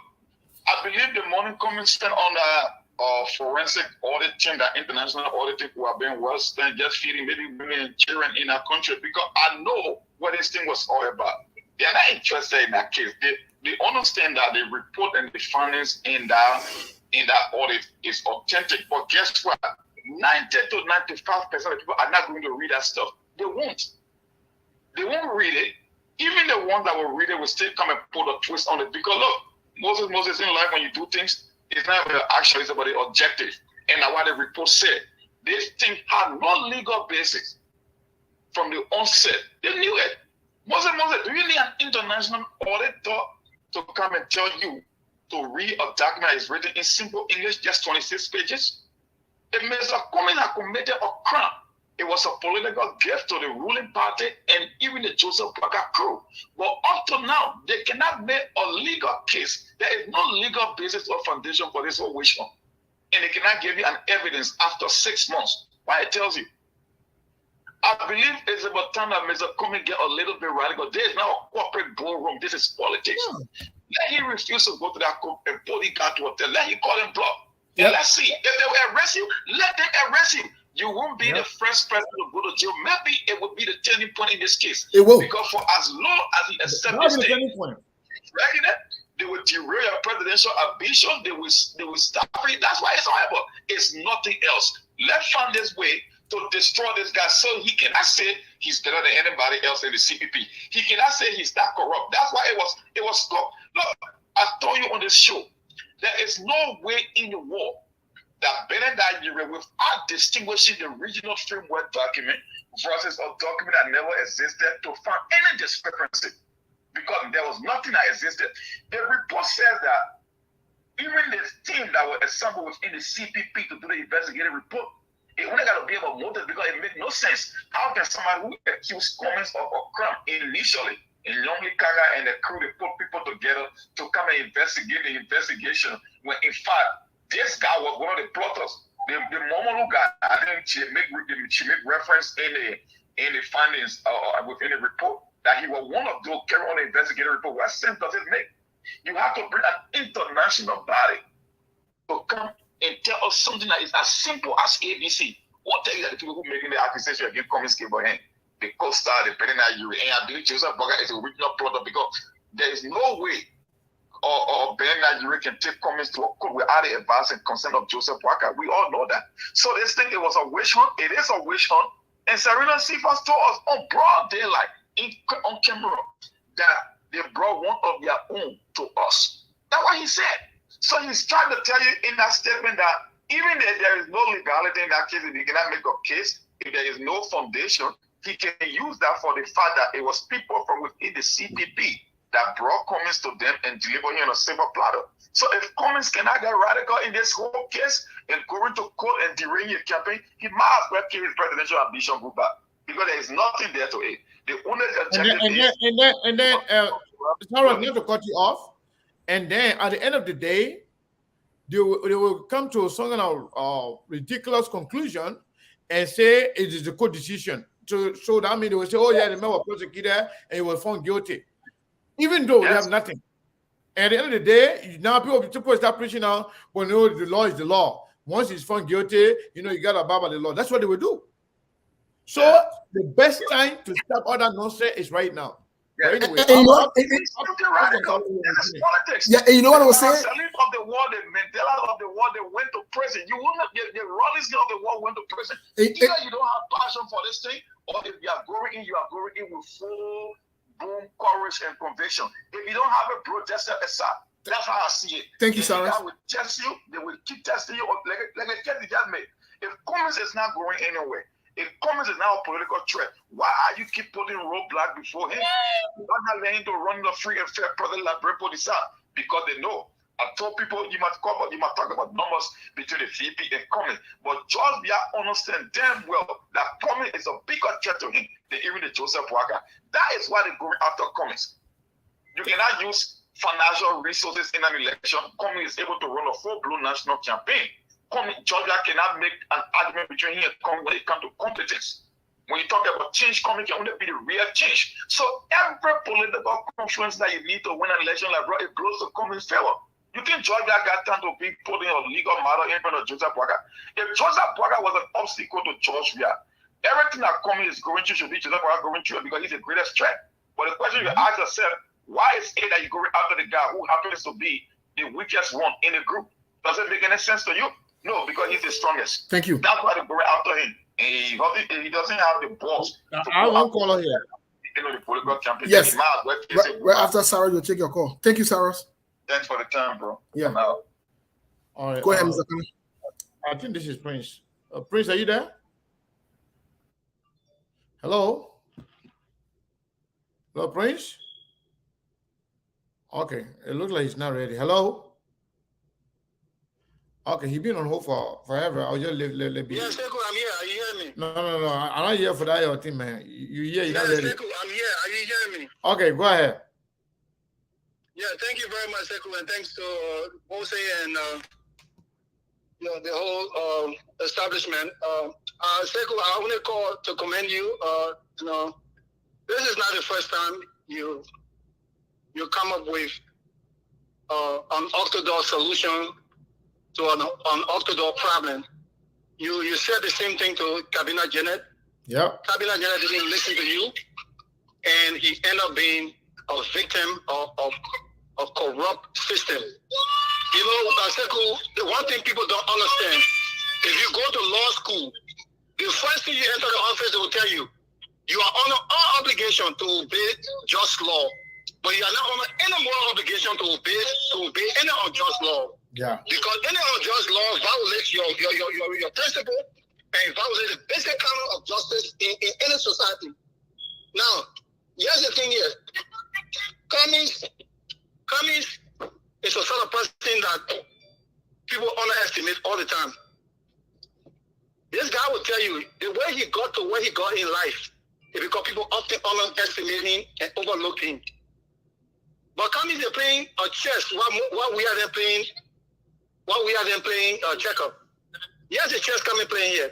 I believe the money Cummings spent on forensic audit team, that international auditing who have been well spent just feeding maybe women and children in our country, because I know what this thing was all about. They're not interested in that case. They understand that the report and the findings in that audit is authentic. But guess what? 90 to 95% of people are not going to read that stuff. They won't. They won't read it. Even the ones that will read it will still come and put a twist on it. Because look, Moses, in life, when you do things, it's not about the action, it's about the objective. And that's what the report said. This thing had no legal basis from the onset. They knew it. Moses, do you need an international auditor to come and tell you to read a document that is written in simple English, just 26 pages? If Mr. Cummings had committed a crime, it was a political gift to the ruling party and even the Joseph Parker crew. But up to now, they cannot make a legal case. There is no legal basis or foundation for this whole witch hunt. And they cannot give you an evidence after 6 months. Why it tells you? I believe it's about time that Mr. Cummings get a little bit radical. There is now a corporate ballroom. This is politics. Yeah. Let him refuse to go to that bodyguard hotel. Let him call him bluff. Yep. And let's see. If they will arrest you, let them arrest him. You won't be the first person to go to jail. Maybe it will be the turning point in this case. It will. Because for as long as he accepts this thing, they will derail your presidential ambition. They will stop it. That's why it's horrible. It's nothing else. Let's find this way to destroy this guy so he cannot say he's better than anybody else in the CPP. He cannot say he's not corrupt. That's why it was stopped. Look, I told you on this show, there is no way in the world that Benin Nigeria, without distinguishing the regional framework document versus a document that never existed, to find any discrepancy, because there was nothing that existed. The report says that even the team that were assembled within the CPP to do the investigative report, it only got to be about motive, because it made no sense. How can somebody who accused Cummings of a crime initially, in Lonely Kaga and the crew, they put people together to come and investigate the investigation, when in fact, this guy was one of the plotters. The Momolu guy, I think she make reference in the findings within the report that he was one of those carry on the investigative report. What sense does it make? You have to bring an international body to come and tell us something that is as simple as ABC. What tell you that the people who making the accusation against Cummings came behind? The co-star, the Benin Nigeria, and I believe Joseph Parker is the original plotter, because there is no way or Benin Nigeria can take Cummings to a court without the advice and consent of Joseph Parker. We all know that. So this thing, it was a witch hunt. It is a witch hunt. And Serena Cephas told us on broad daylight on camera that they brought one of their own to us. That's what he said. So he's trying to tell you in that statement that even if there is no legality in that case, if he cannot make a case, if there is no foundation, he can use that for the fact that it was people from within the CPP that brought Cummings to them and delivered him on a silver platter. So if Cummings cannot get radical in this whole case and going to court and derail your campaign, he might as well kill his presidential ambition go back, because there is nothing there to aid. The only objective not to cut you off, and then at the end of the day, they will come to some kind of ridiculous conclusion and say it is a court decision. So that means they will say, oh yeah, the man was prosecuted and he was found guilty, even though they have nothing. And at the end of the day, now people start preaching now, well, no, the law is the law. Once he's found guilty, you got to abide by the law. That's what they will do. So the best time to stop all that nonsense is right now. Yeah. But anyway, politics. Yeah, and you know what I was saying? The of the war, the Mandela of the war, they went to prison. You will not get the Rollins of the war went to prison. Either you don't have passion for this thing, or if you are going in, with full boom, courage, and conviction. If you don't have a protester aside, that's how I see it. Thank you, Sarah. They will test you. They will keep testing you like the case they just made. If Cummings is not going anywhere, if Cummings is now a political threat, why are you keep putting roadblock before him? You're not letting him to run the free and fair president like Brepo decide, because they know. I told people you might talk about numbers between the VP and Cummings, but George Biya understand damn well that Cummings is a bigger threat to him than even the Joseph Waka. That is why they're going after Cummings. You cannot use financial resources in an election. Cummings is able to run a full-blown national campaign. Georgia cannot make an argument between him and Cummings when it comes to competence. When you talk about change, Cummings can only be the real change. So every political confluence that you need to win an election, like bro, it blows to Cummings' favor. You think Georgia got time to be putting a legal matter in front of Joseph Waka? If Joseph Waka was an obstacle to George Biya, everything that Cummings is going through should be Joseph Waka going through because he's the greatest threat. But the question you ask yourself, why is it that you're going after the guy who happens to be the weakest one in the group? Does it make any sense to you? No, because he's the strongest. Thank you. That's why they're going after him. He doesn't have the balls. I won't call her here. The political campaign. Yes. Right after Sarah, you'll take your call. Thank you, Sarah. Thanks for the time, bro. Yeah. All right. Go ahead, Mr. Kami. I think this is Prince. Prince, are you there? Hello? Hello, Prince? Okay. It looks like he's not ready. Hello? Okay, he's been on hold for forever. I'll just let be. Yes, Sekou, I'm here. Are you hearing me? No. I'm not here for that your thing, man. You here, you're not ready. Sekou, I'm here. Are you hearing me? Okay, go ahead. Yeah, thank you very much, Sekou, and thanks to Jose and the whole establishment. Sekou, I want to call to commend you. This is not the first time you come up with an orthodox solution to an orthodox problem. You said the same thing to Kabina Janet. Yeah. Kabina Janet didn't listen to you, and he ended up being a victim of corrupt system. Sekou, the one thing people don't understand, if you go to law school, the first thing you enter the office, they will tell you, you are under all obligation to obey just law, but you are not under any moral obligation to obey any unjust law. Yeah. Because any unjust law violates your principle and violates the basic canon of justice in any society. Now, here's the thing here. Cummings is a sort of person that people underestimate all the time. This guy will tell you the way he got to where he got in life is because people often underestimate him and overlook him. But Cummings is playing a chess while we are then playing checker. Here's the chess Cummings playing here.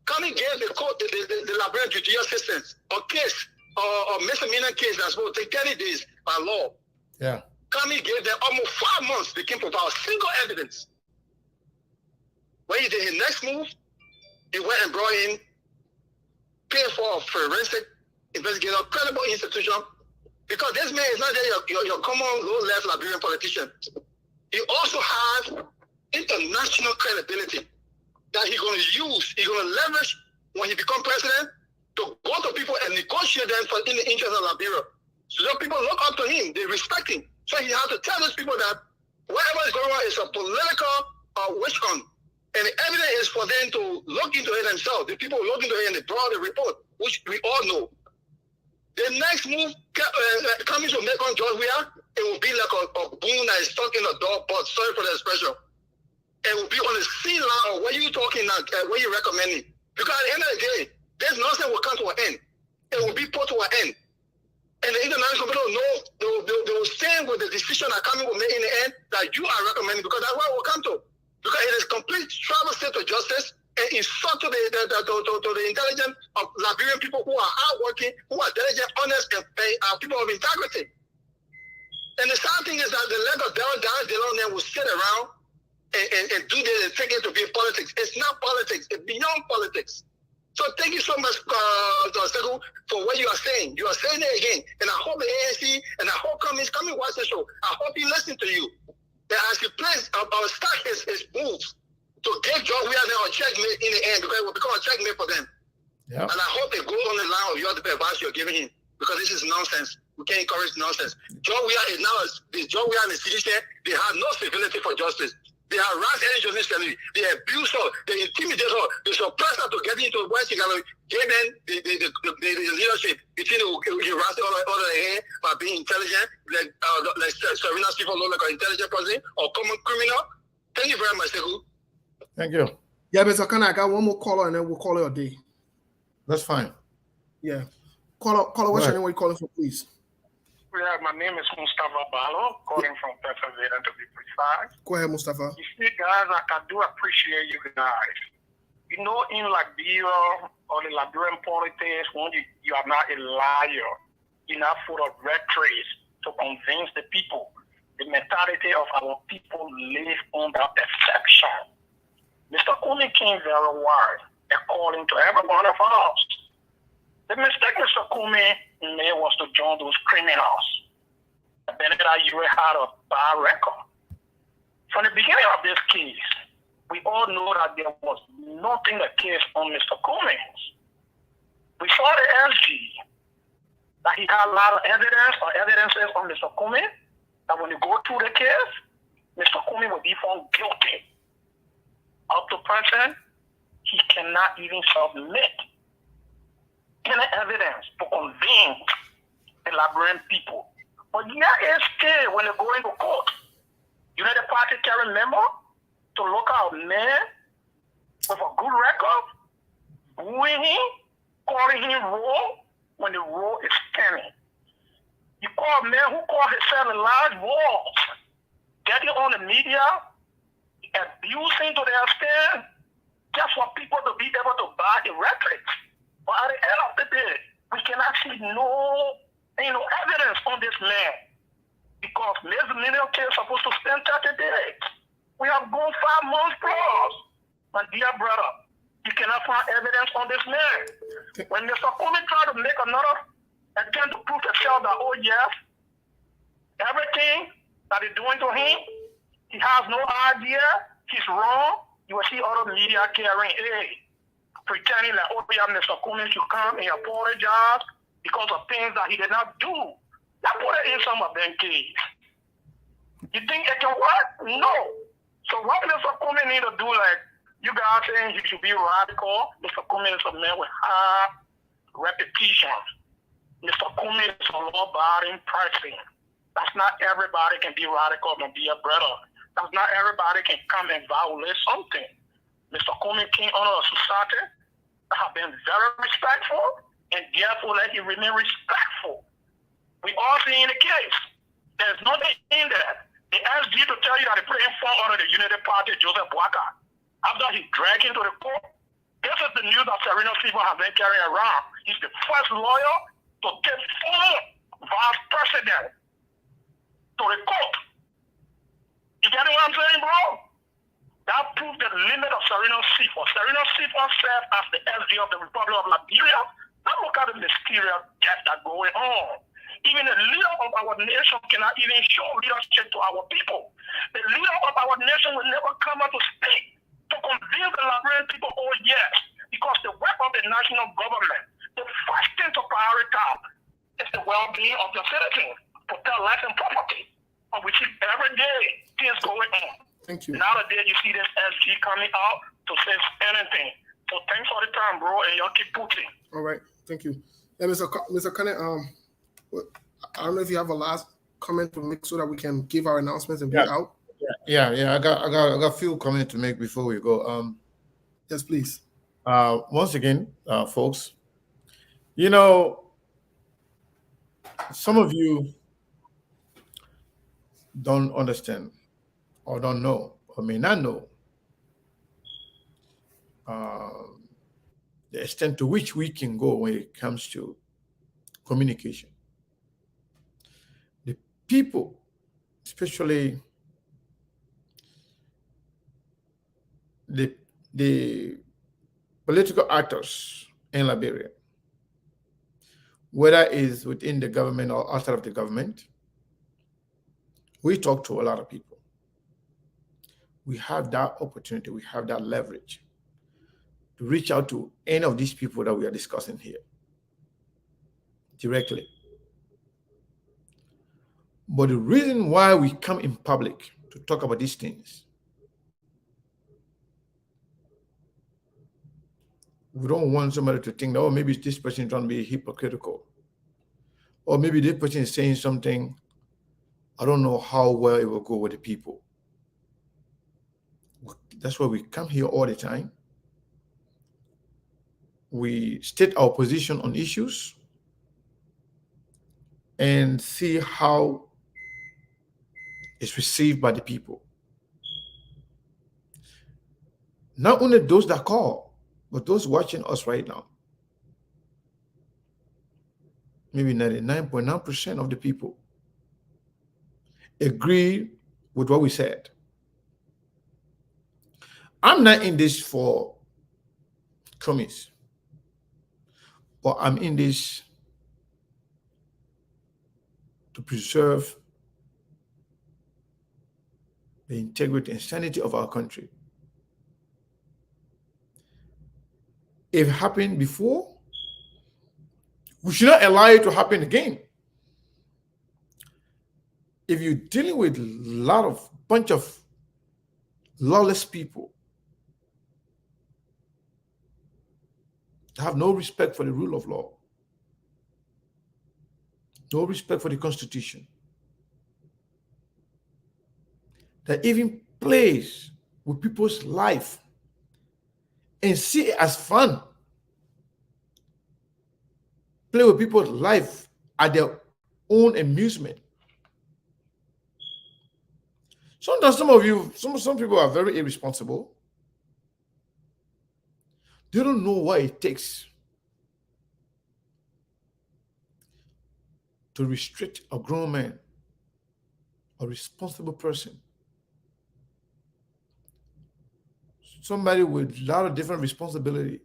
Cummings gave the Liberian judicial assistance a case or misdemeanor case that's supposed to take 30 days by law. Yeah. Cummings gave them almost 5 months. They can't provide single evidence. When he did his next move, he went and brought in, paid for a forensic investigator, credible institution, because this man is not your common low-left Liberian politician. He also has international credibility that he's going to use, he's going to leverage when he becomes president to go to people and negotiate them in the interest of Liberia. So people look up to him, they respect him. So he has to tell those people that whatever is going on is a political witch hunt. And the evidence is for them to look into it themselves. The people look into it and they draw the report, which we all know. The next move Cummings will make on George Weah, it will be like a boom that is stuck in a door, but sorry for the expression. It will be on the sea line of what you're talking about, what you're recommending. Because at the end of the day, this nonsense will come to an end. It will be put to an end. And the international community will know, decision that Cummings will make in the end that you are recommending, because that's what we'll come to. Because it is complete travesty to justice and insult to the intelligence of Liberian people who are hardworking, who are diligent, honest, and people of integrity. And the sad thing is that the leg of Darren Delon will sit around and do this and take it to be politics. It's not politics. It's beyond politics. So thank you so much, Segu, for what you are saying. You are saying it again. And I hope the ANC and I hope Cummings watch the show. I hope he listen to you. That as he plays start his moves to give Joe Weir a checkmate in the end, because it will become a checkmate for them. Yep. And I hope it goes on the line of your advice you're giving him, because this is nonsense. We can't encourage nonsense. Joe Weir is now, Joe Weir and the citizen, they have no civility for justice. They harass any journalist, they abuse her, they intimidate her, they suppress her to get into where she can give them the leadership between you harass all the hair by being intelligent, like Serena Stephen look like an intelligent person or common criminal. Thank you very much, Segu. Thank you. Yeah, Mr. Kana, I got one more caller and then we'll call it a day. That's fine. Yeah. Caller, what's your name? What are you calling for, please? Yeah, my name is Mustafa Balo, calling from Pennsylvania to be precise. Go ahead, Mustafa. You see, guys, I do appreciate you guys. You know, in Liberia or the Liberian politics, when you are not a liar, you're not full of rhetoric to convince the people. The mentality of our people live under exception. Mr. Cummings came very wide, according to every one of us. The mistake Mr. Cummings made was to join those criminals. Benedict Ayure had a bad record. From the beginning of this case, we all know that there was nothing the case on Mr. Cummings. We saw the SG, that he had a lot of evidences on Mr. Cummings, that when you go through the case, Mr. Cummings will be found guilty. Up to present, he cannot even submit any evidence to convince the Liberian people. But yeah, it's still when they go into court, you know the party carry member to look out a man with a good record, wooing him, calling him raw when the raw is standing. You call a man who call himself a large walls, getting on the media, abusing to the extent just for people to be able to buy the rhetoric. But at the end of the day, we can actually no evidence on this man. Because misdemeanor case is supposed to spend 30 days. We have gone 5 months plus. My dear brother, you cannot find evidence on this man. When Mr. Cummings tried to make another attempt to prove himself that, oh yes, everything that is doing to him, he has no idea, he's wrong, you will see other media carrying, pretending that, oh yeah, Mr. Cummings should come and apologize because of things that he did not do. That put it in some of them cases. You think it can work? No. So what Mr. Cummings need to do, like you guys saying he should be radical, Mr. Cummings is a man with high reputation. Mr. Cummings is a law-abiding person. That's not everybody can be radical and be a brother. That's not everybody can come and violate something. Mr. Cummings came under a society that have been very respectful, and therefore let him remain respectful. We all see in the case. There's nothing in there. They asked you to tell you that they put him forward under the United Party, Joseph Boaka. After he dragged him to the court, this is the news that Serena Stephen has been carrying around. He's the first lawyer to take former vice president to the court. You get what I'm saying, bro? That proves the limit of Serena Stephen. Serena Stephen served as the SG of the Republic of Liberia. Now look at the mysterious death that's going on. Even the leader of our nation cannot even show leadership to our people. The leader of our nation will never come out to speak to convince the Liberian people, oh yes, because the work of the national government, the first thing to prioritize is the well-being of the citizens, protect life and property, on which every day things going on. Thank you. Nowadays you see this SG coming out to say anything. So thanks for the time, bro, and y'all keep pushing. All right, thank you. And Mr. Kane, I don't know if you have a last comment to make so that we can give our announcements and be out. Yeah. I got a few comments to make before we go. Yes, please. Once again, folks, you know, some of you don't understand or don't know or may not know the extent to which we can go when it comes to communication. The people, especially the political actors in Liberia, whether it's within the government or outside of the government, we talk to a lot of people. We have that opportunity, we have that leverage to reach out to any of these people that we are discussing here directly. But the reason why we come in public to talk about these things, we don't want somebody to think that, oh, maybe this person is trying to be hypocritical. Or maybe this person is saying something, I don't know how well it will go with the people. That's why we come here all the time. We state our position on issues and see how it's received by the people. Not only those that call, but those watching us right now. Maybe 99.9% of the people agree with what we said. I'm not in this for Cummings, but I'm in this to preserve the integrity and sanity of our country. If it happened before, we should not allow it to happen again. If you're dealing with a bunch of lawless people that have no respect for the rule of law, no respect for the Constitution, that even plays with people's life and see it as fun, play with people's life at their own amusement. Sometimes some people are very irresponsible. They don't know what it takes to restrict a grown man, a responsible person, somebody with a lot of different responsibility,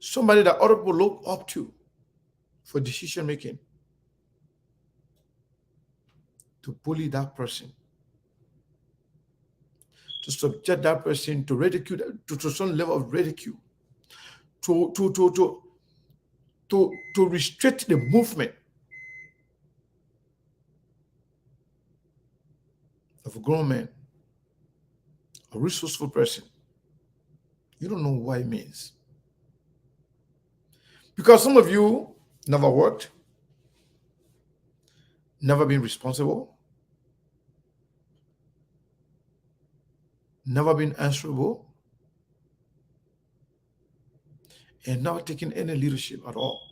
somebody that other people look up to for decision making, to bully that person, to subject that person to ridicule, to some level of ridicule, to restrict the movement of a grown man, a resourceful person. You don't know what it means. Because some of you never worked, never been responsible, never been answerable, and not taking any leadership at all.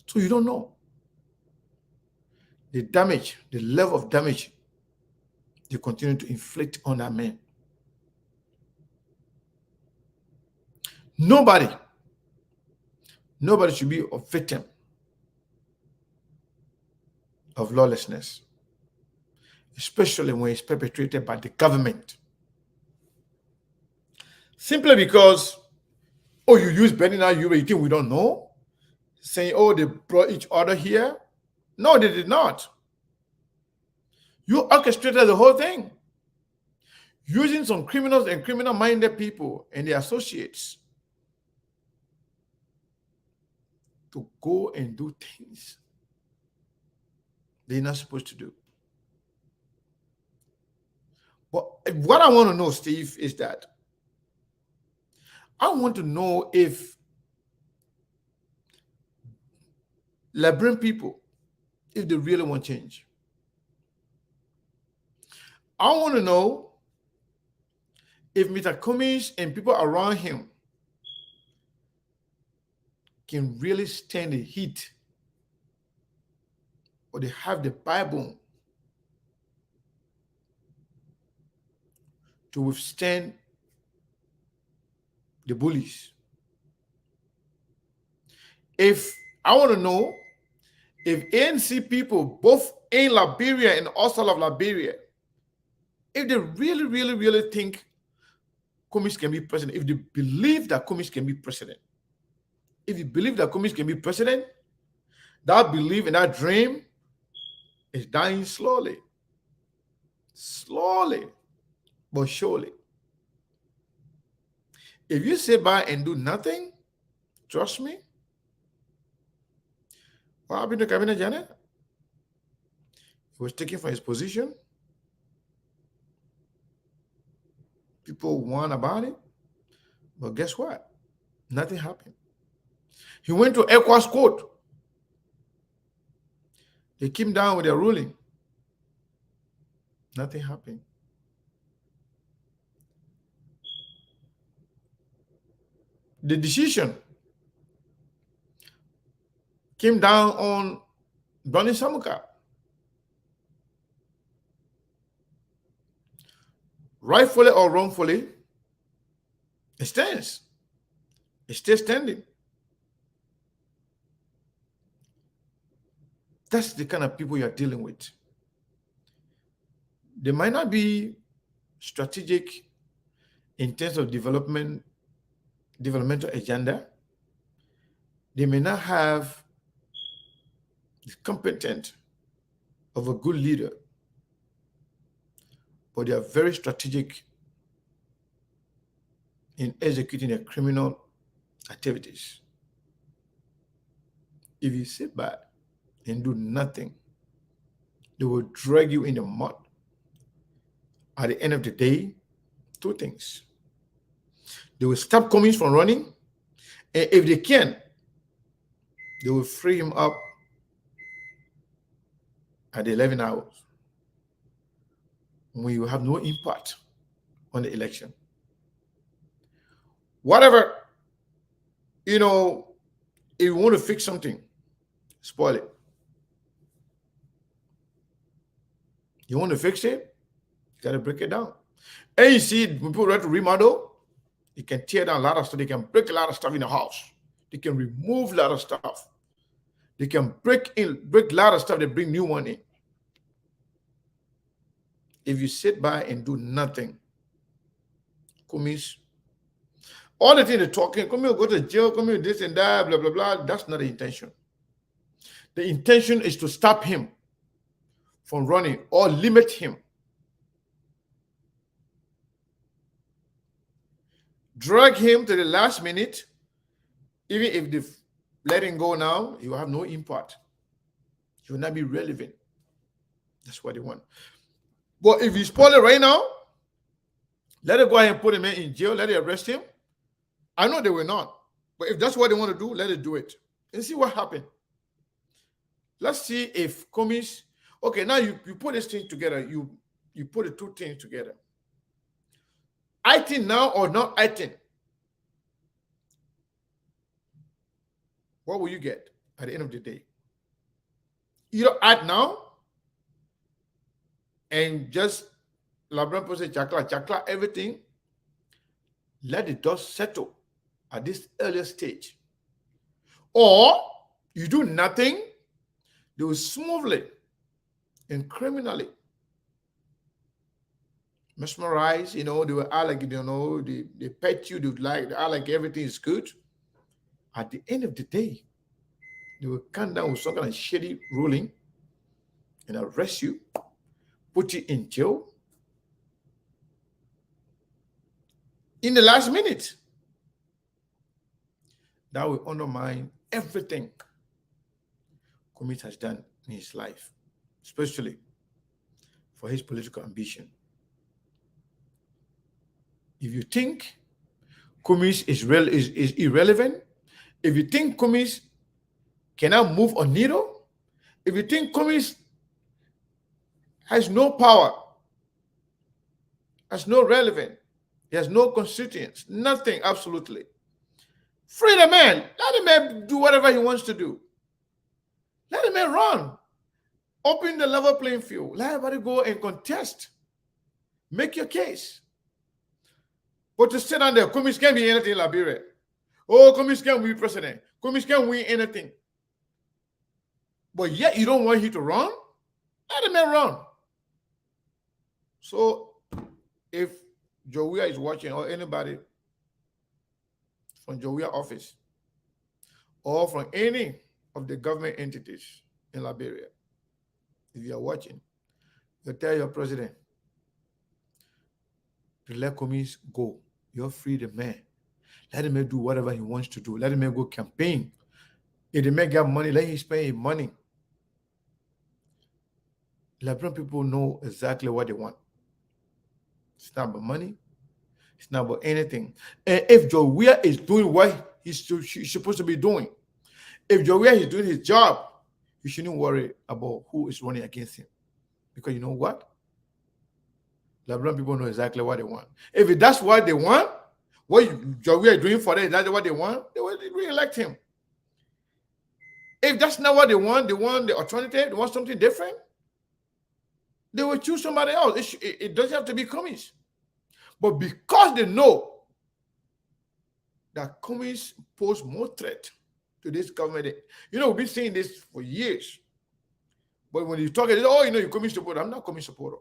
So you don't know the damage, the level of damage you continue to inflict on that man. Nobody should be a victim of lawlessness, especially when it's perpetrated by the government. Simply because, oh, you use Benina Yoruba, you think we don't know? Saying, oh, they brought each other here. No, they did not. You orchestrated the whole thing, using some criminals and criminal-minded people and their associates to go and do things they're not supposed to do. But what I want to know, Steve, is that I want to know if Liberian people, if they really want change. I want to know if Mr. Cummings and people around him can really stand the heat or they have the backbone to withstand the bullies. If I want to know if ANC people, both in Liberia and outside of Liberia, if they really think Cummings can be president, if they believe that Cummings can be president, if you believe that Cummings can be president, that belief and that dream is dying slowly but surely. If you sit by and do nothing, trust me, what happened to Cabinet Janet? He was taken from his position. People won about it, but guess what? Nothing happened. He went to ECOWAS court. They came down with their ruling. Nothing happened. The decision came down on Donny Samuka. Rightfully or wrongfully, it stands. It's still standing. That's the kind of people you're dealing with. They might not be strategic in terms of developmental agenda. They may not have the competence of a good leader, but they are very strategic in executing their criminal activities. If you sit back and do nothing, they will drag you in the mud. At the end of the day, two things. They will stop Cummings from running, and if they can, they will free him up at 11 hours when you have no impact on the election. Whatever, if you want to fix something, spoil it. You want to fix it, you got to break it down. And you see, when people try to remodel, they can tear down a lot of stuff. They can break a lot of stuff in the house. They can remove a lot of stuff. They can break a lot of stuff. They bring new one in. If you sit by and do nothing, Cummings, all the things they're talking, Cummings will go to jail, Cummings this and that, blah, blah, blah. That's not the intention. The intention is to stop him from running or limit him. Drag him to the last minute. Even if they let him go now, he will have no impact. He will not be relevant. That's what they want. But if you spoil it right now, let it go ahead and put him in jail, let it arrest him. I know they will not. But if that's what they want to do, let it do it. And see what happens. Let's see if Cummings, okay, now you put this thing together, you put the two things together. I think now or not I think. What will you get at the end of the day? Either act now and just Labran say chakla, everything. Let the dust settle at this earlier stage. Or you do nothing, they will smoothly and criminally mesmerize, they will act like, they pet you, they act like everything is good. At the end of the day, they will come down with some kind of shady ruling and arrest you, put you in jail in the last minute. That will undermine everything Cummings has done in his life, especially for his political ambition. If you think Cummings is irrelevant, if you think Cummings cannot move a needle, if you think Cummings has no power, has no relevance, he has no constituents, nothing, absolutely. Free the man. Let the man do whatever he wants to do. Let the man run. Open the level playing field. Let everybody go and contest. Make your case. But to sit down there, Cummings can't be anything in Liberia. Oh, Cummings can't be president. Cummings can't win anything. But yet you don't want him to run? Let the man run. So if Jowea is watching, or anybody from Jowea office, or from any of the government entities in Liberia, if you are watching, you tell your president to let Cummings go. You're free the man. Let him do whatever he wants to do. Let him go campaign. If the man got money, let him spend his money. Liberian people know exactly what they want. It's not about money. It's not about anything. And if Jowea is doing what he's supposed to be doing, if Jowea is doing his job, you shouldn't worry about who is running against him. Because you know what? Liberian people know exactly what they want. If that's what they want, what Jowea is doing for them, that's what they want, they will re-elect him. If that's not what they want the alternative, they want something different, they will choose somebody else. It doesn't have to be Cummings. But because they know that Cummings pose more threat to this government, we've been saying this for years. But when you talk, you're Cummings supporter. I'm not Cummings supporter.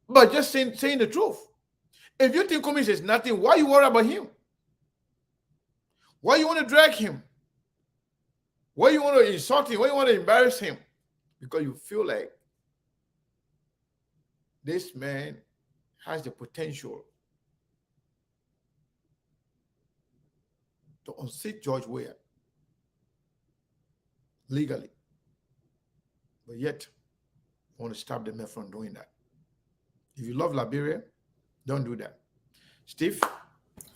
But just saying the truth. If you think Cummings is nothing, why you worry about him? Why you want to drag him? Why you want to insult him? Why you want to embarrass him? Because you feel like this man has the potential to unseat George Weah legally. But yet, I want to stop the man from doing that. If you love Liberia, don't do that. Steve,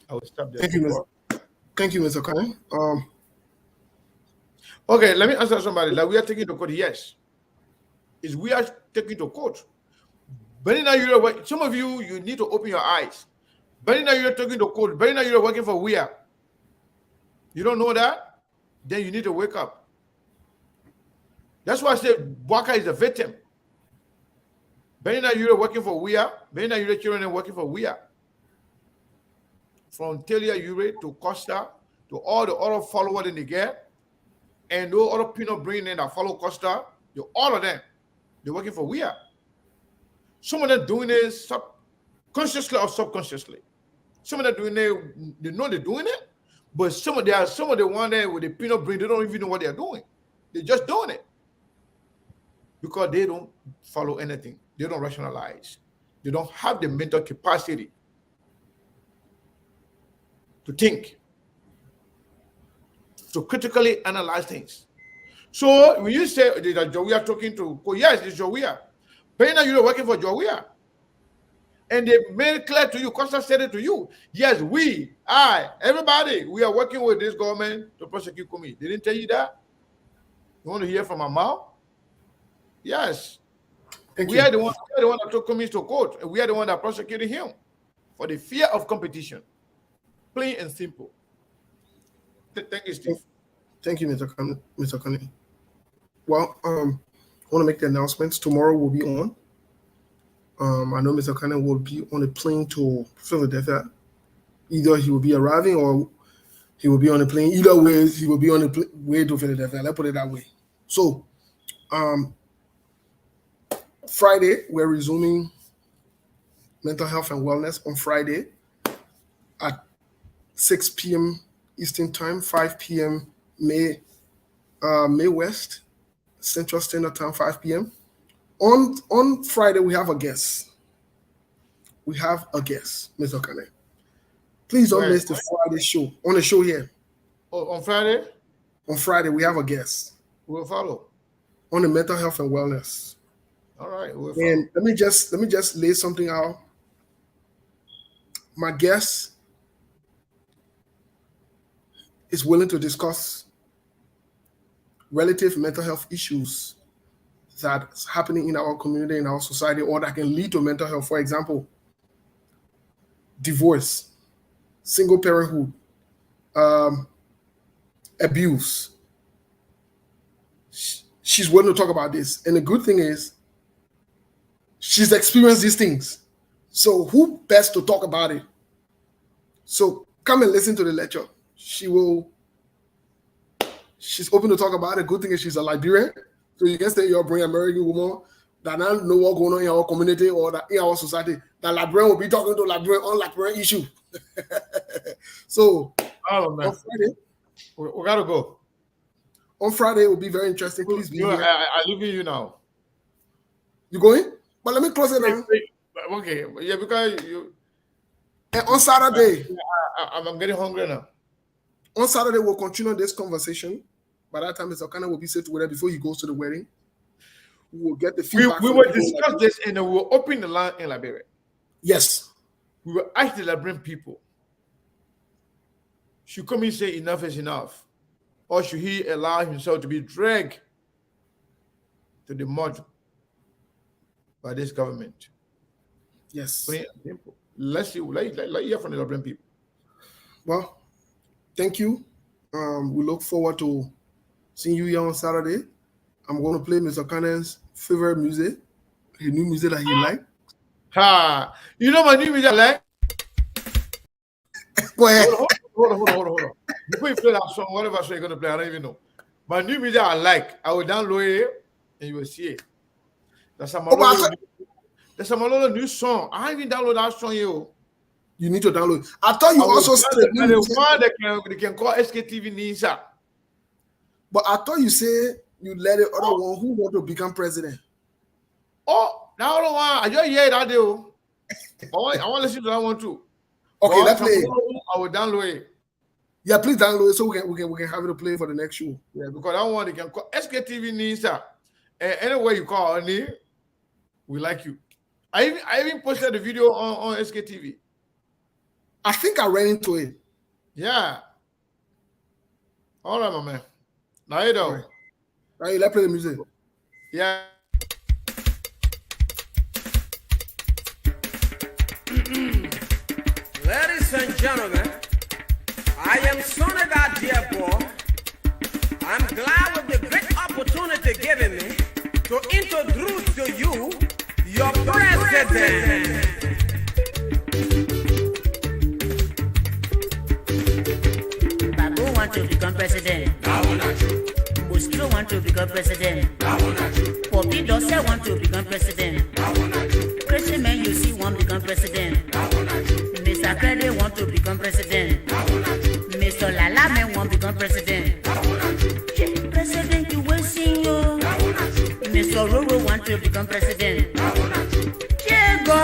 I will stop there. Thank you, Mr. Kane. Okay, let me answer somebody. Like, we are taking to court, yes. Is we are taking to court. But now some of you need to open your eyes. But now you're talking to court. But now you're working for WIA. You don't know that? Then you need to wake up. That's why I said Waka is a victim. But now you're working for WIA. But now you're children working for WIA. From Telia Ure to Costa to all the other followers in the gap, and those other peanut brain that follow Costa, all of them, they're working for WIA. Some of them doing it consciously or subconsciously. Some of them doing it, they know they're doing it, but some of the one there with the peanut brain, they don't even know what they're doing. They're just doing it because they don't follow anything. They don't rationalize. They don't have the mental capacity to think, to critically analyze things. So when you say that Jowea talking to, yes, it's Jowea. But now you're working for Jowea. And they made it clear to you, Costa said it to you. Yes, everybody, we are working with this government to prosecute Cummings. They didn't tell you that? You want to hear from my mouth? Yes. We are the one that took Cummings to court, and we are the one that prosecuted him for the fear of competition. Plain and simple. Thank you, Steve. Thank you, Mr. Kane. Well, I want to make the announcements. Tomorrow we'll be on. I know Mr. Kane will be on a plane to Philadelphia. Either he will be arriving or he will be on a plane. Either way, he will be on the way to Philadelphia. Let's put it that way. So, Friday, we're resuming mental health and wellness on Friday at 6 p.m. Eastern Time, 5 p.m. May West, Central Standard Time, 5 p.m. On Friday, we have a guest. Mr. Kane. Please don't miss the Friday show. On the show here. Oh, on Friday? On Friday, we have a guest. We'll follow. On the mental health and wellness. All right. We'll and let me just lay something out. My guest is willing to discuss relative mental health issues that's happening in our community, in our society, or that can lead to mental health. For example, divorce, single parenthood, abuse, she's willing to talk about this. And the good thing is, she's experienced these things. So who best to talk about it? So come and listen to the lecture. She's open to talk about it. Good thing is she's a Liberian. So you can say you're bringing American woman that don't know what's going on in our community or that in our society. That Liberian will be talking to Liberian on Liberian issue. So on Friday, we gotta go. On Friday, it will be very interesting. Please be here. I leave you now. You going? But let me close it now. Okay, yeah, because you. And on Saturday, I'm getting hungry now. On Saturday, we'll continue this conversation. By that time, Mr. Okana will be set with her before he goes to the wedding. We will get the feedback. We will discuss this and then we will open the land in Liberia. Yes. We will ask the Liberian people. Should Cummings say enough is enough? Or should he allow himself to be dragged to the mud by this government? Yes. Let's see. Let's hear from the Liberian people. Well, thank you. We look forward to seeing you here on Saturday. I'm going to play Mr. Cannon's favorite music, his new music that he likes. Ha! You know my new music I like? Go ahead. Hold on. Before you play that song, whatever song you're going to play, I don't even know. My new music I like, I will download it and you will see it. That's a new song. I haven't even downloaded that song yet. You need to download. I thought you also said the one they can call SKTV Ninja. But I thought you said you let the other one who want to become president. Oh, that other one, I just hear that deal. I want to listen to that one too. Okay, let's play. I will download it. Yeah, please download it so we can have it to play for the next show. Yeah, because that one they can call SKTV Ninja. And anyway you call Ani, we like you. I even posted the video on SKTV. I think I ran into it. Yeah. All right, my man. Now you know. All right, let's play the music. Yeah. Ladies and gentlemen, I am Sonada Diabo. I'm glad with the great opportunity given me to introduce to you your president. Babu want to become president. Bustro want to become president. Poppy Dossa want to become president. Crazy man you see want to become president. Mr. Krede want to become president. Mr. Lala man want to become president. President you will sing you. Mr. Roro want to become president. Jego.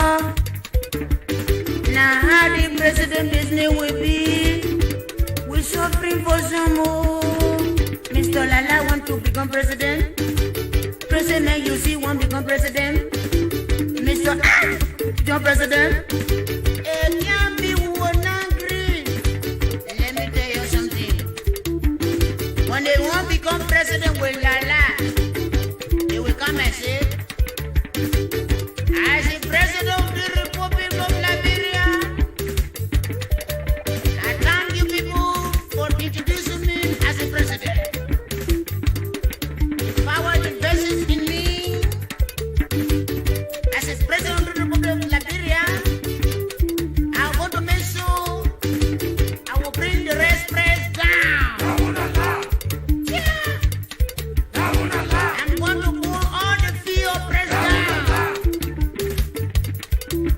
Now how the president business will be. We suffering for some more. Mr. Lala want to become president. President you see want to become president. Mr. John President. It can't be one angry. Let me tell you something. When they want to become president with Lala, they will come and say, as the president of the Republic of Liberia, I thank you people for introducing me as a president. Power invests in me as a president of the Republic of Liberia. I want to make sure I will bring the rest price down. Yeah. I'm going to pull all the fee of price down.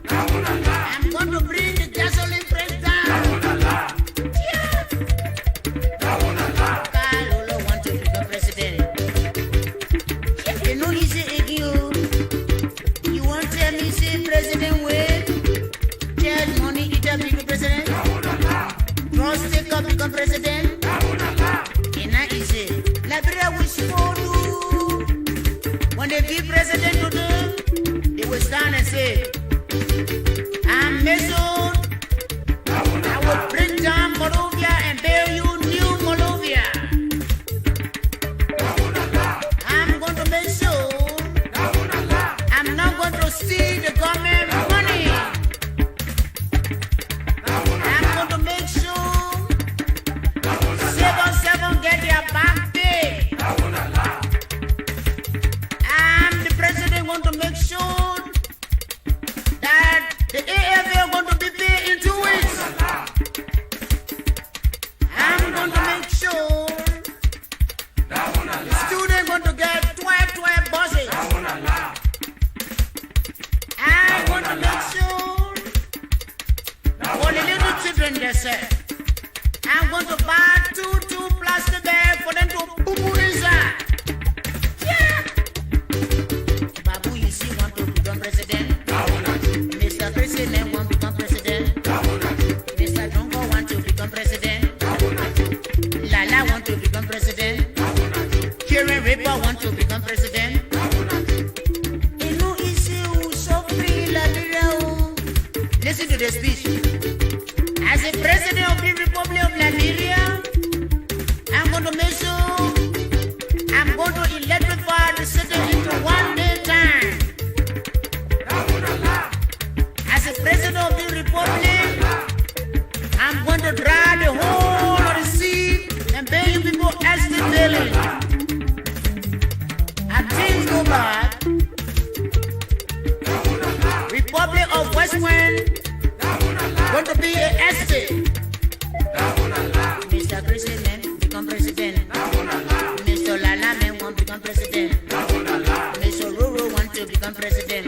I'm going to bring the gasoline price down. Yeah. Kalolo want to become president. You know he's you. You want to tell me say president with tell money eat up become president? Trust take up become president? And now he say Liberia wish for you. When they be president to them, they will stand and say, I'm Mason. I will bring down Moldova and bear you new Moldova. I'm going to make sure I'm not going to steal the government money. I'm going to make sure 7 get their back pay. River want to become president. You know, issue so free, Liberia. Listen to the speech. As the president of the Republic of Liberia, I'm going to make sure I'm going to electrify the city into 1 day time. As the president of the Republic, I'm going to dry the whole of the sea and pay you people extra daily. And things go bad. Republic of West Wind going to be an estate. Mr. President, become president. Mr. Lala man want to become president. Mr. Ruru want to become president.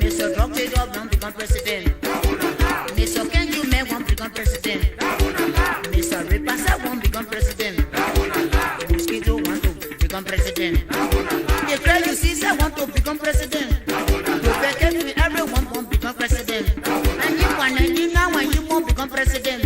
Mr. Dr. Job want to become president. Mr. Kenju man want to become president. Mr. Ripasa want to become president. Mosquito want to become president. The girl you see want to become president. Everyone want to become president. And you now when you want to become president.